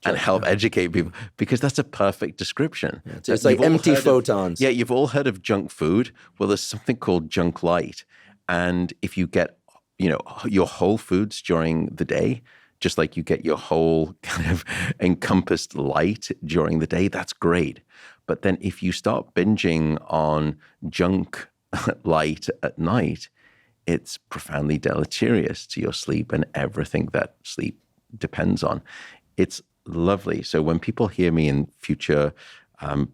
And help educate people, because that's a perfect description. It's like empty photons. You've all heard of junk food. Well, there's something called junk light. And if you get, your whole foods during the day, just like you get your whole kind of encompassed light during the day, that's great. But then if you start binging on junk light at night, it's profoundly deleterious to your sleep and everything that sleep depends on. It's lovely. So when people hear me in future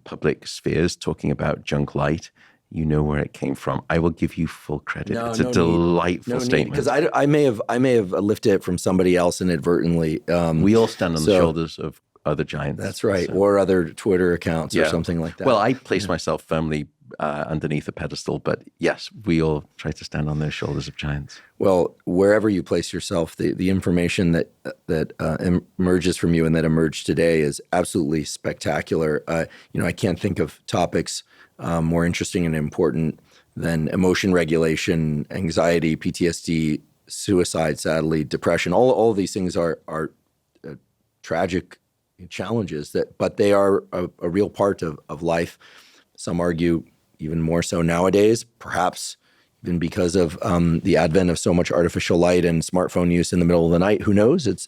public spheres talking about junk light, you know where it came from. I will give you full credit. It's a delightful statement. Because I may have lifted it from somebody else inadvertently. We all stand on the shoulders of other giants. That's right. So. Or other Twitter accounts or something like that. Well, I place myself firmly underneath a pedestal, but yes, we all try to stand on those shoulders of giants. Well, wherever you place yourself, the information that emerges from you and that emerged today is absolutely spectacular. I can't think of topics more interesting and important than emotion regulation, anxiety, PTSD, suicide, sadly, depression. All of these things are tragic challenges but they are a real part of life. Some argue even more so nowadays, perhaps even because of the advent of so much artificial light and smartphone use in the middle of the night. Who knows? It's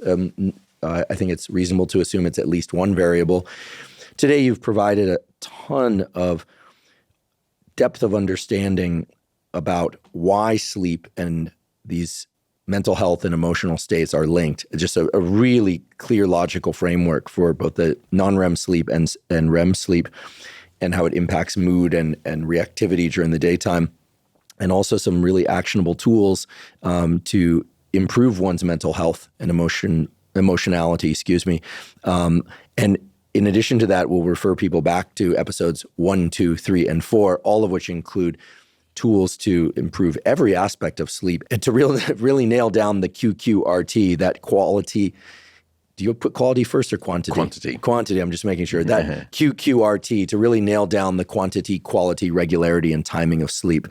I think it's reasonable to assume it's at least one variable. Today, you've provided a ton of depth of understanding about why sleep and these mental health and emotional states are linked. Just a really clear, logical framework for both the non-REM sleep and REM sleep, and how it impacts mood and reactivity during the daytime, and also some really actionable tools to improve one's mental health and emotionality, and in addition to that, we'll refer people back to episodes 1, 2, 3, and 4, all of which include tools to improve every aspect of sleep and to really nail down the QQRT, that quality. Do you put quality first or quantity? Quantity, I'm just making sure. That QQRT, to really nail down the quantity, quality, regularity, and timing of sleep.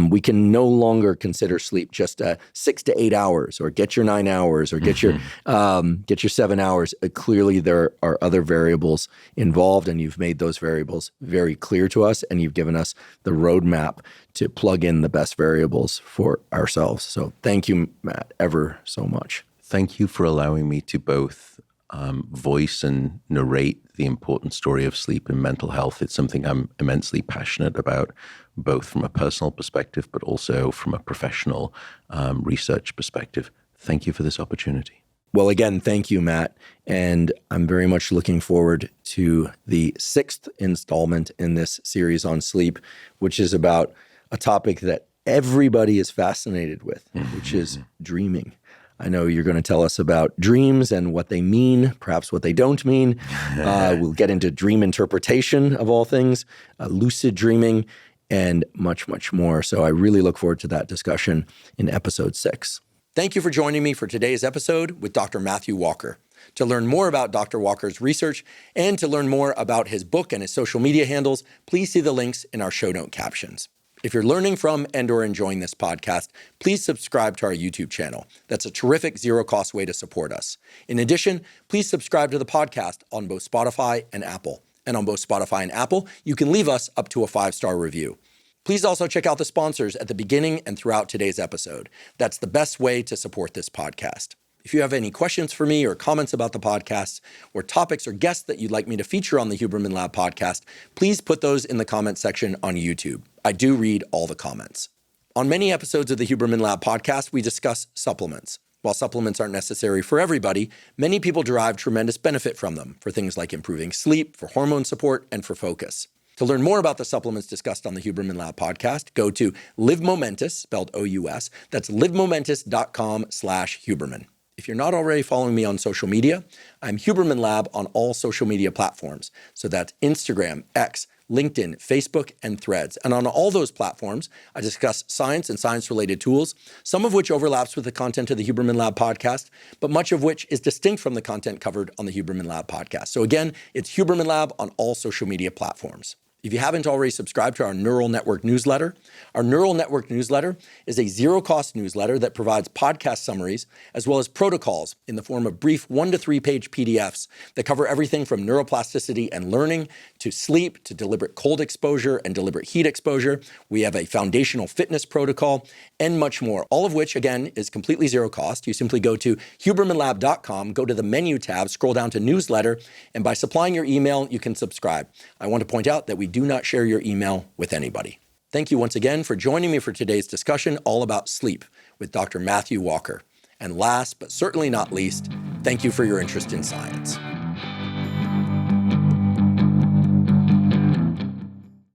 We can no longer consider sleep just 6 to 8 hours, or get your 9 hours, or get your 7 hours. Clearly, there are other variables involved, and you've made those variables very clear to us, and you've given us the roadmap to plug in the best variables for ourselves. So thank you, Matt, ever so much. Thank you for allowing me to both voice and narrate the important story of sleep and mental health. It's something I'm immensely passionate about, both from a personal perspective, but also from a professional research perspective. Thank you for this opportunity. Well, again, thank you, Matt. And I'm very much looking forward to the 6th installment in this series on sleep, which is about a topic that everybody is fascinated with, which is dreaming. I know you're going to tell us about dreams and what they mean, perhaps what they don't mean. We'll get into dream interpretation of all things, lucid dreaming, and much, much more. So I really look forward to that discussion in episode 6. Thank you for joining me for today's episode with Dr. Matthew Walker. To learn more about Dr. Walker's research and to learn more about his book and his social media handles, please see the links in our show note captions. If you're learning from and or enjoying this podcast, please subscribe to our YouTube channel. That's a terrific zero-cost way to support us. In addition, please subscribe to the podcast on both Spotify and Apple. And on both Spotify and Apple, you can leave us up to a 5-star review. Please also check out the sponsors at the beginning and throughout today's episode. That's the best way to support this podcast. If you have any questions for me or comments about the podcast, or topics or guests that you'd like me to feature on the Huberman Lab podcast, please put those in the comment section on YouTube. I do read all the comments. On many episodes of the Huberman Lab podcast, we discuss supplements. While supplements aren't necessary for everybody, many people derive tremendous benefit from them for things like improving sleep, for hormone support, and for focus. To learn more about the supplements discussed on the Huberman Lab podcast, go to Live Momentous, spelled O-U-S. That's livemomentous.com/Huberman. If you're not already following me on social media, I'm Huberman Lab on all social media platforms. So that's Instagram, X, LinkedIn, Facebook, and Threads. And on all those platforms, I discuss science and science-related tools, some of which overlaps with the content of the Huberman Lab podcast, but much of which is distinct from the content covered on the Huberman Lab podcast. So again, it's Huberman Lab on all social media platforms. If you haven't already subscribed to our Neural Network newsletter, our Neural Network newsletter is a zero-cost newsletter that provides podcast summaries as well as protocols in the form of brief 1 to 3 page PDFs that cover everything from neuroplasticity and learning to sleep to deliberate cold exposure and deliberate heat exposure. We have a foundational fitness protocol and much more, all of which, again, is completely zero cost. You simply go to hubermanlab.com, go to the menu tab, scroll down to newsletter, and by supplying your email, you can subscribe. I want to point out that we do not share your email with anybody. Thank you once again for joining me for today's discussion all about sleep with Dr. Matthew Walker. And last, but certainly not least, thank you for your interest in science.